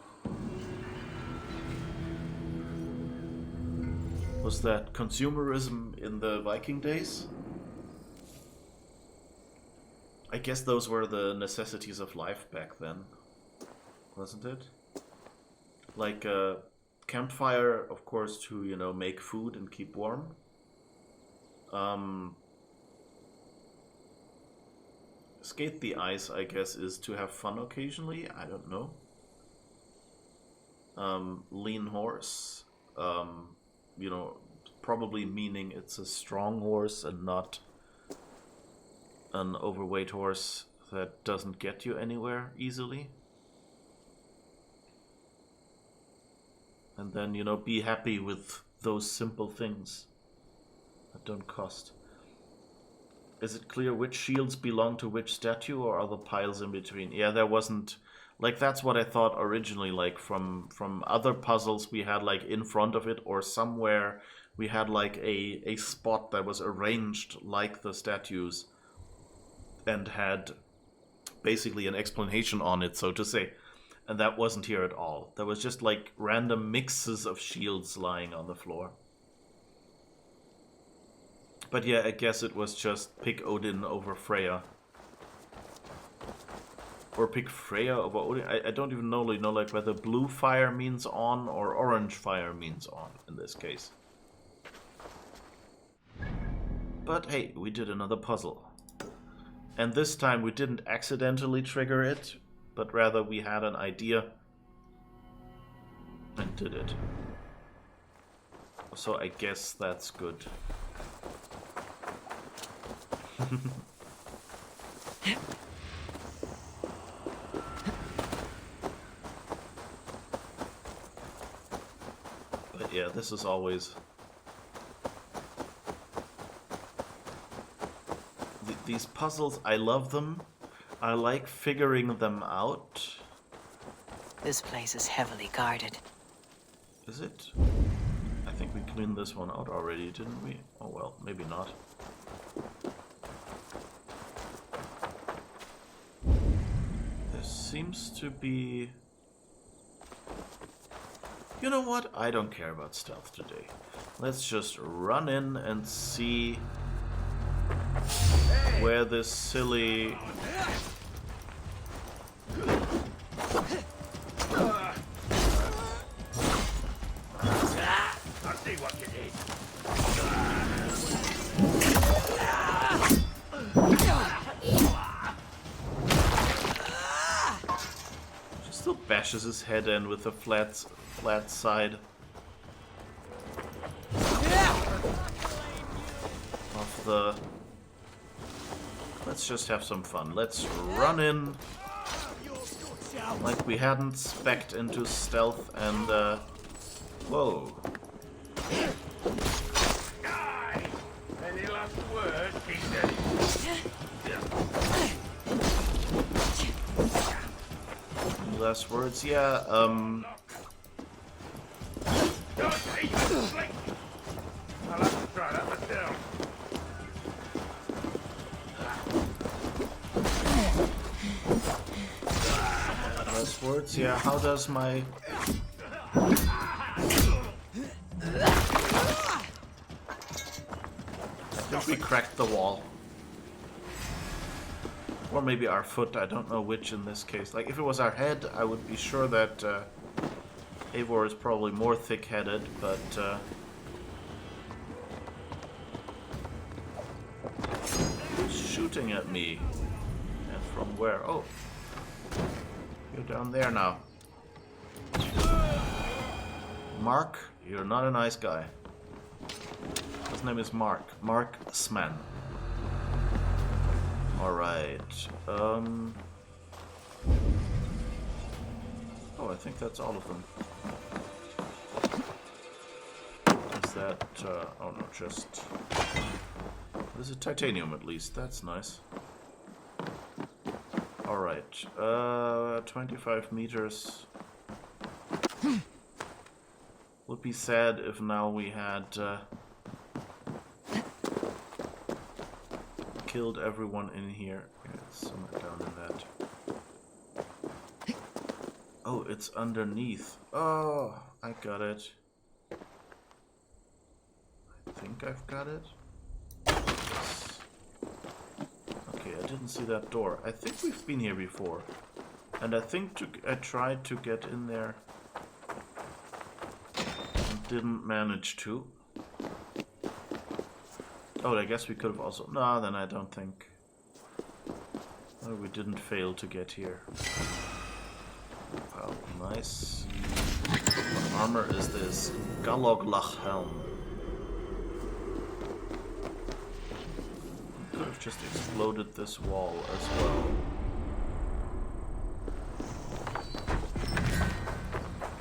Was that consumerism in the Viking days? I guess those were the necessities of life back then, wasn't it? Like campfire, of course, to, you know, make food and keep warm. Skate the ice, I guess, is to have fun occasionally. I don't know. Lean horse, you know, probably meaning it's a strong horse and not an overweight horse that doesn't get you anywhere easily. And then, you know, be happy with those simple things that don't cost. Is it clear which shields belong to which statue, or are the piles in between? Yeah, there wasn't... Like, that's what I thought originally, like, from other puzzles we had, like, in front of it, or somewhere we had, like, a spot that was arranged like the statues and had basically an explanation on it, so to say. And that wasn't here at all. There was just, like, random mixes of shields lying on the floor. But yeah, I guess it was just pick Odin over Freya. Or pick Freya over Odin. I don't even know, you know, like whether blue fire means on or orange fire means on in this case. But hey, we did another puzzle. And this time we didn't accidentally trigger it, but rather we had an idea. And did it. So I guess that's good. But yeah, this is always... These puzzles, I love them. I like figuring them out. This place is heavily guarded. Is it? I think we cleaned this one out already, didn't we? Oh well, maybe not. There seems to be... You know what? I don't care about stealth today. Let's just run in and see where this silly... I'll see what you did. She still bashes his head in with the flat side of the... Let's just have some fun. Let's run in like we hadn't specced into stealth and whoa. Aye. Any last words, Kingdom? Any last words? Yeah, Don't even blink. I'll have to try that myself. last words? Yeah, how does my... I think we cracked the wall. Or maybe our foot, I don't know which in this case. Like, if it was our head, I would be sure that Eivor is probably more thick-headed, but... who's shooting at me? And from where? Oh. You're down there now. Mark, you're not a nice guy. His name is Mark. Mark Sman. Alright. Oh, I think that's all of them. Is that... oh no, just... This is titanium at least, that's nice. Alright, 25 meters. Would be sad if now we had killed everyone in here. Yeah, it's somewhere down in that. Oh, it's underneath. Oh, I got it. I think I've got it. Yes. Okay, I didn't see that door. I think we've been here before. And I think I tried to get in there. And didn't manage to. Oh, I guess we could have also... No, then I don't think... Oh, we didn't fail to get here. Wow, nice. What armor is this? Galoglach helm. We could have just exploded this wall as well.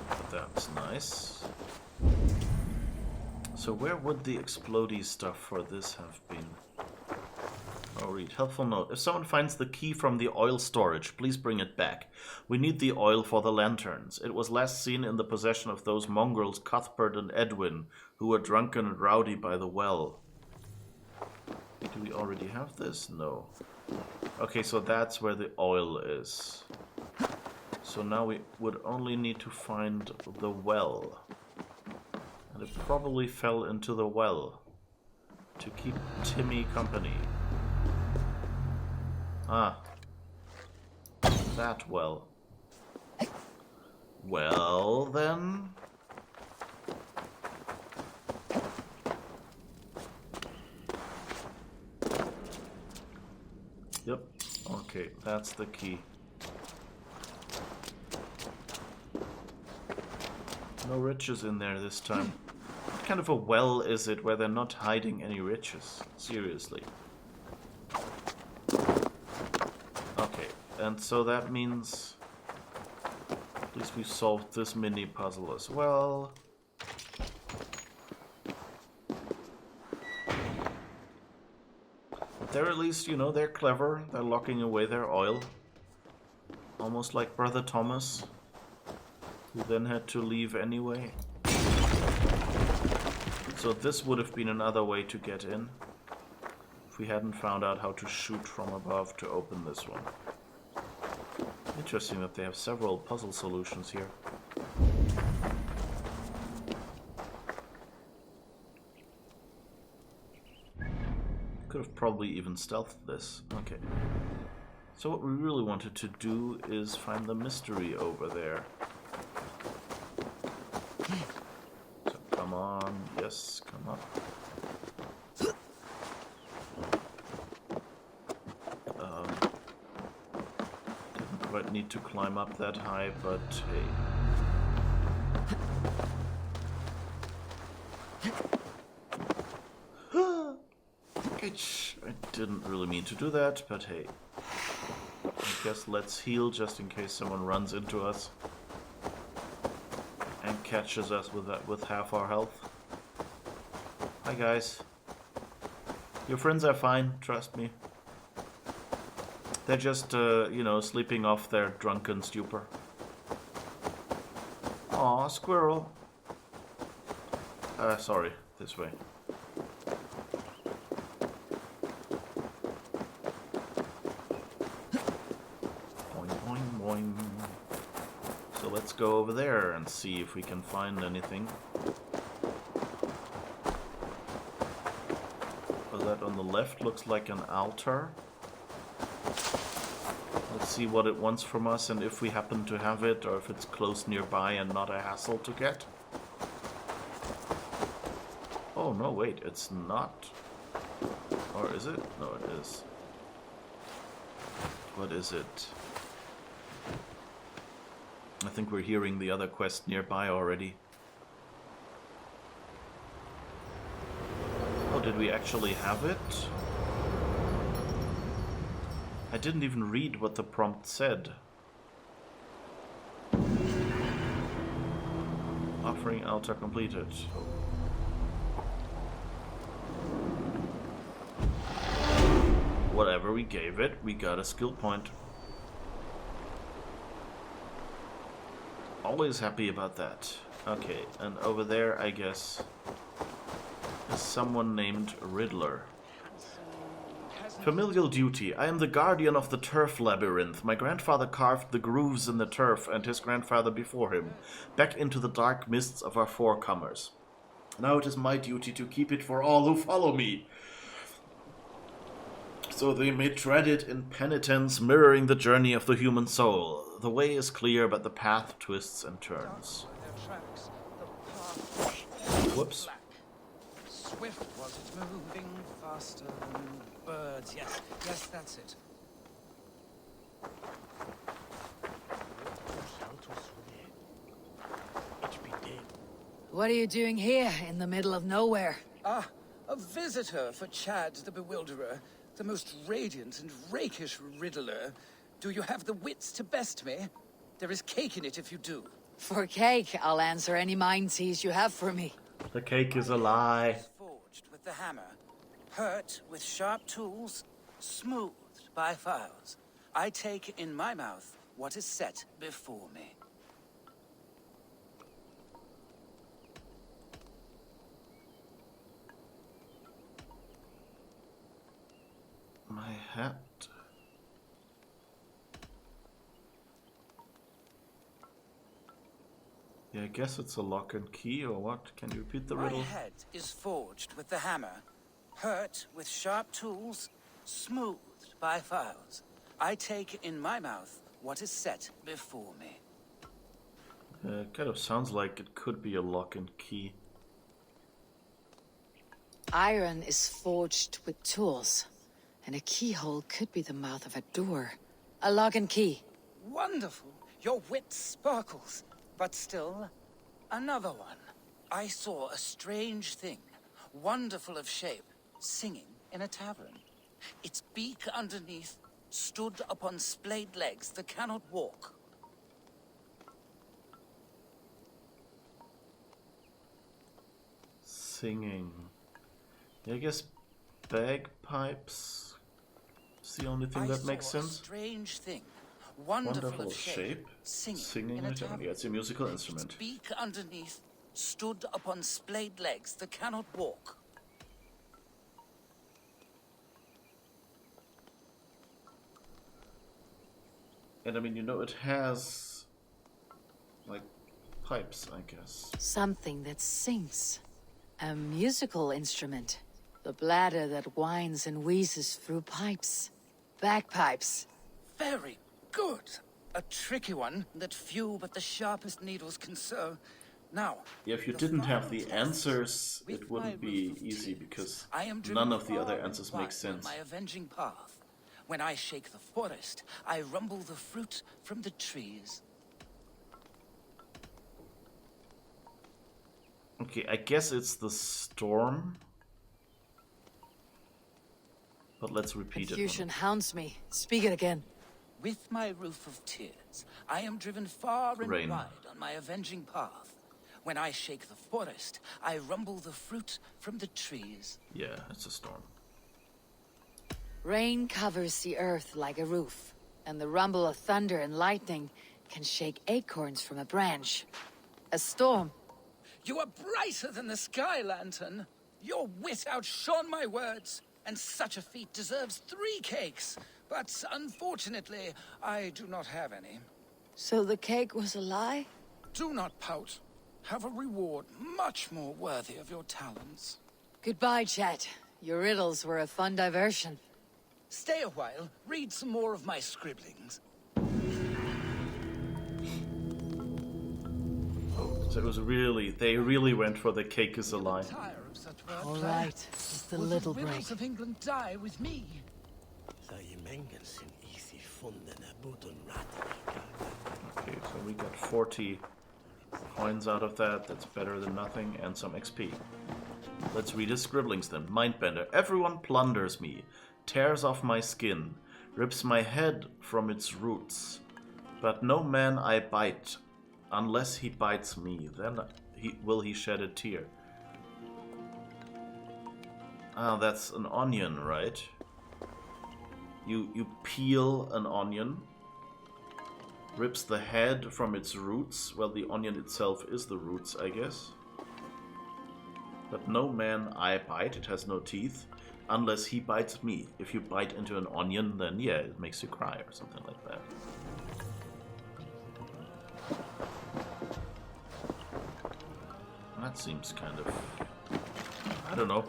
But that's nice. So where would the explodey stuff for this have been? I'll read. Helpful note. If someone finds the key from the oil storage, please bring it back. We need the oil for the lanterns. It was last seen in the possession of those mongrels Cuthbert and Edwin, who were drunken and rowdy by the well. Do we already have this? No. Okay, so that's where the oil is. So now we would only need to find the well. And it probably fell into the well to keep Timmy company. Ah. That well. Well, then... Yep. Okay, that's the key. No riches in there this time. What kind of a well is it where they're not hiding any riches? Seriously. Okay, and so that means at least we solved this mini puzzle as well. They're at least, you know, they're clever. They're locking away their oil. Almost like Brother Thomas, who then had to leave anyway. So this would have been another way to get in if we hadn't found out how to shoot from above to open this one. Interesting that they have several puzzle solutions here. Could have probably even stealthed this. Okay. So what we really wanted to do is find the mystery over there. So come on, yes, come up. Didn't quite need to climb up that high, but hey. I didn't really mean to do that, but hey. I guess let's heal just in case someone runs into us and catches us with half our health. Hi guys. Your friends are fine, trust me. They're just, you know, sleeping off their drunken stupor. Aw, squirrel. Sorry, this way. So let's go over there and see if we can find anything. Well, that on the left looks like an altar. Let's see what it wants from us and if we happen to have it or if it's close nearby and not a hassle to get. Oh no, wait, it's not. Or is it? No, it is. What is it? I think we're hearing the other quest nearby already. Oh, did we actually have it? I didn't even read what the prompt said. Offering altar completed. Whatever we gave it, we got a skill point. Always happy about that. Okay, and over there, I guess, is someone named Riddler. Familial duty. I am the guardian of the turf labyrinth. My grandfather carved the grooves in the turf and his grandfather before him, back into the dark mists of our forecomers. Now it is my duty to keep it for all who follow me, so they may tread it in penitence, mirroring the journey of the human soul. The way is clear, but the path twists and turns. Whoops. Swift was it, moving faster than birds. Yes, that's it. What are you doing here, in the middle of nowhere? Ah, a visitor for Chad the Bewilderer, the most radiant and rakish riddler. Do you have the wits to best me? There is cake in it if you do. For cake, I'll answer any mind tease you have for me. The cake is a lie. Forged with the hammer, hurt with sharp tools, smoothed by files. I take in my mouth what is set before me. My hat. Yeah, I guess it's a lock and key, or what? Can you repeat the riddle? My head is forged with the hammer, hurt with sharp tools, smoothed by files. I take in my mouth what is set before me. It kind of sounds like it could be a lock and key. Iron is forged with tools, and a keyhole could be the mouth of a door. A lock and key. Wonderful! Your wit sparkles. But still, Another one. I saw a strange thing, wonderful of shape, singing in a tavern. Its beak underneath stood upon splayed legs that cannot walk. Singing. I guess bagpipes is the only thing that makes sense. A strange thing, wonderful of shape, singing in a tavern. Yeah, it's a musical instrument. Its beak underneath stood upon splayed legs that cannot walk. And I mean, you know, it has like pipes, I guess. Something that sings. A musical instrument. The bladder that whines and wheezes through pipes. Bagpipes. Very good. A tricky one that few but the sharpest needles can sew. Now, yeah, if you didn't have the answers, it wouldn't be easy because none of the other answers make sense. My avenging path. When I shake the forest, I rumble the fruit from the trees. Okay, I guess it's the storm. But let's repeat Confusion hounds me. Speak it again. With my roof of tears, I am driven far and Rain. wide on my avenging path. When I shake the forest, I rumble the fruit from the trees. Yeah, it's a storm. Rain covers the earth like a roof, and the rumble of thunder and lightning can shake acorns from a branch. A storm. You are brighter than the sky lantern. Your wit outshone my words, and such a feat deserves 3 cakes. But unfortunately, I do not have any. So the cake was a lie? Do not pout. Have a reward much more worthy of your talents. Goodbye, Chet. Your riddles were a fun diversion. Stay a while, read some more of my scribblings. So it was really, they really went for the cake is a lie. All right, just a little break. Riddles of England die with me. Okay, so we got 40 coins out of that. That's better than nothing, and some XP. Let's read his scribblings then. Mindbender. Everyone plunders me, tears off my skin, rips my head from its roots. But no man I bite, unless he bites me. Then will he shed a tear. Ah, that's an onion, right? You peel an onion, rips the head from its roots. Well, the onion itself is the roots, I guess. But no man I bite, it has no teeth, unless he bites me. If you bite into an onion, then yeah, it makes you cry or something like that. That seems kind of... I don't know.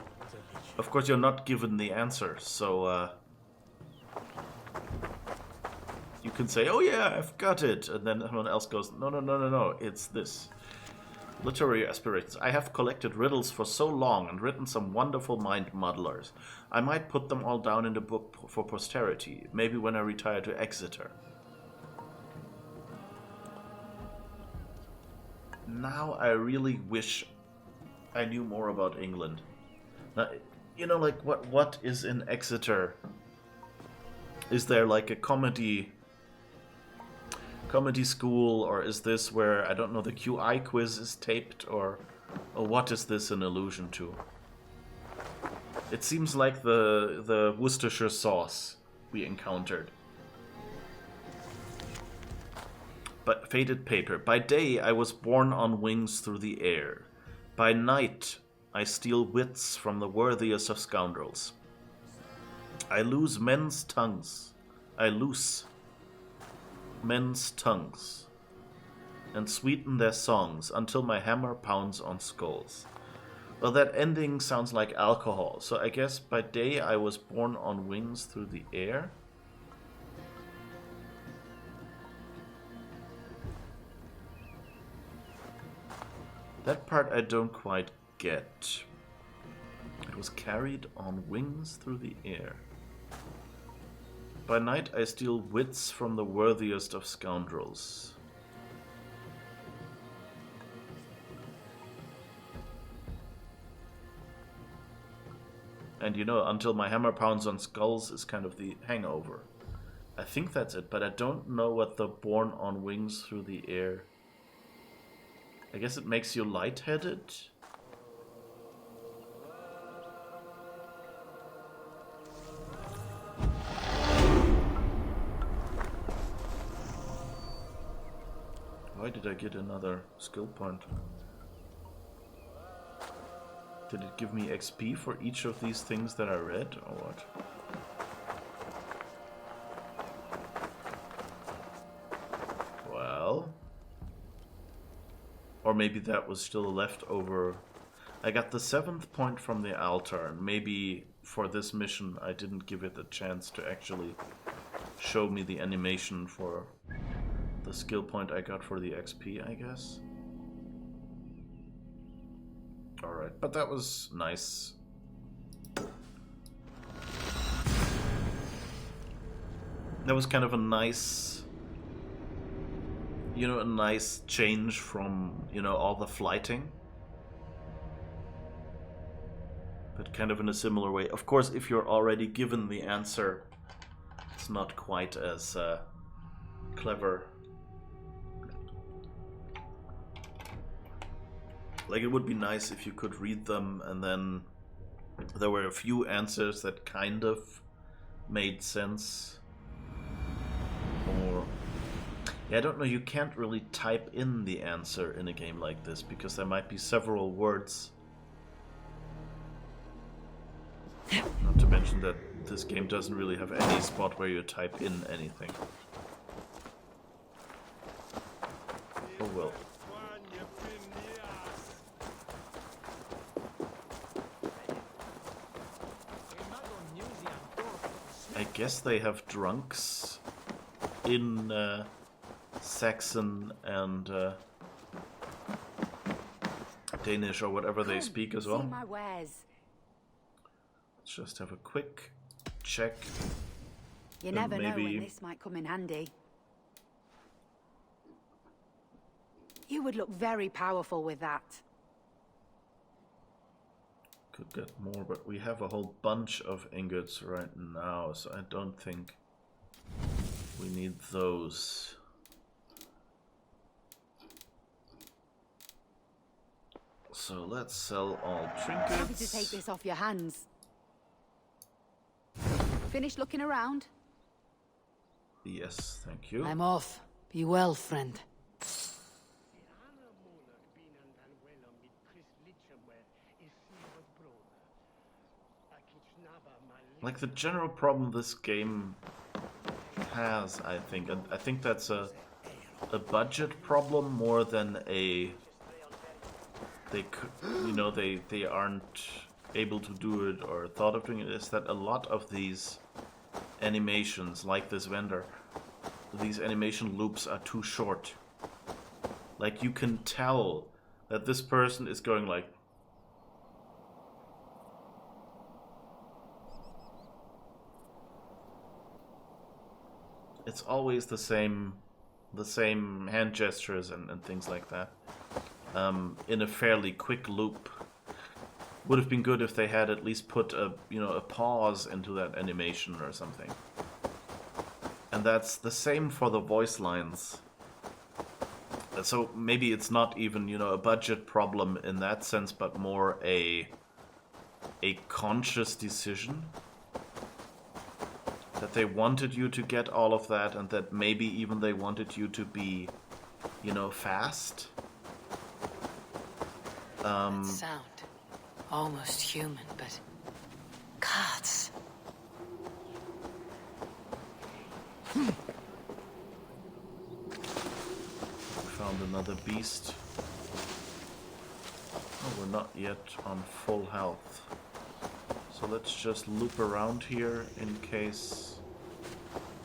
Of course, you're not given the answer, so you can say, oh yeah, I've got it, and then everyone else goes, no, it's this. Literary aspirations. I have collected riddles for so long and written some wonderful mind muddlers. I might put them all down in a book for posterity, maybe when I retire to Exeter. Now I really wish I knew more about England. Now, you know, like, what is in Exeter? Is there like a comedy school, or is this where, I don't know, the QI quiz is taped, or what is this an allusion to? It seems like the Worcestershire sauce we encountered. But faded paper. By day I was borne on wings through the air. By night I steal wits from the worthiest of scoundrels. I loose men's tongues. I loose men's tongues and sweeten their songs until my hammer pounds on skulls. Well, that ending sounds like alcohol, so I guess by day I was borne on wings through the air. That part I don't quite get. It was carried on wings through the air. By night I steal wits from the worthiest of scoundrels. And you know, until my hammer pounds on skulls is kind of the hangover. I think that's it, but I don't know what the borne on wings through the air. I guess it makes you lightheaded. Why did I get another skill point? Did it give me XP for each of these things that I read, or what? Well... Or maybe that was still left over. I got the 7th point from the altar, and maybe for this mission I didn't give it a chance to actually show me the animation for the skill point I got for the XP, I guess. Alright, but that was nice. That was kind of a nice, you know, a nice change from, you know, all the flighting. But kind of in a similar way. Of course, if you're already given the answer, it's not quite as clever. Like, it would be nice if you could read them and then there were a few answers that kind of made sense. Or... yeah, I don't know, you can't really type in the answer in a game like this because there might be several words. Not to mention that this game doesn't really have any spot where you type in anything. Oh well. I guess they have drunks in Saxon and Danish or whatever they speak as well. My wares. Let's just have a quick check. You never know when this might come in handy. You would look very powerful with that. Could get more, but we have a whole bunch of ingots right now, so I don't think we need those. So let's sell all trinkets. Happy to take this off your hands. Finished looking around? Yes, thank you. I'm off. Be well, friend. Like, the general problem this game has, I think, and I think that's a budget problem more than a they could, you know, they aren't able to do it or thought of doing it, is that a lot of these animations, like this vendor, these animation loops are too short. Like, you can tell that this person is going like, it's always the same hand gestures and things like that, in a fairly quick loop. Would have been good if they had at least put a pause into that animation or something. And that's the same for the voice lines. So maybe it's not even, a budget problem in that sense, but more a conscious decision. That they wanted you to get all of that, and that maybe even they wanted you to be, fast. That sound. Almost human, but... gods. Found another beast. Oh, we're not yet on full health. So let's just loop around here in case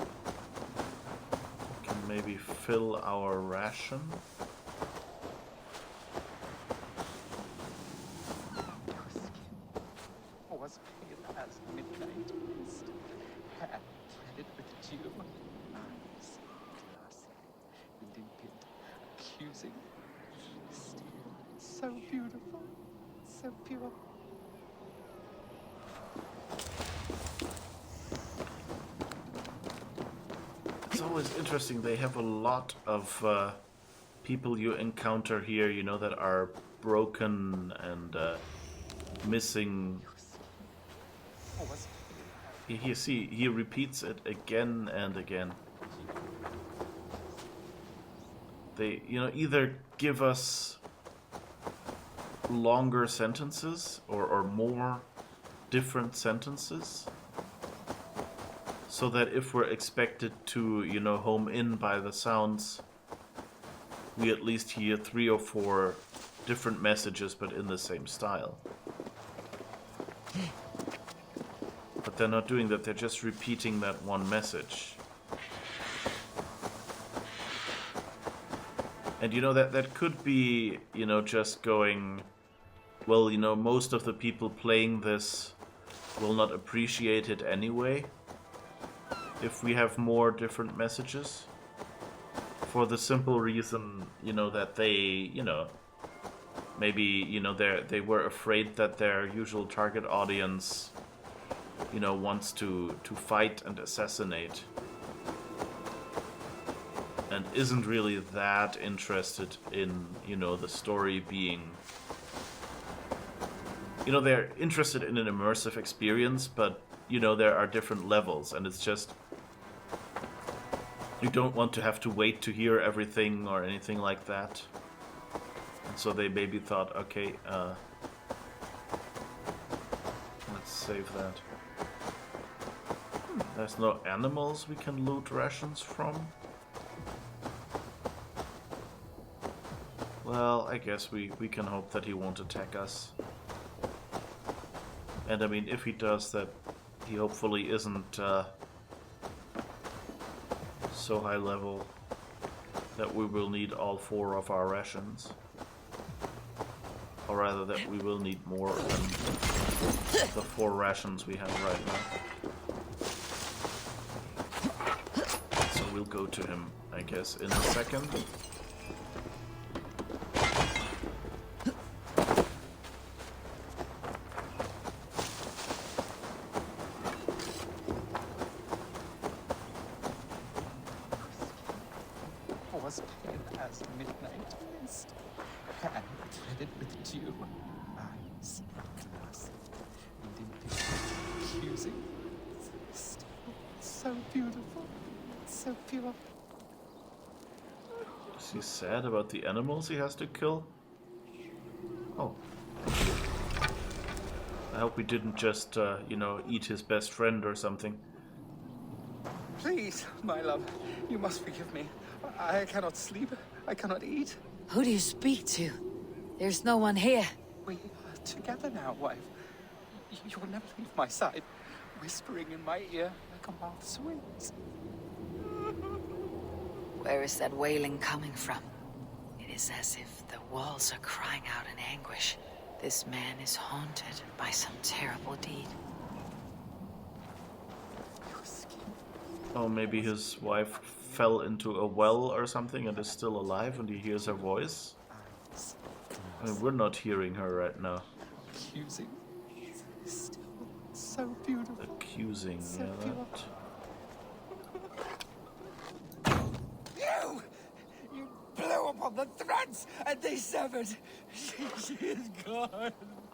we can maybe fill our ration. Was pale as midnight mist, hair threaded with dew, eyes glassy, limpid, accusing, still, so beautiful, so pure. It's always interesting. They have a lot of people you encounter here, you know, that are broken and missing. You see, he repeats it again and again. They, you know, either give us longer sentences or more different sentences, so that if we're expected to, you know, home in by the sounds, we at least hear 3 or 4 different messages, but in the same style. But they're not doing that, they're just repeating that one message. And you know, that could be, you know, just going, well, you know, most of the people playing this will not appreciate it anyway if we have more different messages. For the simple reason, you know, that they, you know, maybe, you know, they were afraid that their usual target audience, you know, wants to fight and assassinate, and isn't really that interested in, you know, the story being, you know, they're interested in an immersive experience, but, you know, there are different levels, and it's just, you don't want to have to wait to hear everything or anything like that. And so they maybe thought, okay, let's save that. There's no animals we can loot rations from? Well, I guess we can hope that he won't attack us. And I mean, if he does, that he hopefully isn't so high level that we will need all 4 of our rations. Or rather, that we will need more than the 4 rations we have right now. So we'll go to him, I guess, in a second. Was pale as midnight mist, and threaded with dew, eyes glass, and accusing, still so beautiful, so pure. Is he sad about the animals he has to kill? Oh. I hope we didn't just, you know, eat his best friend or something. Please, my love, you must forgive me. I cannot sleep. I cannot eat. Who do you speak to? There's no one here. We are together now, wife. You will never leave my side, whispering in my ear like a moth's wings. Where is that wailing coming from? It is as if the walls are crying out in anguish. This man is haunted by some terrible deed. Oh, maybe his wife fell into a well or something and is still alive and he hears her voice? I mean, we're not hearing her right now. Accusing. Still so beautiful. Accusing, so yeah, that... You blew upon the threads and they severed. She is gone.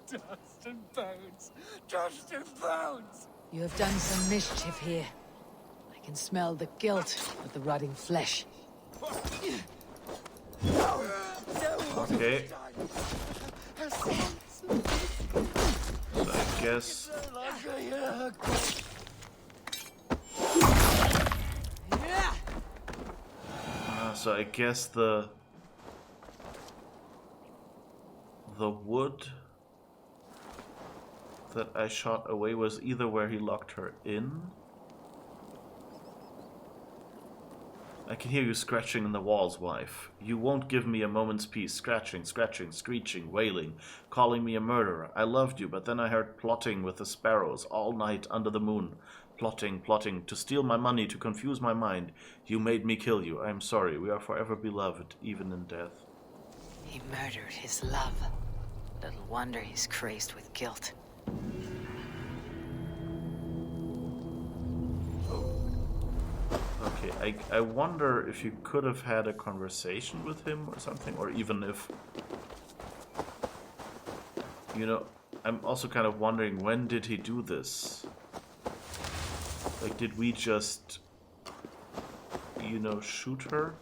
Dust and bones. Dust and bones. You have done some mischief here. I can smell the guilt of the rotting flesh. Okay. So I guess... so I guess the wood that I shot away was either where he locked her in. I can hear you scratching in the walls, wife. You won't give me a moment's peace. Scratching, scratching, screeching, wailing, calling me a murderer. I loved you, but then I heard plotting with the sparrows all night under the moon. Plotting, plotting, to steal my money, to confuse my mind. You made me kill you. I am sorry. We are forever beloved, even in death. He murdered his love. Little wonder he's crazed with guilt. Okay, I wonder if you could have had a conversation with him or something, or even if... You know, I'm also kind of wondering, when did he do this? Like, did we just, you know, shoot her?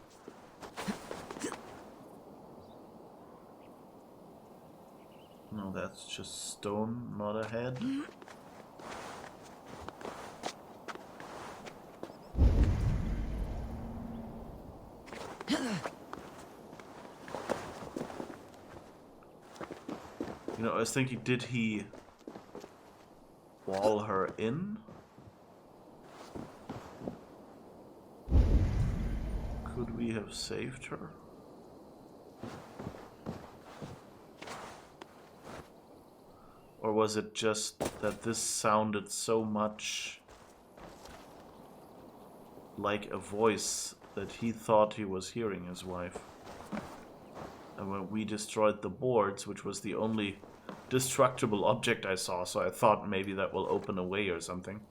No, that's just stone, not a head. You know, I was thinking, did he wall her in? Could we have saved her? Or was it just that this sounded so much like a voice that he thought he was hearing his wife? And when we destroyed the boards, which was the only destructible object I saw, so I thought maybe that will open a way or something.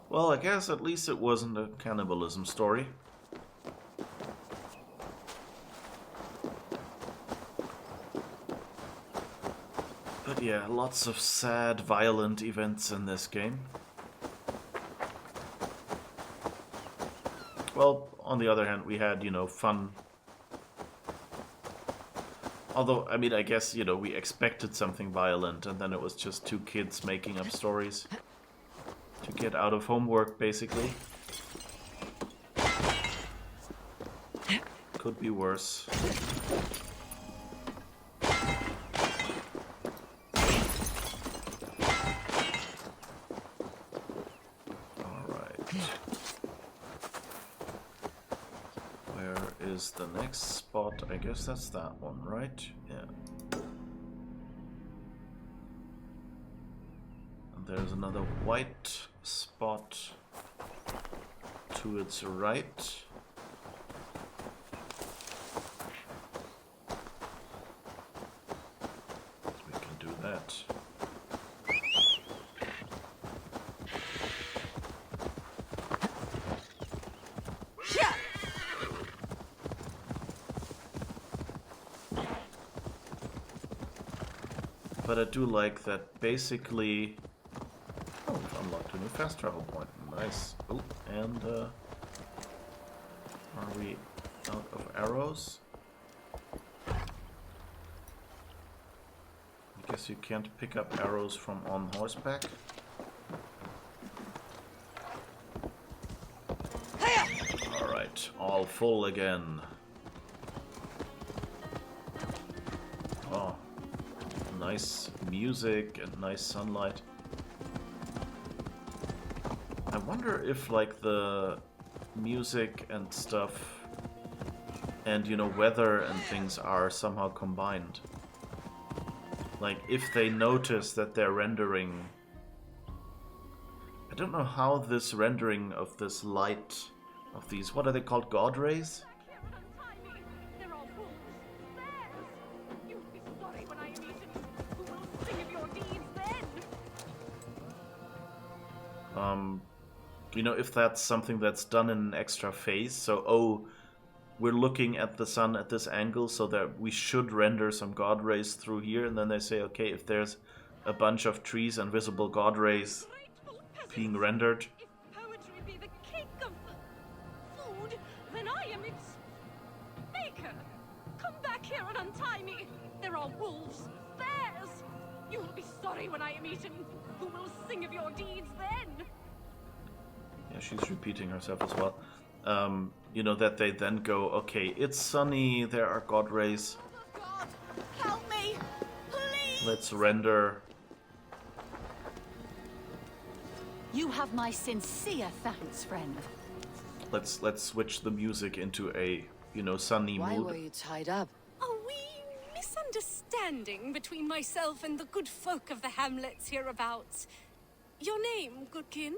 Well, I guess at least it wasn't a cannibalism story. But yeah, lots of sad, violent events in this game. Well, on the other hand, we had, you know, fun. Although, I mean, I guess, you know, we expected something violent, and then it was just two kids making up stories to get out of homework, basically. Could be worse. Is the next spot? I guess that's that one, right? Yeah. And there's another white spot to its right. We can do that. But I do like that basically... Oh, we've unlocked a new fast travel point. Nice. Oh, and are we out of arrows? I guess you can't pick up arrows from on horseback. Alright, all full again. Oh. Nice music and nice sunlight. I wonder if like the music and stuff and, you know, weather and things are somehow combined. Like if they notice that they're rendering... I don't know how this rendering of this light, of these, what are they called, god rays? You know, if that's something that's done in an extra phase, so, oh, we're looking at the sun at this angle, so that we should render some god rays through here, and then they say, okay, if there's a bunch of trees and visible god rays being rendered. If poetry be the cake of food, then I am its baker. Come back here and untie me. There are wolves, bears. You will be sorry when I am eaten. Who will sing of your deeds then? Yeah, she's repeating herself as well. You know, that they then go, okay, it's sunny, there are god rays. God, help me, please. Let's render. You have my sincere thanks, friend. Let's switch the music into a, you know, sunny Why mood. were you tied up? A wee misunderstanding between myself and the good folk of the hamlets hereabouts. Your name, goodkin?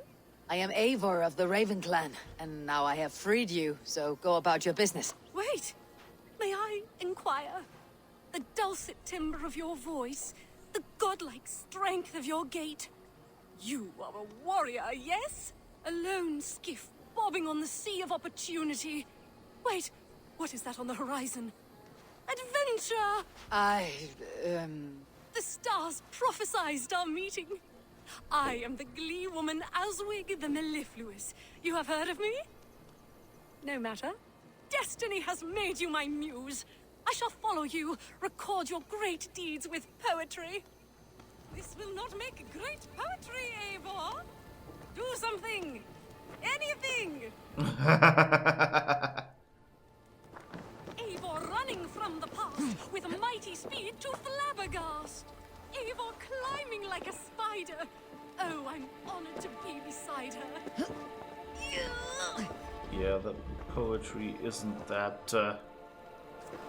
I am Eivor of the Raven Clan, and now I have freed you, so go about your business. Wait, may I inquire? the dulcet timbre of your voice, the godlike strength of your gait. You are a warrior, yes? A lone skiff bobbing on the sea of opportunity. Wait, what is that on the horizon? Adventure! The stars prophesized our meeting. I am the glee woman Aswig the Mellifluous. You have heard of me? No matter. Destiny has made you my muse. I shall follow you, record your great deeds with poetry. This will not make great poetry, Eivor. Do something. Anything. Eivor running from the past with mighty speed to flabbergast. Eivor climbing like a spider. Oh, I'm honored to be beside her. Yeah, the poetry isn't that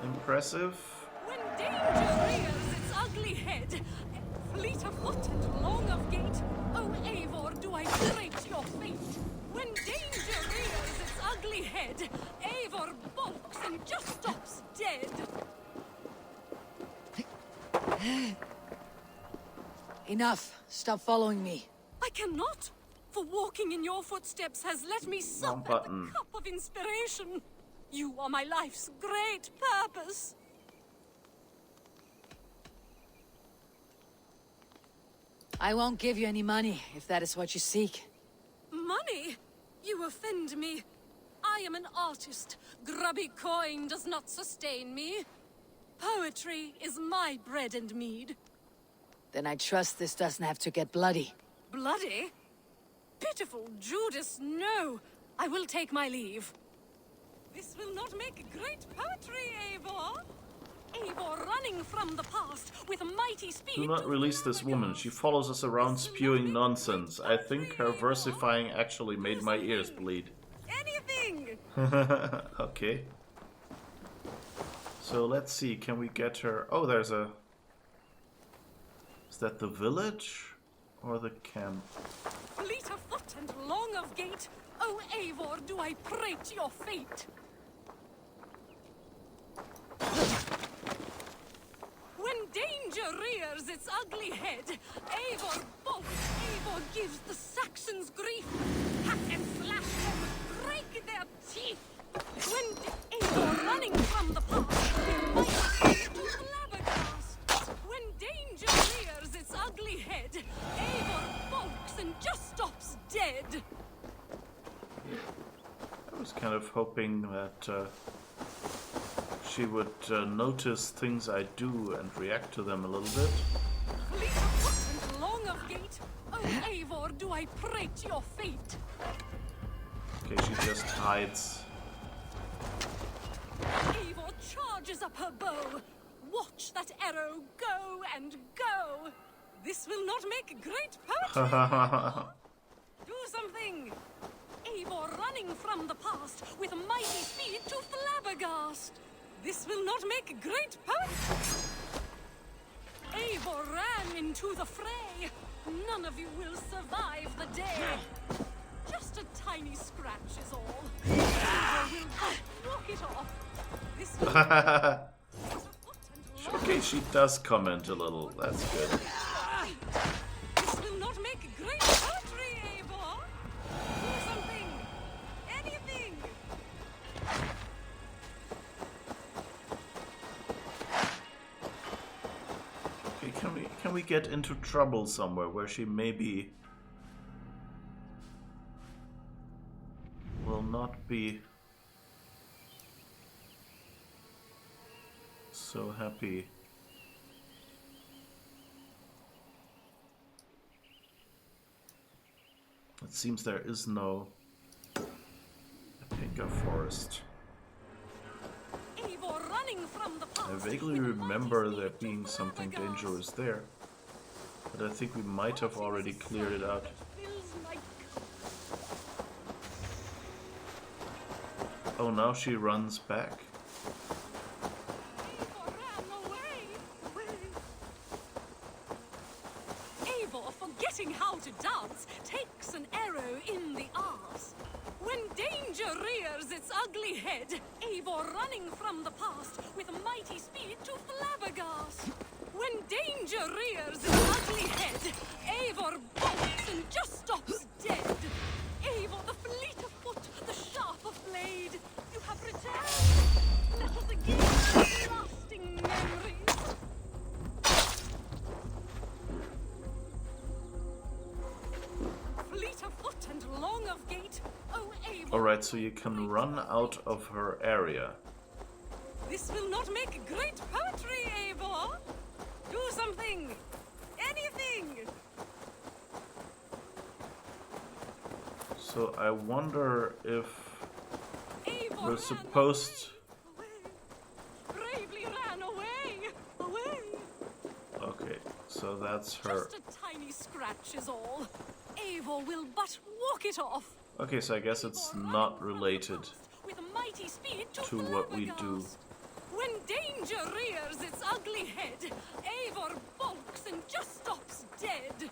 impressive. When danger rears its ugly head, fleet of foot and long of gait, oh Eivor, do I break your fate? When danger rears its ugly head, Eivor bonks and just stops dead. Enough. Stop following me. I cannot, for walking in your footsteps has let me sup at the cup of inspiration. You are my life's great purpose. I won't give you any money, if that is what you seek. Money? You offend me. I am an artist. Grubby coin does not sustain me. Poetry is my bread and mead. Then I trust this doesn't have to get bloody. Bloody? Pitiful Judas, no. I will take my leave. This will not make great poetry, Eivor. Eivor running from the past with mighty speed. Do not release this woman. She follows us around spewing nonsense. I think her versifying actually made my ears bleed. Anything! Okay. So let's see, can we get her... Oh, there's a... Is that the village? Or the camp? Fleet of foot and long of gait, oh Eivor, do I pray to your fate. When danger rears its ugly head, Eivor bonks, Eivor gives the Saxons grief. Hack and slash them, break their teeth. When Eivor running from the past, with mighty speed to flabbergast. When danger rears its ugly head, Eivor bonks and just stops dead. I was kind of hoping that she would notice things I do and react to them a little bit. Fleet of foot and long of gait, oh Eivor, do I pray to your fate. Okay, she just hides. Eivor charges up her bow. Watch that arrow go and go. This will not make great poetry. Do something. Eivor running from the past with mighty speed to flabbergast. This will not make great poetry. Eivor ran into the fray. None of you will survive the day. Just a tiny scratch is all. Eivor will knock it off. This will Okay, she does comment a little. That's good. This will not make great poetry, Eivor. Do something. Anything. Okay, can we get into trouble somewhere where she maybe will not be so happy? It seems there is no Pinga forest. Eivor running from the past. I vaguely remember there being something dangerous there, but I think we might have already cleared it out. Oh, now she runs back. Eivor, forgetting how to dance, takes an arrow in the arse. When danger rears its ugly head, Eivor running from the past with mighty speed to flabbergast. When danger rears its ugly head, Eivor bolts and just stops dead. Eivor the fleet of foot, the sharp of blade, you have returned. Let us again lasting memories. Fleet of foot and long of gait, oh Eivor. Alright, so you can run out of her area. This will not make great poetry, Eivor. Do something. Anything. So I wonder if Eivor we're ran supposed... away. Bravely ran away. Away. Okay, so that's her... Just a tiny scratch is all. Eivor will but walk it off. Okay, so I guess it's not related With mighty speed to what we do. When danger rears its ugly head, Eivor bulks and just stops dead.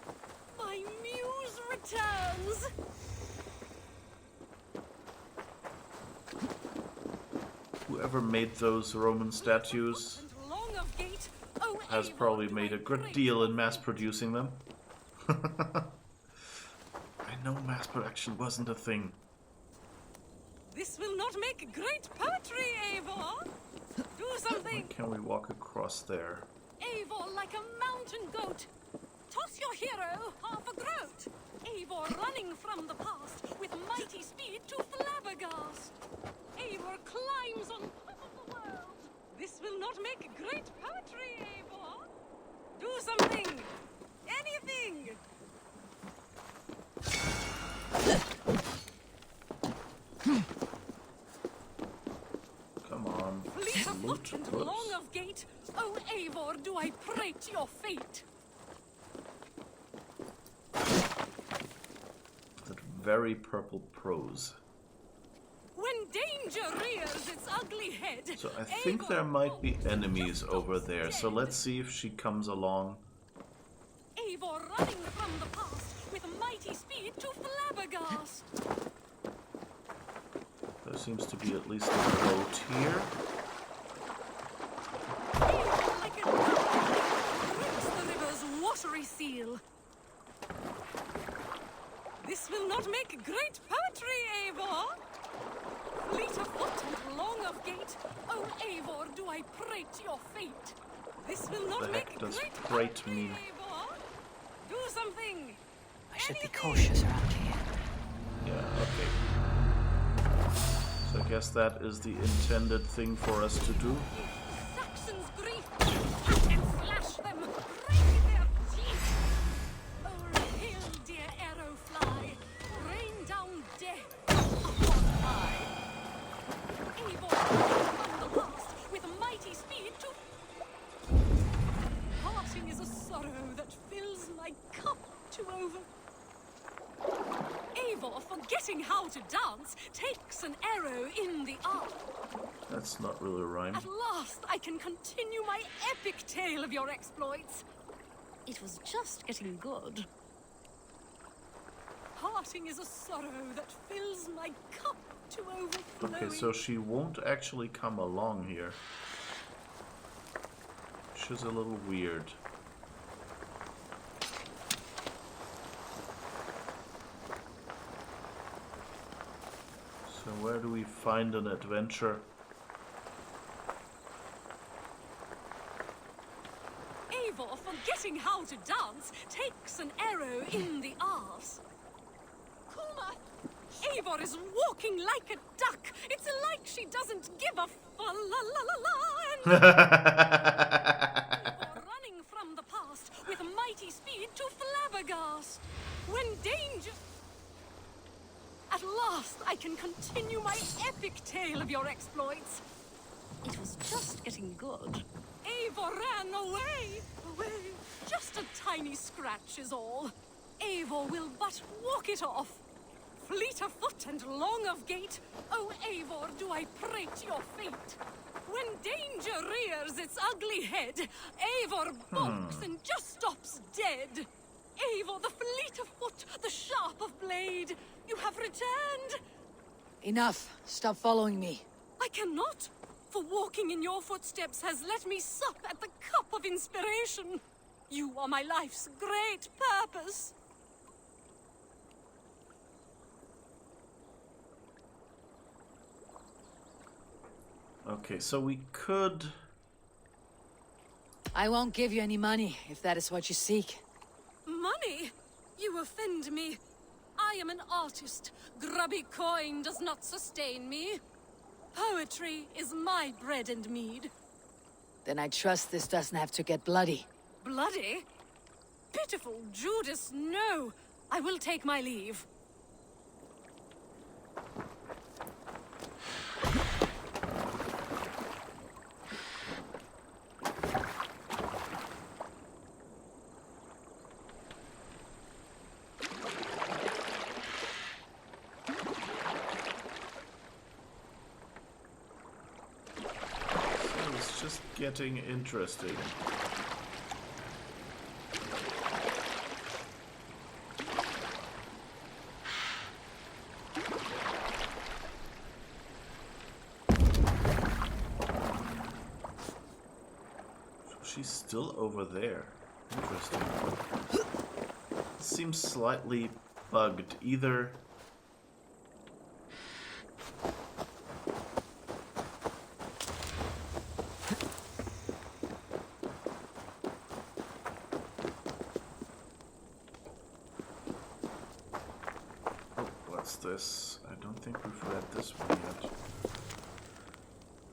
My muse returns. Whoever made those Roman statues And long of gait, oh has Eivor, probably do made I a good pray deal for in mass producing them. I know mass production wasn't a thing. This will not make great poetry, Eivor. Do something. Can we walk across there? Eivor like a mountain goat. Toss your hero half a groat. Eivor running from the past with mighty speed to flabbergast. Eivor climbs on top of the world. This will not make great poetry, Eivor. Do something. Anything. Come on. Fleet of Loot. foot and Whoops. long of gait. Oh, Eivor, do I prate your fate? That very purple prose. When danger rears its ugly head. So I think there might be enemies over there, so let's see if she comes along. Eivor running from the past with mighty speed to flabbergast. There seems to be at least a boat here. Eivor like a dove breaks the river's watery seal. This will not make great poetry, Eivor. Fleet of foot and long of gait. Oh, Eivor, do I prate your fate? This will not The make heck does great prate poetry, mean? Eivor. Do something. I should be Anything. cautious around here. Yeah, okay. So I guess that is the intended thing for us to do. Saxons' grief, hack and slash them, break their teeth. O'er hill, dear arrow fly, rain down death upon high. Eivor from the past with mighty speed to... Parting is a sorrow that fills my cup to over... Eivor, forgetting how to dance, takes an arrow in the arm. That's not really a rhyme. At last, I can continue my epic tale of your exploits. It was just getting good. Parting is a sorrow that fills my cup to overflowing. Okay, so she won't actually come along here. She's a little weird. So where do we find an adventure? Eivor, forgetting how to dance, takes an arrow in the arse. Kuma! Eivor is walking like a duck. It's like she doesn't give a Eivor running from the past with mighty speed to flabbergast. When danger... At last, I can continue my epic tale of your exploits. It was just getting good. Eivor ran away. Away. Just a tiny scratch is all. Eivor will but walk it off. Fleet of foot and long of gait. Oh, Eivor, do I prate your fate? When danger rears its ugly head, Eivor balks and just stops dead. Eivor, the fleet of foot, the sharp of blade, you have returned. Enough. Stop following me. I cannot, for walking in your footsteps has let me sup at the cup of inspiration. You are my life's great purpose. Okay, so we could... I won't give you any money, if that is what you seek. Money? You offend me. I am an artist. Grubby coin does not sustain me. Poetry is my bread and mead. Then I trust this doesn't have to get bloody. Bloody? Pitiful Judas, no! I will take my leave. It's just getting interesting. She's still over there. Interesting. Seems slightly bugged. Either... Oh, what's this? I don't think we've read this one yet.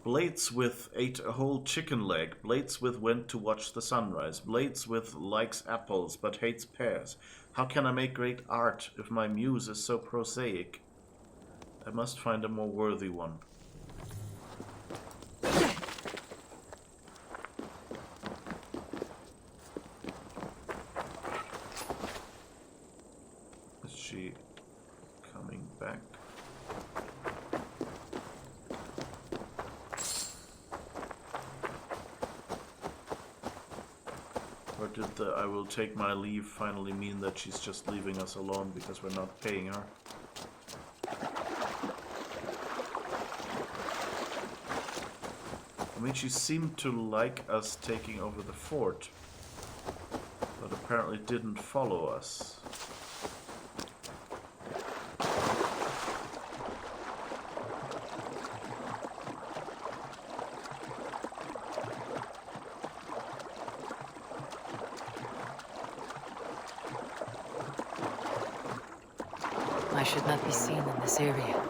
Bladeswith ate a whole chicken leg. Bladeswith went to watch the sunrise. Bladeswith likes apples but hates pears. How can I make great art if my muse is so prosaic? I must find a more worthy one. Is she coming back? Or did the "I will take my leave" finally mean that she's just leaving us alone because we're not paying her? I mean, she seemed to like us taking over the fort, but apparently didn't follow us. I should not be seen in this area.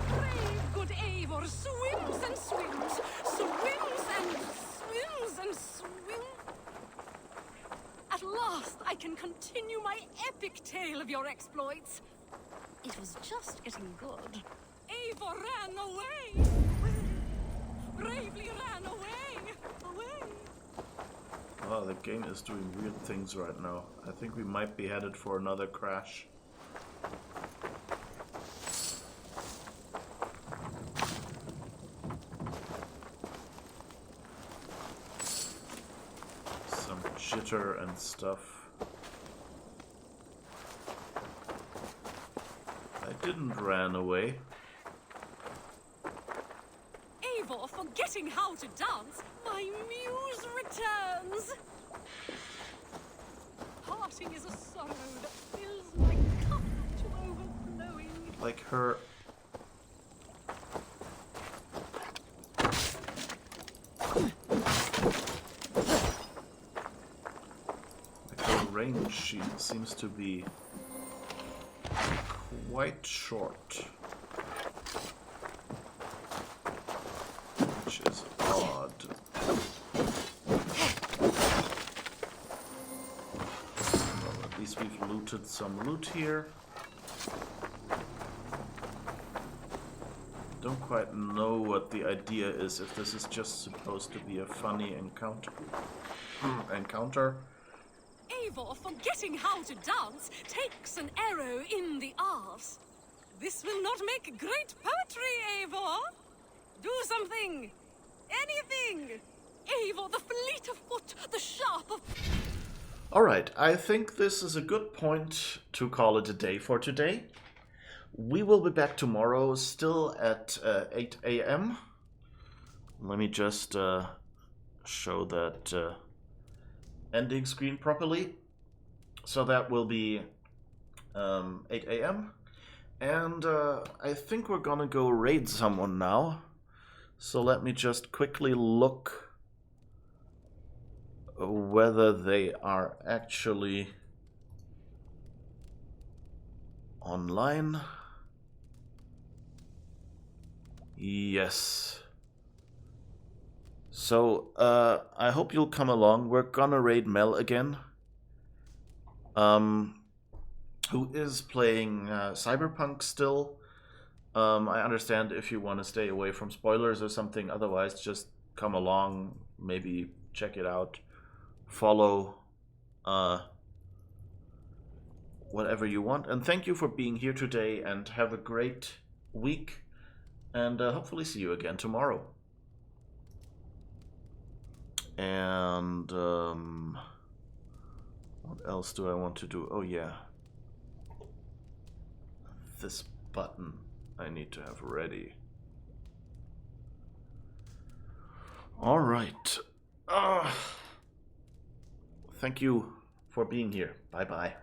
Brave good Eivor swims and swims, swims and swims and swims. At last, I can continue my epic tale of your exploits. It was just getting good. Eivor ran away. Bravely ran away. Away. Oh, the game is doing weird things right now. I think we might be headed for another crash. Some jitter and stuff. I didn't run away. Eivor forgetting how to dance, my muse returns. Parting is a sorrow that fills my cup to overflowing. Like her... Like her range, she seems to be quite short. Which is odd. Well, at least we've looted some loot here. Don't quite know what the idea is, if this is just supposed to be a funny encounter. Eivor, forgetting how to dance, takes an arrow in the arse. This will not make great poetry, Eivor. Do something. Anything. Eivor, the fleet of foot, the sharp of... Alright, I think this is a good point to call it a day for today. We will be back tomorrow, still at 8 a.m. Let me just show that ending screen properly. So that will be 8 a.m. And I think we're gonna go raid someone now. So let me just quickly look whether they are actually online. Yes. So I hope you'll come along. We're gonna raid Mel again. Who is playing Cyberpunk still. I understand if you want to stay away from spoilers or something, otherwise just come along, maybe check it out, follow, whatever you want. And thank you for being here today, and have a great week, and hopefully see you again tomorrow. And what else do I want to do? Oh yeah, this button I need to have ready. All right. Thank you for being here. Bye bye.